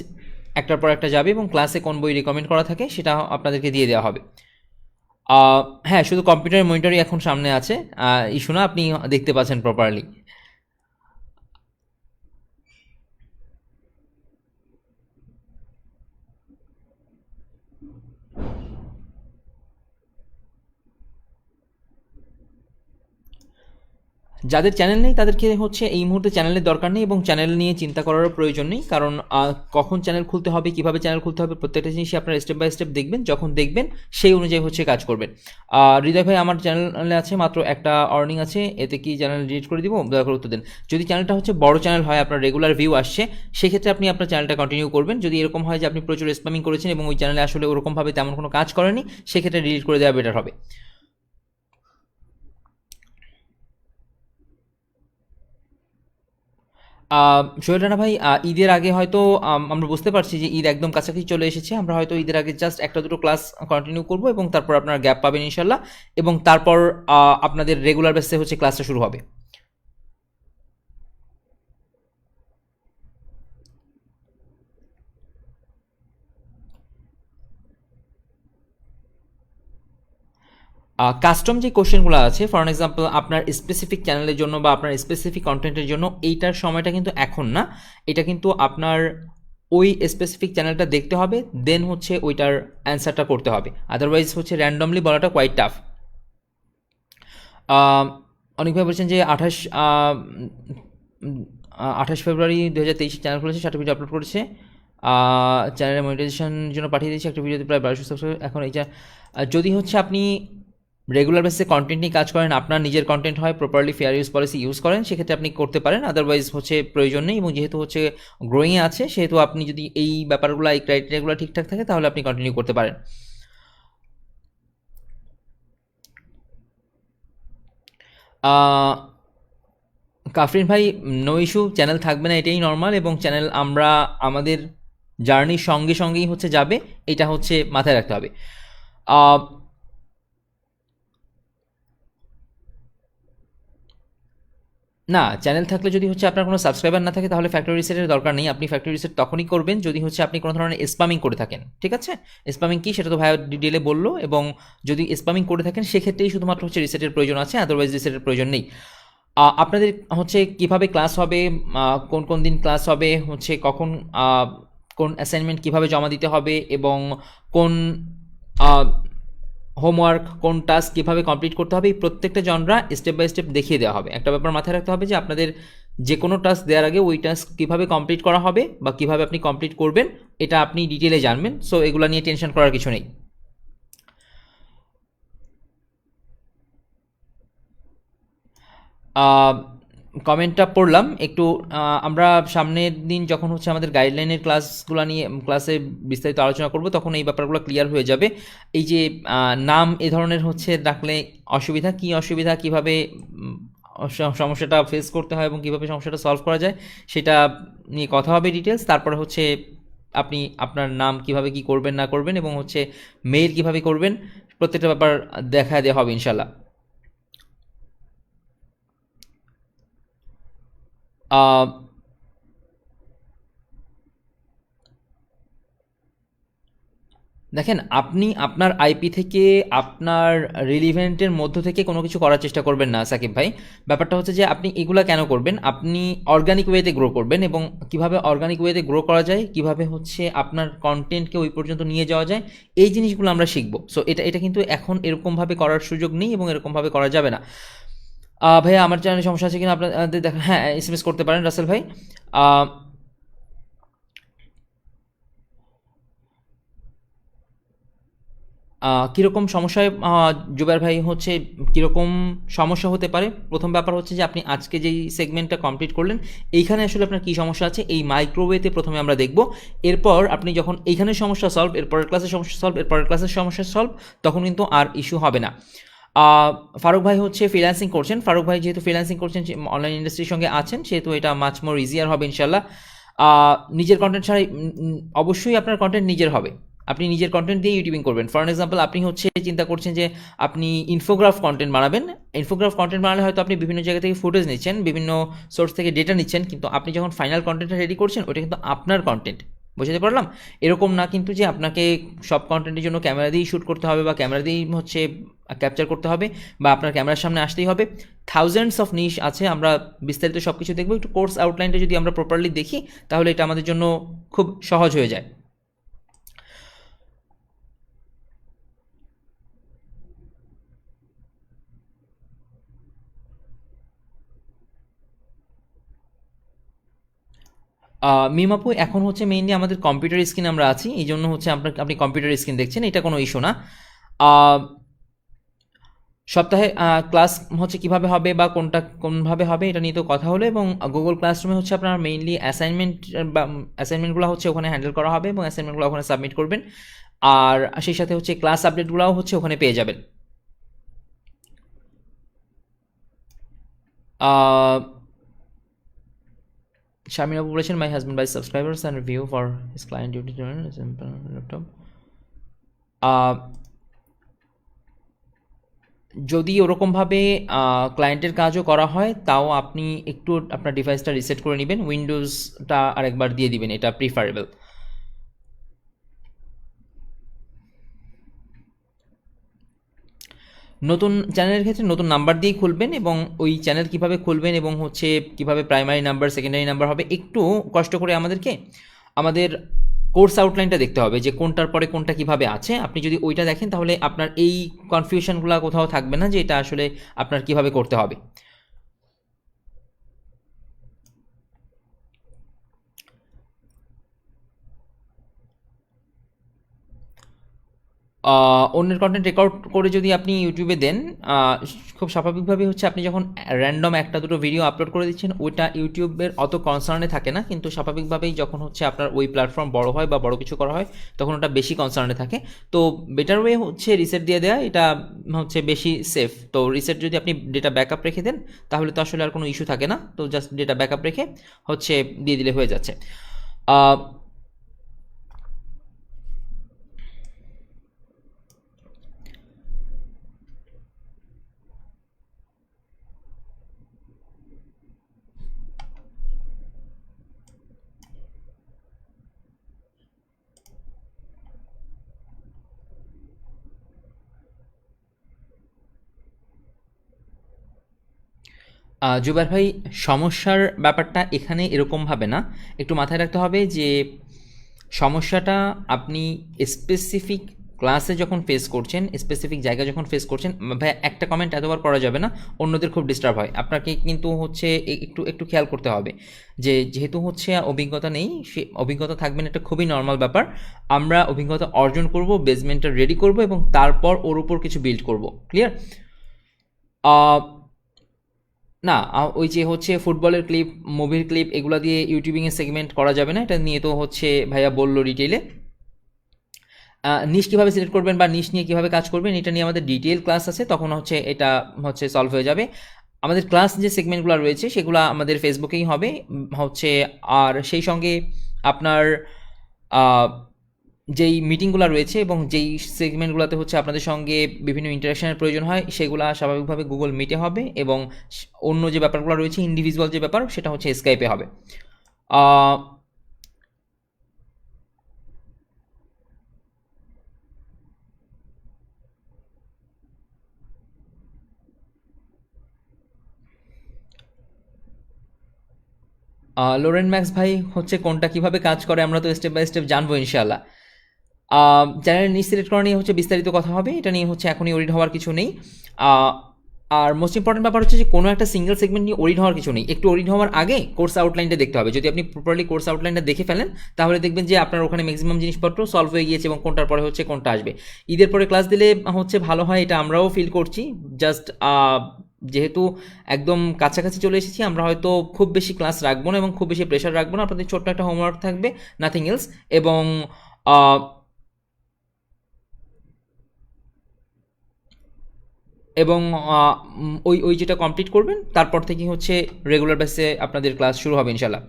Speaker 2: একটার পর একটা যাবে, এবং ক্লাসে কোন বই রেকমেন্ড করা থাকে সেটা আপনাদেরকে দিয়ে দেওয়া হবে। হ্যাঁ, শুধু কম্পিউটার মনিটরই এখন সামনে আছে, ইস্যু না, আপনি দেখতে পাচ্ছেন প্রপারলি। যাদের চ্যানেল নেই তাদেরকে হচ্ছে এই মুহূর্তে চ্যানেলের দরকার নেই, এবং চ্যানেল নিয়ে চিন্তা করারও প্রয়োজন নেই, কারণ কখন চ্যানেল খুলতে হবে, কিভাবে চ্যানেল খুলতে হবে, প্রত্যেকটা জিনিসই আপনারা স্টেপ বাই স্টেপ দেখবেন, যখন দেখবেন সেই অনুযায়ী হচ্ছে কাজ করবেন। হৃদয় ভাই, আমার চ্যানেলে আছে মাত্র একটা অর্নিং আছে, এতে কি চ্যানেল ডিলিট করে দিব? দয়া করে উত্তর দেন। যদি চ্যানেলটা হচ্ছে বড় চ্যানেল হয়, আপনার রেগুলার ভিউ আসছে, সেক্ষেত্রে আপনি আপনার চ্যানেলটা কন্টিনিউ করবেন। যদি এরকম হয় যে আপনি প্রচুর স্প্যামিং করেছেন এবং ওই চ্যানেলে আসলে ওরকমভাবে তেমন কোনো কাজ করেনি, সেক্ষেত্রে ডিলিট করে দেওয়া বেটার হবে। সোহেল রানা ভাই, ঈদের আগে হয়তো আমরা বুঝতে পারছি যে ঈদ একদম কাছাকাছি চলে এসেছে, আমরা হয়তো ঈদের আগে জাস্ট একটা দুটো ক্লাস কন্টিনিউ করব, এবং তারপর আপনারা গ্যাপ পাবেন ইনশাল্লাহ, এবং তারপর আপনাদের রেগুলার বেসে হচ্ছে ক্লাসটা শুরু হবে। কাস্টম যে কোশ্চেনগুলো আছে, ফর এক্সাম্পল আপনার স্পেসিফিক চ্যানেলের জন্য বা আপনার স্পেসিফিক কন্টেন্টের জন্য, এইটার সময়টা কিন্তু এখন না, এটা কিন্তু আপনার ওই স্পেসিফিক চ্যানেলটা দেখতে হবে, দেন হচ্ছে ওইটার অ্যান্সারটা করতে হবে, আদারওয়াইজ হচ্ছে র্যান্ডমলি বলাটা কোয়াইট টাফ। অনেকভাবে বলছেন যে 28 ফেব্রুয়ারি 2023 চ্যানেল খুলেছে, 7টা ভিডিও আপলোড করেছে, চ্যানেলের মনিটাইজেশনের জন্য পাঠিয়ে দিয়েছি, একটা ভিডিওতে প্রায় 1200 সাবস্ক্রাইব। এখন এইটা যদি হচ্ছে আপনি রেগুলার বেসিসে কন্টেন্ট নিয়ে কাজ করেন, আপনার নিজের কন্টেন্ট হয়, properly fair use policy use করেন, সেক্ষেত্রে আপনি করতে পারেন, আদারওয়াইজ হচ্ছে প্রয়োজন নেই। এবং যেহেতু হচ্ছে গ্রোয়িংয়ে আছে, সেহেতু আপনি যদি এই ব্যাপারগুলো, এই ক্রাইটেরিয়াগুলো ঠিকঠাক থাকে, তাহলে আপনি কন্টিনিউ করতে পারেন। কাফরিন ভাই, নো ইস্যু, চ্যানেল থাকবে না এটাই নর্মাল, এবং চ্যানেল আমরা আমাদের জার্নির সঙ্গে সঙ্গেই হচ্ছে যাবে, এটা হচ্ছে মাথায় রাখতে হবে। আহ, না, চ্যানেল থাকলে যদি হচ্ছে আপনার কোনো সাবস্ক্রাইবার না থাকে, তাহলে ফ্যাক্টরি রিসেটের দরকার নেই। আপনি ফ্যাক্টরি রিসেট তখনই করবেন যদি হচ্ছে আপনি কোনো ধরনের স্পামিং করে থাকেন, ঠিক আছে? স্পামিং কি সেটা তো ভাইয়া ডিটেলে বললো, এবং যদি স্পামিং করে থাকেন সেক্ষেত্রেই শুধুমাত্র হচ্ছে রিসেটের প্রয়োজন আছে, আদারওয়াইজ রিসেটের প্রয়োজন নেই। আপনাদের হচ্ছে কিভাবে ক্লাস হবে, কোন কোন দিন ক্লাস হবে, হচ্ছে কখন কোন অ্যাসাইনমেন্ট কিভাবে জমা দিতে হবে, এবং কোন হোমওয়ার্ক, কোন টাস্ক কীভাবে কমপ্লিট করতে হবে, এই প্রত্যেকটা জনরা স্টেপ বাই স্টেপ দেখিয়ে দেওয়া হবে। একটা ব্যাপার মাথায় রাখতে হবে যে আপনাদের যে কোনো টাস্ক দেওয়ার আগে ওই টাস্ক কীভাবে কমপ্লিট করা হবে বা কীভাবে আপনি কমপ্লিট করবেন, এটা আপনি ডিটেলে জানবেন। সো এগুলো নিয়ে টেনশন করার কিছু নেই। কমেন্টটা পড়লাম একটু। আমরা সামনের দিন যখন হচ্ছে আমাদের গাইডলাইনের ক্লাসগুলো নিয়ে ক্লাসে বিস্তারিত আলোচনা করব, তখন এই ব্যাপারগুলো ক্লিয়ার হয়ে যাবে। এই যে নাম এ ধরনের হচ্ছে ডাকলে অসুবিধা, কি অসুবিধা, কিভাবে সমস্যাটা ফেস করতে হয় এবং কিভাবে সমস্যাটা সলভ করা যায়, সেটা নিয়ে কথা হবে ডিটেলস। তারপরে হচ্ছে আপনি আপনার নাম কিভাবে কি করবেন না করবেন, এবং হচ্ছে মেইল কিভাবে করবেন, প্রত্যেকটা ব্যাপার দেখা দেওয়া হবে ইনশাল্লাহ। দেখেন, আপনি আপনার আইপি থেকে আপনার রিলিভেন্টের মধ্য থেকে কোনো কিছু করার চেষ্টা করবেন না সাকিব ভাই। ব্যাপারটা হচ্ছে যে আপনি এগুলা কেন করবেন, আপনি অর্গানিক ওয়েতে গ্রো করবেন, এবং কিভাবে অর্গানিক ওয়েতে গ্রো করা যায়, কিভাবে হচ্ছে আপনার কন্টেন্টকে ওই পর্যন্ত নিয়ে যাওয়া যায়, এই জিনিসগুলো আমরা শিখবো। সো এটা এটা কিন্তু এখন এরকমভাবে করার সুযোগ নেই, এবং এরকমভাবে করা যাবে না। ভাইয়া, আমার চ্যানেলে সমস্যা আছে কিনা আপনাদের দেখা, হ্যাঁ, এসএমএস করতে পারেন রাসেল ভাই। আহ, কীরকম সমস্যায় জুবাইর ভাই হচ্ছে কীরকম সমস্যা হতে পারে? প্রথম ব্যাপার হচ্ছে যে আপনি আজকে যেই সেগমেন্টটা কমপ্লিট করলেন, এইখানে আসলে আপনার কী সমস্যা আছে এই মাইক্রোওয়েভে প্রথমে আমরা দেখব। এরপর আপনি যখন এইখানের সমস্যা সলভ, এরপরের ক্লাসের সমস্যা সলভ, এরপরের ক্লাসের সমস্যা সলভ, তখন কিন্তু আর ইস্যু হবে না। ফারুক ভাই হচ্ছে ফ্রিল্যান্সিং করছেন। ফারুক ভাই যেহেতু ফ্রিল্যান্সিং করছেন, অনলাইন ইন্ডাস্ট্রির সঙ্গে আছেন, সেহেতু এটা মাচ মোর ইজিয়ার হবে ইনশাল্লাহ। নিজের কন্টেন্ট ছাড়াই অবশ্যই আপনার কন্টেন্ট নিজের হবে। আপনি নিজের কন্টেন্ট দিয়ে ইউটিউবিং করবেন। ফর এক্সাম্পল, আপনি হচ্ছে চিন্তা করছেন যে আপনি ইনফোগ্রাফ কন্টেন্ট বানাবেন। ইনফোগ্রাফ কন্টেন্ট বানালে হয়তো আপনি বিভিন্ন জায়গা থেকে ফুটেজ নিচ্ছেন, বিভিন্ন সোর্স থেকে ডেটা নিচ্ছেন, কিন্তু আপনি যখন ফাইনাল কন্টেন্টটা রেডি করছেন, ওটা কিন্তু আপনার কন্টেন্ট। বুঝতে পারলাম? এরকম না কিন্তু যে আপনাকে সব কন্টেন্টের জন্য ক্যামেরা দিয়েই শ্যুট করতে হবে বা ক্যামেরা দিয়েই হচ্ছে ক্যাপচার করতে হবে বা আপনার ক্যামেরার সামনে আসতেই হবে। থাউজেন্ডস অফ নিশ আছে, আমরা বিস্তারিত সব কিছু দেখবো। একটু কোর্স আউটলাইনটা যদি আমরা প্রপারলি দেখি, তাহলে এটা আমাদের জন্য খুব সহজ হয়ে যায়। মিমাপু, এখন হচ্ছে মেইনলি আমাদের কম্পিউটার স্ক্রিন আমরা আছি, এই জন্য হচ্ছে আপনি কম্পিউটার স্ক্রিন দেখছেন, এটা কোনো ইস্যু না। সপ্তাহে ক্লাস হচ্ছে কিভাবে হবে বা কোনভাবে হবে এটা নিয়ে তো কথা হলো, এবং গুগল ক্লাসরুমে হচ্ছে আপনার মেইনলি অ্যাসাইনমেন্টগুলো হচ্ছে ওখানে হ্যান্ডেল করা হবে এবং অ্যাসাইনমেন্টগুলো ওখানে সাবমিট করবেন। আর সেই সাথে হচ্ছে ক্লাস আপডেটগুলোও হচ্ছে ওখানে পেয়ে যাবেন। শামিনা আপু বলেছেন, my husband by subscribers and review for his client duty laptop. যদি ওরকমভাবে ক্লায়েন্টের কাজও করা হয়, তাও আপনি একটু আপনার ডিভাইসটা রিসেট করে নেবেন, উইন্ডোজটা আরেকবার দিয়ে দিবেন, এটা প্রিফারেবল। নতুন চ্যানেলের ক্ষেত্রে নতুন নাম্বার দিয়েই খুলবেন, এবং ওই চ্যানেল কিভাবে খুলবেন এবং হচ্ছে কিভাবে প্রাইমারি নাম্বার সেকেন্ডারি নাম্বার হবে, একটু কষ্ট করে আমাদের কোর্স আউটলাইনটা দেখতে হবে যে কোনটার পরে কোনটা কিভাবে আছে। আপনি যদি ওইটা দেখেন, তাহলে আপনার এই কনফিউশনগুলো কোথাও থাকবে না যে এটা আসলে আপনার কিভাবে করতে হবে। অন্যের কন্টেন্ট রেকর্ড করে যদি আপনি ইউটিউবে দেন, খুব স্বাভাবিকভাবে হচ্ছে আপনি যখন র্যান্ডম একটা দুটো ভিডিও আপলোড করে দিচ্ছেন, ওইটা ইউটিউবের অত কনসার্নে থাকে না, কিন্তু স্বাভাবিকভাবেই যখন হচ্ছে আপনার ওই প্ল্যাটফর্ম বড় হয় বা বড় কিছু করা হয়, তখন ওটা বেশি কনসার্নে থাকে। তো বেটার ওয়ে হচ্ছে রিসেট দিয়ে দেওয়া, এটা হচ্ছে বেশি সেফ। তো রিসেট যদি আপনি ডেটা ব্যাকআপ রেখে দেন, তাহলে তো আসলে আর কোনো ইস্যু থাকে না। তো জাস্ট ডেটা ব্যাকআপ রেখে হচ্ছে দিয়ে দিলে হয়ে যাচ্ছে। জুবাইর ভাই, সমস্যার ব্যাপারটা এখানে এরকমভাবে না, একটু মাথায় রাখতে হবে যে সমস্যাটা আপনি স্পেসিফিক ক্লাসে যখন ফেস করছেন, স্পেসিফিক জায়গায় যখন ফেস করছেন, ভাই একটা কমেন্ট এতবার করা যাবে না, অন্যদের খুব ডিস্টার্ব হয়। আপনাকে কিন্তু হচ্ছে একটু একটু খেয়াল করতে হবে যে যেহেতু হচ্ছে অভিজ্ঞতা নেই, সে অভিজ্ঞতা থাকবেন, এটা খুবই নর্মাল ব্যাপার। আমরা অভিজ্ঞতা অর্জন করব, বেসমেন্টটা রেডি করব এবং তারপর ওর উপর কিছু বিল্ড করব। ক্লিয়ার? না, ওই যে হচ্ছে ফুটবলের ক্লিপ, মুভির ক্লিপ, এগুলো দিয়ে ইউটিউবিংয়ে সেগমেন্ট করা যাবে না, এটা নিয়ে তো হচ্ছে ভাইয়া বললো ডিটেইলে। নিশ কীভাবে সিলেক্ট করবেন বা নিশ নিয়ে কীভাবে কাজ করবেন, এটা নিয়ে আমাদের ডিটেইল ক্লাস আছে, তখন হচ্ছে এটা হচ্ছে সলভ হয়ে যাবে। আমাদের ক্লাস যে সেগমেন্টগুলো রয়েছে সেগুলো আমাদের ফেসবুকেই হবে হচ্ছে। আর সেই সঙ্গে আপনার যেই মিটিংগুলো রয়েছে এবং যেই সেগমেন্টগুলোতে হচ্ছে আপনাদের সঙ্গে বিভিন্ন ইন্টারাকশনের প্রয়োজন হয়, সেগুলো স্বাভাবিকভাবে গুগল মিটে হবে, এবং অন্য যে ব্যাপারগুলো রয়েছে ইন্ডিভিজুয়াল যে ব্যাপার, সেটা হচ্ছে স্কাইপে হবে। লোরেন ম্যাক্স ভাই হচ্ছে কোনটা কিভাবে কাজ করে আমরা তো স্টেপ বাই স্টেপ জানবো ইনশাআল্লাহ। চ্যানেল নিজ সিলেক্ট করা নিয়ে হচ্ছে বিস্তারিত কথা হবে, এটা নিয়ে হচ্ছে এখনই ওরিড হওয়ার কিছু নেই। আর মোস্ট ইম্পর্টেন্ট ব্যাপার হচ্ছে যে কোনো একটা সিঙ্গেল সেগমেন্ট নিয়ে ওরিড হওয়ার কিছু নেই, একটু ওরিড হওয়ার আগে কোর্স আউটলাইনটা দেখতে হবে। যদি আপনি প্রপারলি কোর্স আউটলাইনটা দেখে ফেলেন তাহলে দেখবেন যে আপনার ওখানে ম্যাক্সিমাম জিনিসপত্র সলভ হয়ে গিয়েছে এবং কোনটার পরে হচ্ছে কোনটা আসবে। ঈদের পরে ক্লাস দিলে হচ্ছে ভালো হয়, এটা আমরাও ফিল করছি। জাস্ট যেহেতু একদম কাছাকাছি চলে এসেছি, আমরা হয়তো খুব বেশি ক্লাস রাখবো না এবং খুব বেশি প্রেশার রাখবো না, আপনাদের ছোট্ট একটা হোমওয়ার্ক থাকবে, নাথিং এলস। এবং এবং ওই যেটা কমপ্লিট করবেন তারপর থেকে হচ্ছে রেগুলার বেসে আপনাদের ক্লাস শুরু হবে ইনশাল্লাহ।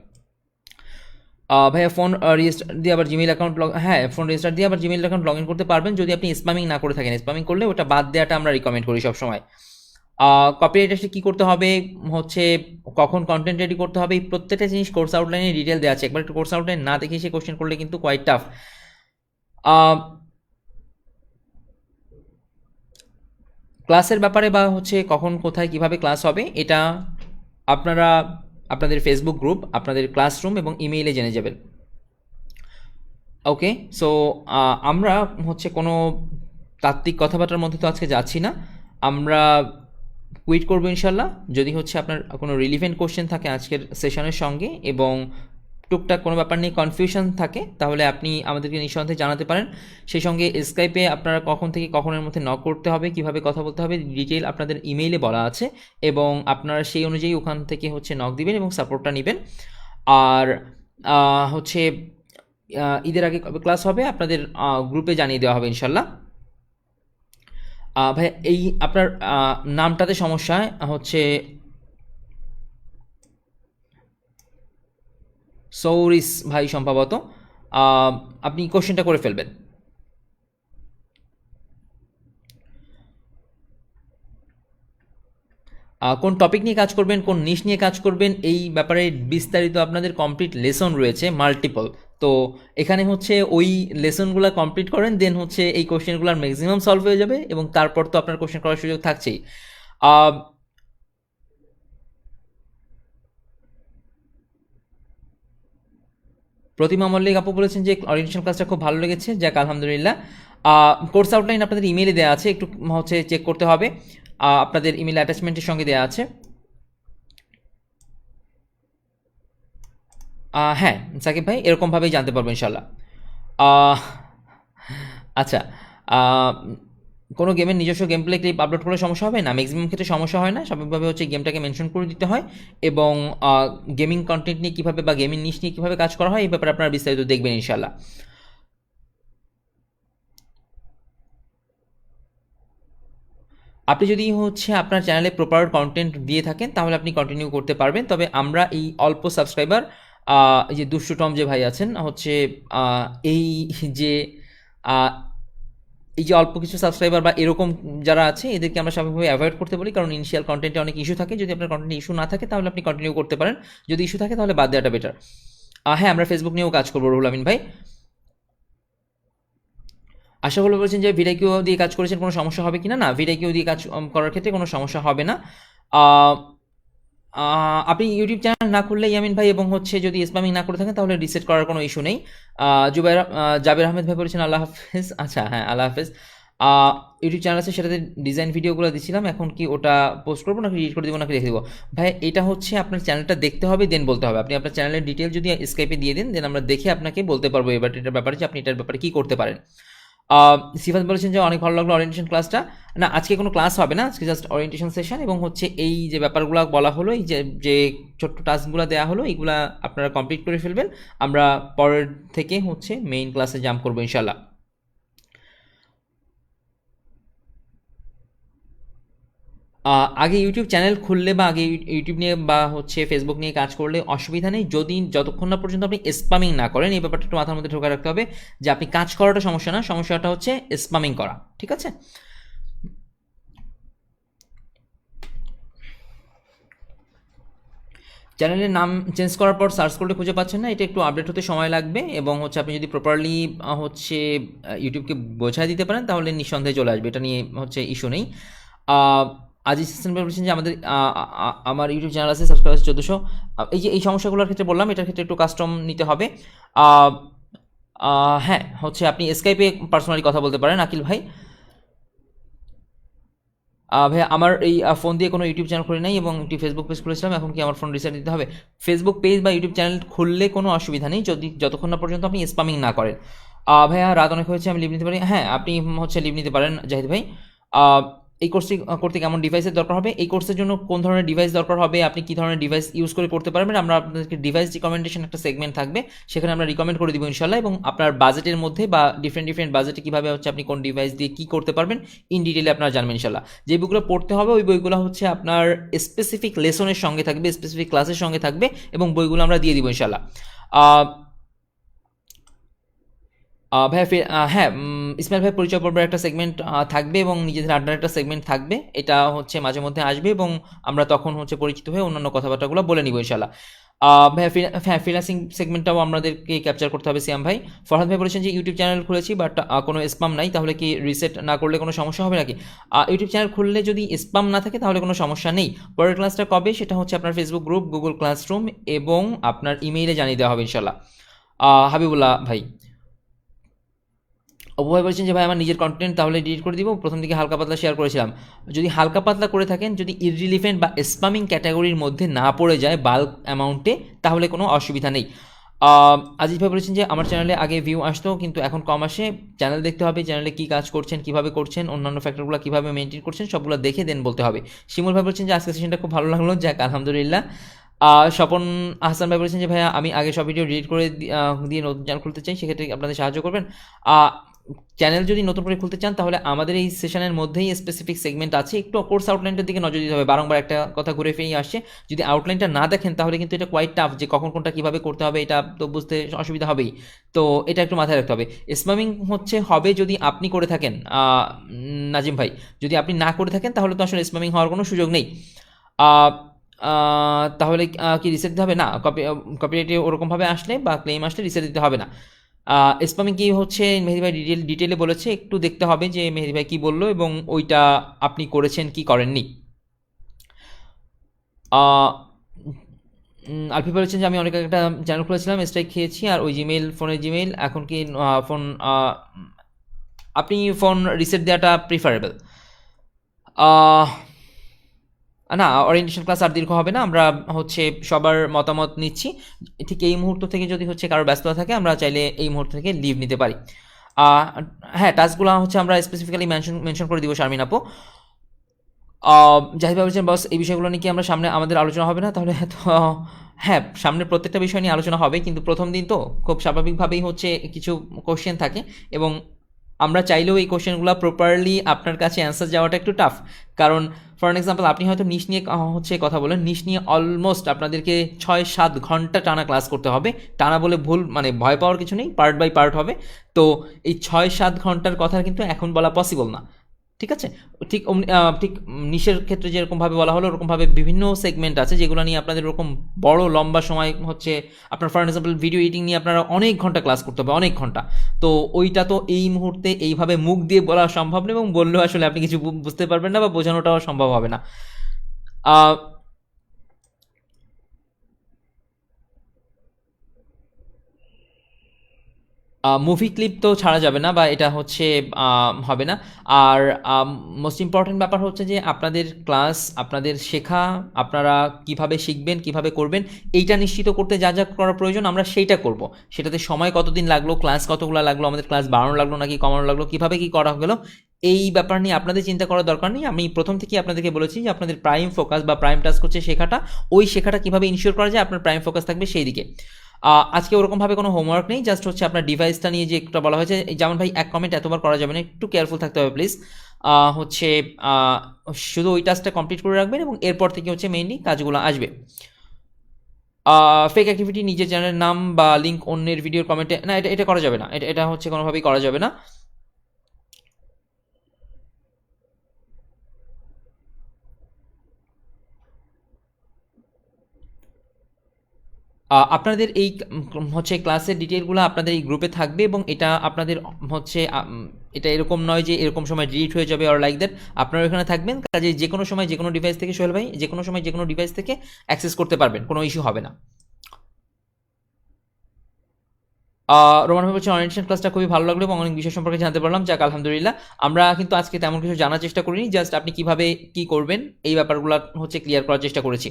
Speaker 2: ভাইয়া ফোন রেজিস্টার দিয়ে আবার জিমেইল অ্যাকাউন্ট হ্যাঁ, ফোন রেজিস্টার দিয়ে আবার জিমেইল অ্যাকাউন্ট লগ ইন করতে পারবেন যদি আপনি স্প্যামিং না করে থাকেন। স্প্যামিং করলে ওটা বাদ দেওয়াটা আমরা রিকমেন্ড করি সবসময়। কপিরাইট আসলে কী করতে হবে, হচ্ছে কখন কন্টেন্ট রেডি করতে হবে, এই প্রত্যেকটা জিনিস কোর্স আউটলাইনে ডিটেল দেওয়া আছে। একবার একটু কোর্স আউটলাইন না দেখে সে কোশ্চেন করলে কিন্তু কোয়াইট টাফ। ক্লাসের ব্যাপারে বা হচ্ছে কখন কোথায় কিভাবে ক্লাস হবে এটা আপনারা আপনাদের ফেসবুক গ্রুপ, আপনাদের ক্লাসরুম এবং ইমেইলে জেনে যাবেন। ওকে, সো আমরা হচ্ছে কোনো তাত্ত্বিক কথাবার্তার মধ্যে তো আজকে যাচ্ছি না, আমরা কুইট করবো ইনশাল্লাহ। যদি হচ্ছে আপনার কোনো রিলিভেন্ট কোশ্চেন থাকে আজকের সেশনের সঙ্গে এবং টুকটাক কোনো ব্যাপার নিয়ে কনফিউশন থাকে তাহলে আপনি আমাদেরকে নিঃসন্দেহে জানাতে পারেন। সেই সঙ্গে স্কাইপে আপনারা কখন থেকে কখনের মধ্যে নক করতে হবে, কিভাবে কথা বলতে হবে, ডিটেল আপনাদের ইমেইলে বলা আছে এবং আপনারা সেই অনুযায়ী ওখান থেকে হচ্ছে নক দিবেন এবং সাপোর্টটা নেবেন। আর হচ্ছে ঈদের আগে কবে ক্লাস হবে আপনাদের গ্রুপে জানিয়ে দেওয়া হবে ইনশাল্লাহ। ভাই এই আপনার নামটাতে সমস্যা হচ্ছে সৌরিস ভাই, সম্ভবত আপনি কোশ্চেনটা করে ফেলবেন। কোন টপিক নিয়ে কাজ করবেন, কোন নিশ নিয়ে কাজ করবেন, এই ব্যাপারে বিস্তারিত আপনাদের কমপ্লিট লেসন রয়েছে মাল্টিপল। তো এখানে হচ্ছে ওই লেসনগুলো কমপ্লিট করেন, দেন হচ্ছে এই কোশ্চেনগুলোর ম্যাক্সিমাম সলভ হয়ে যাবে এবং তারপর তো আপনার কোশ্চেন করার সুযোগ থাকছেই। প্রতিমা মল্লিক আপু বলেছেন যে অরিয়েন্টেশন ক্লাসটা খুব ভালো লেগেছে, যাক আলহামদুলিল্লাহ। কোর্স আউটলাইন আপনাদের ইমেইলে দেওয়া আছে, একটু হচ্ছে চেক করতে হবে, আপনাদের ইমেল অ্যাটাচমেন্টের সঙ্গে দেওয়া আছে। হ্যাঁ সাকিব ভাই, এরকমভাবেই জানতে পারবো ইনশাল্লাহ। আচ্ছা, কোনো গেমের নিজস্ব গেম প্লে ক্লিপ আপলোড করলে সমস্যা হবে না? ম্যাক্সিমাম ক্ষেত্রে সমস্যা হয় না, স্বাভাবিকভাবে হচ্ছে গেমটাকে মেনশন করে দিতে হয় এবং গেমিং কন্টেন্ট নিয়ে কীভাবে বা গেমিং নিশ নিয়ে কীভাবে কাজ করা হয় এই ব্যাপারে আপনারা বিস্তারিত দেখবেন ইনশাল্লাহ। আপনি যদি হচ্ছে আপনার চ্যানেলে প্রপার কন্টেন্ট দিয়ে থাকেন তাহলে আপনি কন্টিনিউ করতে পারবেন, তবে আমরা এই অল্প সাবস্ক্রাইবার, এই যে দুষ্টুটম যে ভাই আছেন হচ্ছে এই যে এই যে অল্প কিছু সাবস্ক্রাইবার বা এরকম যারা আছে এদেরকে আমরা স্বাভাবিকভাবে অ্যাভয়েড করতে বলি, কারণ ইনিশিয়াল কন্টেন্টে অনেক ইস্যু থাকে। যদি আপনার কন্টেন্টে ইস্যু না থাকে তাহলে আপনি কন্টিনিউ করতে পারেন, যদি ইস্যু থাকে তাহলে বাদ দেওয়াটা বেটার। হ্যাঁ, আমরা ফেসবুক নিয়েও কাজ করবো রুহুল আমিন ভাই। আশা করি বলছেন যে ভিডিও দিয়ে কাজ করেছেন, কোনো সমস্যা হবে কিনা? না, ভিডিও দিয়ে কাজ করার ক্ষেত্রে কোনো সমস্যা হবে না। আপনি ইউটিউব চ্যানেল না খুললে ইয়ামিন ভাই এবং হচ্ছে যদি স্প্যামিং না করে থাকেন তাহলে রিসেট করার কোনো ইস্যু নেই। জাবের আহমেদ ভাই বলেছেন আল্লাহ হাফেজ। আচ্ছা হ্যাঁ, আল্লাহ হাফেজ। ইউটিউব চ্যানেল আছে, সেটাতে ডিজাইন ভিডিওগুলো দিচ্ছিলাম, এখন কি ওটা পোস্ট করবো নাকি এডিট করে দেবো নাকি রেখে দেবো? ভাই এটা হচ্ছে আপনার চ্যানেলটা দেখতে হবে, দেন বলতে হবে। আপনি আপনার চ্যানেলের ডিটেল যদি স্কাইপে দিয়ে দিন, দেন আমরা দেখে আপনাকে বলতে পারবো এবার এটার ব্যাপারে যে আপনি এটার ব্যাপারে কী করতে পারেন। সিফাত বলেছেন যে অনেক ভালো লাগলো ওরিয়েন্টেশন ক্লাসটা। না, আজকে কোনো ক্লাস হবে না, আজকে জাস্ট ওরিয়েন্টেশন সেশন এবং হচ্ছে এই যে ব্যাপারগুলো বলা হলো, এই যে ছোট্ট টাস্কগুলো দেওয়া হলো, এইগুলা আপনারা কমপ্লিট করে ফেলবেন। আমরা পরের থেকে হচ্ছে মেইন ক্লাসে জাম্প করবো ইনশাল্লাহ। আগে ইউটিউব চ্যানেল খুললে বা আগে ইউটিউব নিয়ে বা হচ্ছে ফেসবুক নিয়ে কাজ করলে অসুবিধা নেই, যতক্ষণ না পর্যন্ত আপনি স্প্যামিং না করেন। এই ব্যাপারটা একটু মাথার মধ্যে ঢোকা রাখতে হবে যে আপনি কাজ করাটা সমস্যা না, সমস্যাটা হচ্ছে স্প্যামিং করা, ঠিক আছে? চ্যানেলের নাম চেঞ্জ করার পর সার্চ করলে খুঁজে পাচ্ছেন না, এটা একটু আপডেট হতে সময় লাগবে এবং হচ্ছে আপনি যদি প্রপারলি হচ্ছে ইউটিউবকে বোঝায় দিতে পারেন তাহলে নিঃসন্দেহে চলে আসবে, এটা নিয়ে হচ্ছে ইস্যু নেই। আজিজ হাসান ভাই বলছেন যে আমার ইউটিউব চ্যানেল আছে, সাবস্ক্রাইব আছে 1400। এই যে এই সমস্যাগুলোর ক্ষেত্রে বললাম, এটার ক্ষেত্রে একটু কাস্টম নিতে হবে। হ্যাঁ, হচ্ছে আপনি স্কাইপে পার্সোনালি কথা বলতে পারেন আকিল ভাই। ভাইয়া আমার এই ফোন দিয়ে কোনো ইউটিউব চ্যানেল খুলে নাই এবং একটি ফেসবুক পেজ খুলেছিলাম, এখন কি আমার ফোন রিসেট দিতে হবে? ফেসবুক পেজ বা ইউটিউব চ্যানেল খুললে কোনো অসুবিধা নেই, যতক্ষণ না পর্যন্ত আপনি স্পামিং না করেন। ভাইয়া রাত অনেক হয়েছে, আমি লিভ নিতে পারি? হ্যাঁ, আপনি হচ্ছে লিভ নিতে পারেন জাহিদ ভাই। আহ, এই কোর্সটি করতে কেমন ডিভাইসের দরকার হবে? এই কোর্সের জন্য কোন ধরনের ডিভাইস দরকার হবে, আপনি কী ধরনের ডিভাইস ইউজ করে করতে পারবেন, আমরা আপনাদেরকে ডিভাইস রিকমেন্ডেশন একটা সেগমেন্ট থাকবে, সেখানে আমরা রিকমেন্ড করে দিব ইনশাল্লাহ, এবং আপনার বাজেটের মধ্যে বা ডিফারেন্ট বাজেটে কীভাবে হচ্ছে আপনি কোন ডিভাইস দিয়ে কী করতে পারবেন ইন ডিটেলে আপনারা জানবেন ইনশাল্লাহ। যে বইগুলো পড়তে হবে ওই বইগুলো হচ্ছে আপনার স্পেসিফিক লেসনের সঙ্গে থাকবে, স্পেসিফিক ক্লাসের সঙ্গে থাকবে, এবং বইগুলো আমরা দিয়ে দিব ইনশাল্লাহ। ভাইয়া হ্যাঁ, ইসমাইল ভাই পরিচয় পর্বের একটা সেগমেন্ট থাকবে এবং নিজেদের আড্ডার একটা সেগমেন্ট থাকবে, এটা হচ্ছে মাঝে মধ্যে আসবে এবং আমরা তখন হচ্ছে পরিচিত হয়ে অন্যান্য কথাবার্তাগুলো বলে নিব ইনশাল্লাহ। ভাইয়া হ্যাঁ, ফ্রিল্যান্সিং সেগমেন্টটাও আমাদেরকে ক্যাপচার করতে হবে সিয়াম ভাই। ফরহাদ ভাই বলেছেন যে ইউটিউব চ্যানেল খুলেছি বাট কোনো স্পাম নাই, তাহলে কি রিসেট না করলে কোনো সমস্যা হবে নাকি? ইউটিউব চ্যানেল খুললে যদি স্পাম না থাকে তাহলে কোনো সমস্যা নেই। পরের ক্লাসটা কবে সেটা হচ্ছে আপনার ফেসবুক গ্রুপ, গুগল ক্লাসরুম এবং আপনার ইমেইলে জানিয়ে দেওয়া হবে ইনশাল্লাহ। হাবিবুল্লাহ ভাই, অপু ভাই বলছেন যে ভাই আমার নিজের কন্টেন্ট তাহলে ডিলিট করে দিব, প্রথম দিকে হালকা পাতলা শেয়ার করেছিলাম। যদি হালকা পাতলা করে থাকেন, যদি ইররিলিভেন্ট বা স্পামিং ক্যাটাগরির মধ্যে না পড়ে যায় বাল্ক অ্যামাউন্টে, তাহলে কোনো অসুবিধা নেই। আজিজ ভাই বলেছেন যে আমার চ্যানেলে আগে ভিউ আসতো কিন্তু এখন কম আসে, চ্যানেল দেখতে হবে, চ্যানেলে কী কাজ করছেন, কীভাবে করছেন, অন্যান্য ফ্যাক্টরগুলো কীভাবে মেনটেন করছেন সবগুলো দেখে দেন বলতে হবে। শিমুল ভাই বলছেন যে আজকের সেশনটা খুব ভালো লাগলো, যাক আলহামদুলিল্লাহ। স্বপন আহসান ভাই বলেছেন যে ভাইয়া আমি আগে সব ভিডিও ডিলিট করে দিয়ে নতুন চ্যানেল খুলতে চাই, সেক্ষেত্রে আপনাদের সাহায্য করবেন? চ্যানেল যদি নতুন করে খুলতে চান তাহলে আমাদের এই সেশনের মধ্যেই স্পেসিফিক সেগমেন্ট আছে, একটু কোর্স আউটলাইনটার দিকে নজর দিতে হবে, বারংবার একটা কথা ঘুরে ফিরে আসছে, যদি আউটলাইনটা না দেখেন তাহলে কিন্তু এটা কোয়াইট টাফ, যে কখন কোনটা কীভাবে করতে হবে এটা তো বুঝতে অসুবিধা হবেই, তো এটা একটু মাথায় রাখতে হবে। স্প্যামিং হচ্ছে হবে যদি আপনি করে থাকেন, নাজিম ভাই, যদি আপনি না করে থাকেন তাহলে তো আসলে স্প্যামিং হওয়ার কোনো সুযোগ নেই। তাহলে কি রিসেট দিতে হবে? না, কপিরাইটে ওরকমভাবে আসলে বা ক্লেম আসলে রিসেট দিতে হবে না। স্প্যামিং কি হচ্ছে মেহেদি ভাই ডিটেলে বলেছে, একটু দেখতে হবে যে মেহেদি ভাই কী বললো এবং ওইটা আপনি করেছেন কি করেননি। আলফি বলেছেন যে আমি অনেক একটা চ্যানেল খুলেছিলাম, স্ট্রাইক খেয়েছি, আর ওই জিমেইল, ফোনের জিমেইল, এখন কি ফোন আপনি ফোন রিসেট দেওয়াটা প্রিফারেবল। না, ওরিয়েন্টেশন ক্লাস আর দীর্ঘ হবে না, আমরা হচ্ছে সবার মতামত নিচ্ছি, ঠিক এই মুহূর্ত থেকে যদি হচ্ছে কারোর ব্যস্ততা থাকে আমরা চাইলে এই মুহূর্ত থেকে লিভ নিতে পারি। হ্যাঁ, টাস্কগুলো হচ্ছে আমরা স্পেসিফিক্যালি মেনশন করে দিব শারমিন আপু। জাহিদ ভাই বলছেন বস এই বিষয়গুলো নিয়ে কি আমরা সামনে আমাদের আলোচনা হবে না? তাহলে তো হ্যাঁ, সামনে প্রত্যেকটা বিষয় নিয়ে আলোচনা হবে, কিন্তু প্রথম দিন তো খুব স্বাভাবিকভাবেই হচ্ছে কিছু কোশ্চেন থাকে এবং আমরা চাইলেও এই কোশ্চেনগুলো প্রপারলি আপনার কাছে অ্যান্সার যাওয়াটা একটু টাফ, কারণ ফর অ্যান এক্সাম্পল আপনি হয়তো নিশ নিয়ে হচ্ছে কথা বলেন, নিশ নিয়ে অলমোস্ট আপনাদেরকে 6-7 ঘন্টা টানা ক্লাস করতে হবে, টানা বলে ভুল, মানে ভয় পাওয়ার কিছু নেই, পার্ট বাই পার্ট হবে, তো এই 6-7 ঘন্টার কথা কিন্তু এখন বলা পসিবল না, ঠিক আছে? ঠিক ঠিক নিশের ক্ষেত্রে যেরকমভাবে বলা হলো ওরকমভাবে বিভিন্ন সেগমেন্ট আছে যেগুলো নিয়ে আপনাদের ওরকম বড় লম্বা সময় হচ্ছে আপনার ফর এক্সাম্পল ভিডিও এডিটিং নিয়ে আপনারা অনেক ঘন্টা ক্লাস করতে হবে, অনেক ঘন্টা, তো ওইটা তো এই মুহূর্তে এইভাবে মুখ দিয়ে বলা সম্ভব না এবং বললেও আসলে আপনি কিছু বুঝতে পারবেন না বা বোঝানোটাও সম্ভব হবে না। মুভি ক্লিপ তো ছাড়া যাবে না বা এটা হচ্ছে হবে না। আর মোস্ট ইম্পর্ট্যান্ট ব্যাপার হচ্ছে যে আপনাদের ক্লাস, আপনাদের শেখা, আপনারা কিভাবে শিখবেন, কিভাবে করবেন, এইটা নিশ্চিত করতে যা যা করা প্রয়োজন আমরা সেইটা করব। সেটাতে সময় কতদিন লাগলো, ক্লাস কতগুলো লাগলো, আমাদের ক্লাস বাড়ানো লাগলো নাকি কমানো লাগলো, কীভাবে কী করা গেলো, এই ব্যাপার নিয়ে আপনাদের চিন্তা করার দরকার নেই। আমি প্রথম থেকেই আপনাদেরকে বলেছি যে আপনাদের প্রাইম ফোকাস বা প্রাইম টাস্ক হচ্ছে শেখাটা, ওই শেখাটা কীভাবে ইনশিওর করা যায় আপনার প্রাইম ফোকাস থাকবে সেই দিকে। আজকে ওরকমভাবে কোনো হোমওয়ার্ক নেই, জাস্ট হচ্ছে আপনার ডিভাইসটা নিয়ে যে একটা বলা হয়েছে, যেমন ভাই এক কমেন্ট এতবার করা যাবে না, একটু কেয়ারফুল থাকতে হবে প্লিজ, হচ্ছে শুধু ওই টাস্কটা কমপ্লিট করে রাখবেন এবং এরপর থেকে হচ্ছে মেইনলি কাজগুলো আসবে। ফেক অ্যাক্টিভিটি, নিজের চ্যানেলের নাম বা লিঙ্ক অন্যের ভিডিওর কমেন্টে, না এটা করা যাবে না, এটা হচ্ছে কোনোভাবেই করা যাবে না। আপনাদের এই হচ্ছে ক্লাসের ডিটেলগুলো আপনাদের এই গ্রুপে থাকবে এবং এটা আপনাদের হচ্ছে এটা এরকম নয় যে এরকম সময় ডিলিট হয়ে যাবে অর লাইক দ্যাট, আপনারা এখানে থাকবেন, কাজে যে কোনো সময় যে কোনো ডিভাইস থেকে, সোহেল ভাই, যে কোনো সময় যে কোনো ডিভাইস থেকে অ্যাক্সেস করতে পারবেন, কোনো ইস্যু হবে না। রোমান ভাই বলছেন অরিয়েন্টেশন ক্লাসটা খুবই ভালো লাগলো এবং অনেক বিষয় সম্পর্কে জানতে পারলাম, যাক আলহামদুলিল্লাহ। আমরা কিন্তু আজকে তেমন কিছু জানার চেষ্টা করিনি, জাস্ট আপনি কিভাবে কি করবেন এই ব্যাপারগুলো হচ্ছে ক্লিয়ার করার চেষ্টা করেছি।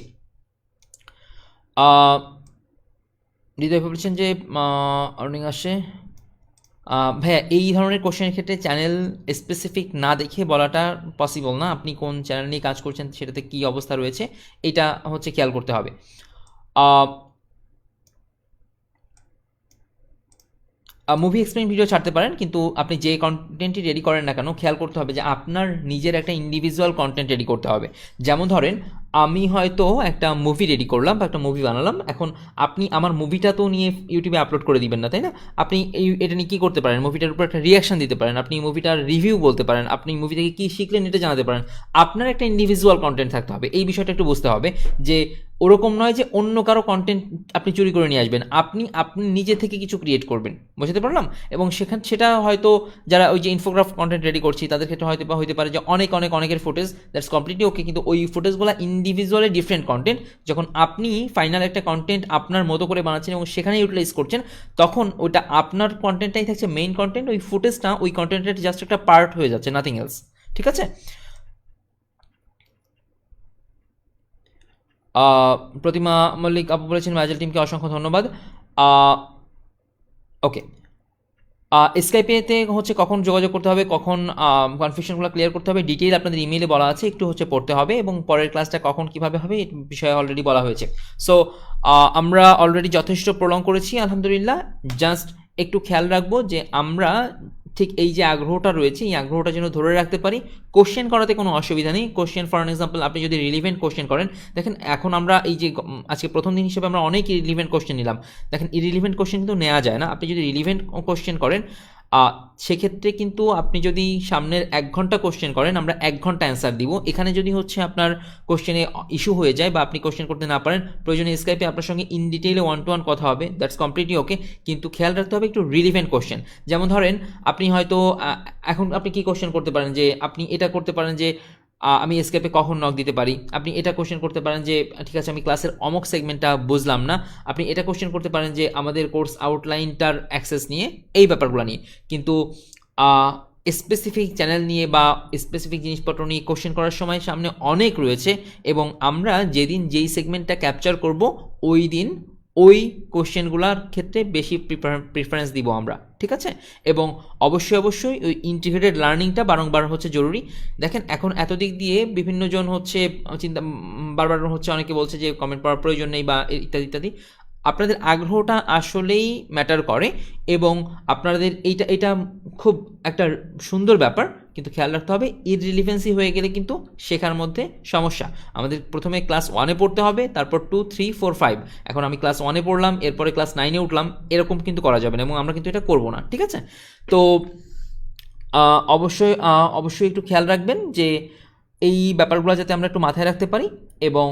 Speaker 2: হৃদয় বলছেন যে আর্নিং আসে। ভাইয়া এই ধরনের কোশ্চেনের ক্ষেত্রে চ্যানেল স্পেসিফিক না দেখে বলাটা পসিবল না। আপনি কোন চ্যানেল নিয়ে কাজ করছেন, সেটাতে কী অবস্থা রয়েছে, এটা হচ্ছে খেয়াল করতে হবে। মুভি এক্সপ্লেন ভিডিও ছাড়তে পারেন, কিন্তু আপনি যে কন্টেন্টই রেডি করেন না কেন খেয়াল করতে হবে যে আপনার নিজের একটা ইন্ডিভিজুয়াল কন্টেন্ট রেডি করতে হবে। যেমন ধরেন আমি হয়তো একটা মুভি রেডি করলাম বা একটা মুভি বানালাম, এখন আপনি আমার মুভিটা তো নিয়ে ইউটিউবে আপলোড করে দিবেন না, তাই না? আপনি এটা নিয়ে কী করতে পারেন, মুভিটার উপর একটা রিয়াকশন দিতে পারেন, আপনি মুভিটার রিভিউ বলতে পারেন, আপনি মুভি থেকে কী শিখলেন এটা জানাতে পারেন। আপনার একটা ইন্ডিভিজুয়াল কন্টেন্ট থাকতে হবে, এই বিষয়টা একটু বুঝতে হবে যে ওরকম নয় যে অন্য কারো কন্টেন্ট আপনি চুরি করে নিয়ে আসবেন, আপনি নিজে থেকে কিছু ক্রিয়েট করবেন, বুঝতে পারলাম? এবং সেটা হয়তো যারা ওই যে ইনফোগ্রাফ কন্টেন্ট রেডি করছি তাদের ক্ষেত্রে হয়তো পারে যে অনেকের ফুটেজ, দ্যাটস কমপ্লিটলি ওকে, কিন্তু ওই ফুটেজগুলো ইন্ডিভিজুয়ালি ডিফারেন্ট কন্টেন্ট। যখন আপনি ফাইনাল একটা কন্টেন্ট আপনার মতো করে বানাচ্ছেন এবং সেখানে ইউটিলাইজ করছেন, তখন ওইটা আপনার কন্টেন্টটাই থাকছে মেইন কন্টেন্ট, ওই ফুটেজটা ওই কন্টেন্টের জাস্ট একটা পার্ট হয়ে যাচ্ছে, নাথিং এলস। ঠিক আছে? প্রতিমা মল্লিক আপু বলেছেন মাইজেল টিমকে অসংখ্য ধন্যবাদ। ওকে, স্কাইপেতে হচ্ছে কখন যোগাযোগ করতে হবে, কখন কনফিউশনগুলো ক্লিয়ার করতে হবে, ডিটেইল আপনাদের ইমেইলে বলা আছে, একটু হচ্ছে পড়তে হবে, এবং পরের ক্লাসটা কখন কীভাবে হবে এই বিষয়ে অলরেডি বলা হয়েছে। সো আমরা অলরেডি যথেষ্ট প্রলং করেছি আলহামদুলিল্লাহ। জাস্ট একটু খেয়াল রাখবো যে আমরা ঠিক এই যে আগ্রহটা রয়েছে এই আগ্রহটা যেন ধরে রাখতে পারি। কোশ্চেন করাতে কোনো অসুবিধা নেই। কোশ্চেন ফর এক্সাম্পল আপনি যদি রিলিভেন্ট কোশ্চেন করেন, দেখেন এখন আমরা এই যে আজকে প্রথম দিন হিসেবে আমরা অনেক রিলিভেন্ট কোশ্চেন নিলাম, দেখেন ইরিলিভেন্ট কোশ্চেন কিন্তু নেওয়া যায় না। আপনি যদি রিলিভেন্ট কোশ্চেন করেন সেক্ষেত্রে কিন্তু আপনি যদি সামনের 1 ঘন্টা কোশ্চেন করেন আমরা 1 ঘন্টা অ্যান্সার দিব। এখানে যদি হচ্ছে আপনার কোশ্চেনে ইস্যু হয়ে যায় বা আপনি কোশ্চেন করতে না পারেন, প্রয়োজনে স্কাইপে আপনার সঙ্গে ইন ডিটেইলে 1-to-1 কথা হবে, দ্যাটস কমপ্লিটলি ওকে। কিন্তু খেয়াল রাখতে হবে একটু রিলিভেন্ট কোশ্চেন। যেমন ধরেন আপনি হয়তো এখন আপনি কি কোশ্চেন করতে পারেন যে আপনি এটা করতে পারেন যে আমি স্কাইপে কখন নক দিতে পারি। আপনি এটা কোশ্চেন করতে পারেন যে ঠিক আছে আমি ক্লাসের অমুক সেগমেন্টটা বুঝলাম না। আপনি এটা কোশ্চেন করতে পারেন যে আমাদের কোর্স আউটলাইনটার অ্যাক্সেস নিয়ে, এই ব্যাপারগুলো নিয়ে। কিন্তু স্পেসিফিক চ্যানেল নিয়ে বা স্পেসিফিক জিনিসপত্র নিয়ে কোশ্চেন করার সময় সামনে অনেক রয়েছে, এবং আমরা যেদিন যেই সেগমেন্টটা ক্যাপচার করব ওই দিন ওই কোশ্চেনগুলোর ক্ষেত্রে বেশি প্রিফারেন্স দিব আমরা, ঠিক আছে? এবং অবশ্যই ওই ইন্টিগ্রেটেড লার্নিংটা বারংবার হচ্ছে জরুরি। দেখেন এখন এত দিক দিয়ে বিভিন্ন জন হচ্ছে বারবার হচ্ছে অনেকে বলছে যে কমেন্ট পড়ার প্রয়োজন নেই বা ইত্যাদি। আপনাদের আগ্রহটা আসলেই ম্যাটার করে, এবং আপনাদের এইটা খুব একটা সুন্দর ব্যাপার, কিন্তু খেয়াল রাখতে হবে ইররিলিভেন্সি হয়ে গেলে কিন্তু শেখার মধ্যে সমস্যা। আমাদের প্রথমে ক্লাস 1-এ পড়তে হবে, তারপর 2, 3, 4, 5। এখন আমি ক্লাস 1-এ পড়লাম, এরপরে ক্লাস 9-এ উঠলাম, এরকম কিন্তু করা যাবে না, এবং আমরা কিন্তু এটা করব না, ঠিক আছে? তো অবশ্যই একটু খেয়াল রাখবেন যে এই ব্যাপারগুলো যাতে আমরা একটু মাথায় রাখতে পারি, এবং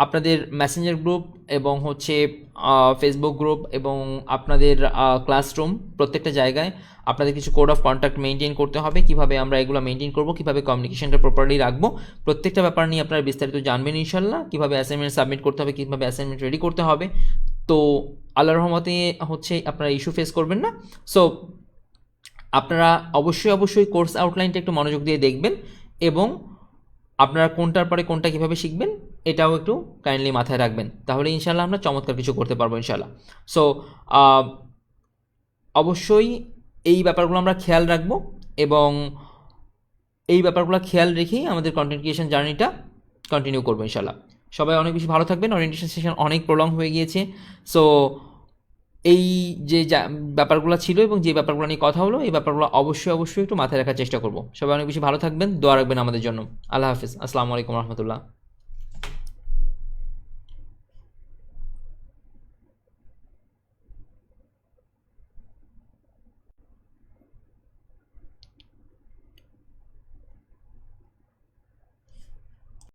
Speaker 2: আপনাদের মেসেঞ্জার গ্রুপ এবং হচ্ছে ফেসবুক গ্রুপ এবং আপনাদের ক্লাসরুম প্রত্যেকটা জায়গায় আপনাদের কিছু কোড অফ কন্ট্যাক্ট মেনটেন করতে হবে। কিভাবে আমরা এগুলো মেনটেন করব, কিভাবে কমিউনিকেশনটা প্রপারলি রাখবো, প্রত্যেকটা ব্যাপার নিয়ে আপনারা বিস্তারিত জানবেন ইনশাল্লাহ। কিভাবে অ্যাসাইনমেন্ট সাবমিট করতে হবে, কিভাবে অ্যাসাইনমেন্ট রেডি করতে হবে। তো আল্লাহর রহমতে হচ্ছে আপনারা ইস্যু ফেস করবেন না। সো আপনারা অবশ্যই কোর্স আউটলাইনটা একটু মনোযোগ দিয়ে দেখবেন, এবং আপনারা কোনটার পরে কোনটা কীভাবে শিখবেন এটাও একটু কাইন্ডলি মাথায় রাখবেন, তাহলে ইনশাল্লাহ আমরা চমৎকার কিছু করতে পারবো ইনশাল্লাহ। সো অবশ্যই এই ব্যাপারগুলো আমরা খেয়াল রাখবো, এবং এই ব্যাপারগুলো খেয়াল রেখেই আমাদের কন্টেন্ট ক্রিয়েশন জার্নিটা কন্টিনিউ করবো ইনশাল্লাহ। সবাই অনেক বেশি ভালো থাকবেন। ওরিয়েন্টেশন সেশন অনেক প্রলং হয়ে গিয়েছে। সো এই যে ব্যাপারগুলো ছিল এবং যে ব্যাপারগুলো নিয়ে কথা হলো, এই ব্যাপারগুলো অবশ্যই একটু মাথায় রাখার চেষ্টা করবো। সবাই অনেক বেশি ভালো থাকবেন, দোয়া রাখবেন আমাদের জন্য। আল্লাহ হাফিজ, আসসালামু আলাইকুম রহমতুল্লাহ।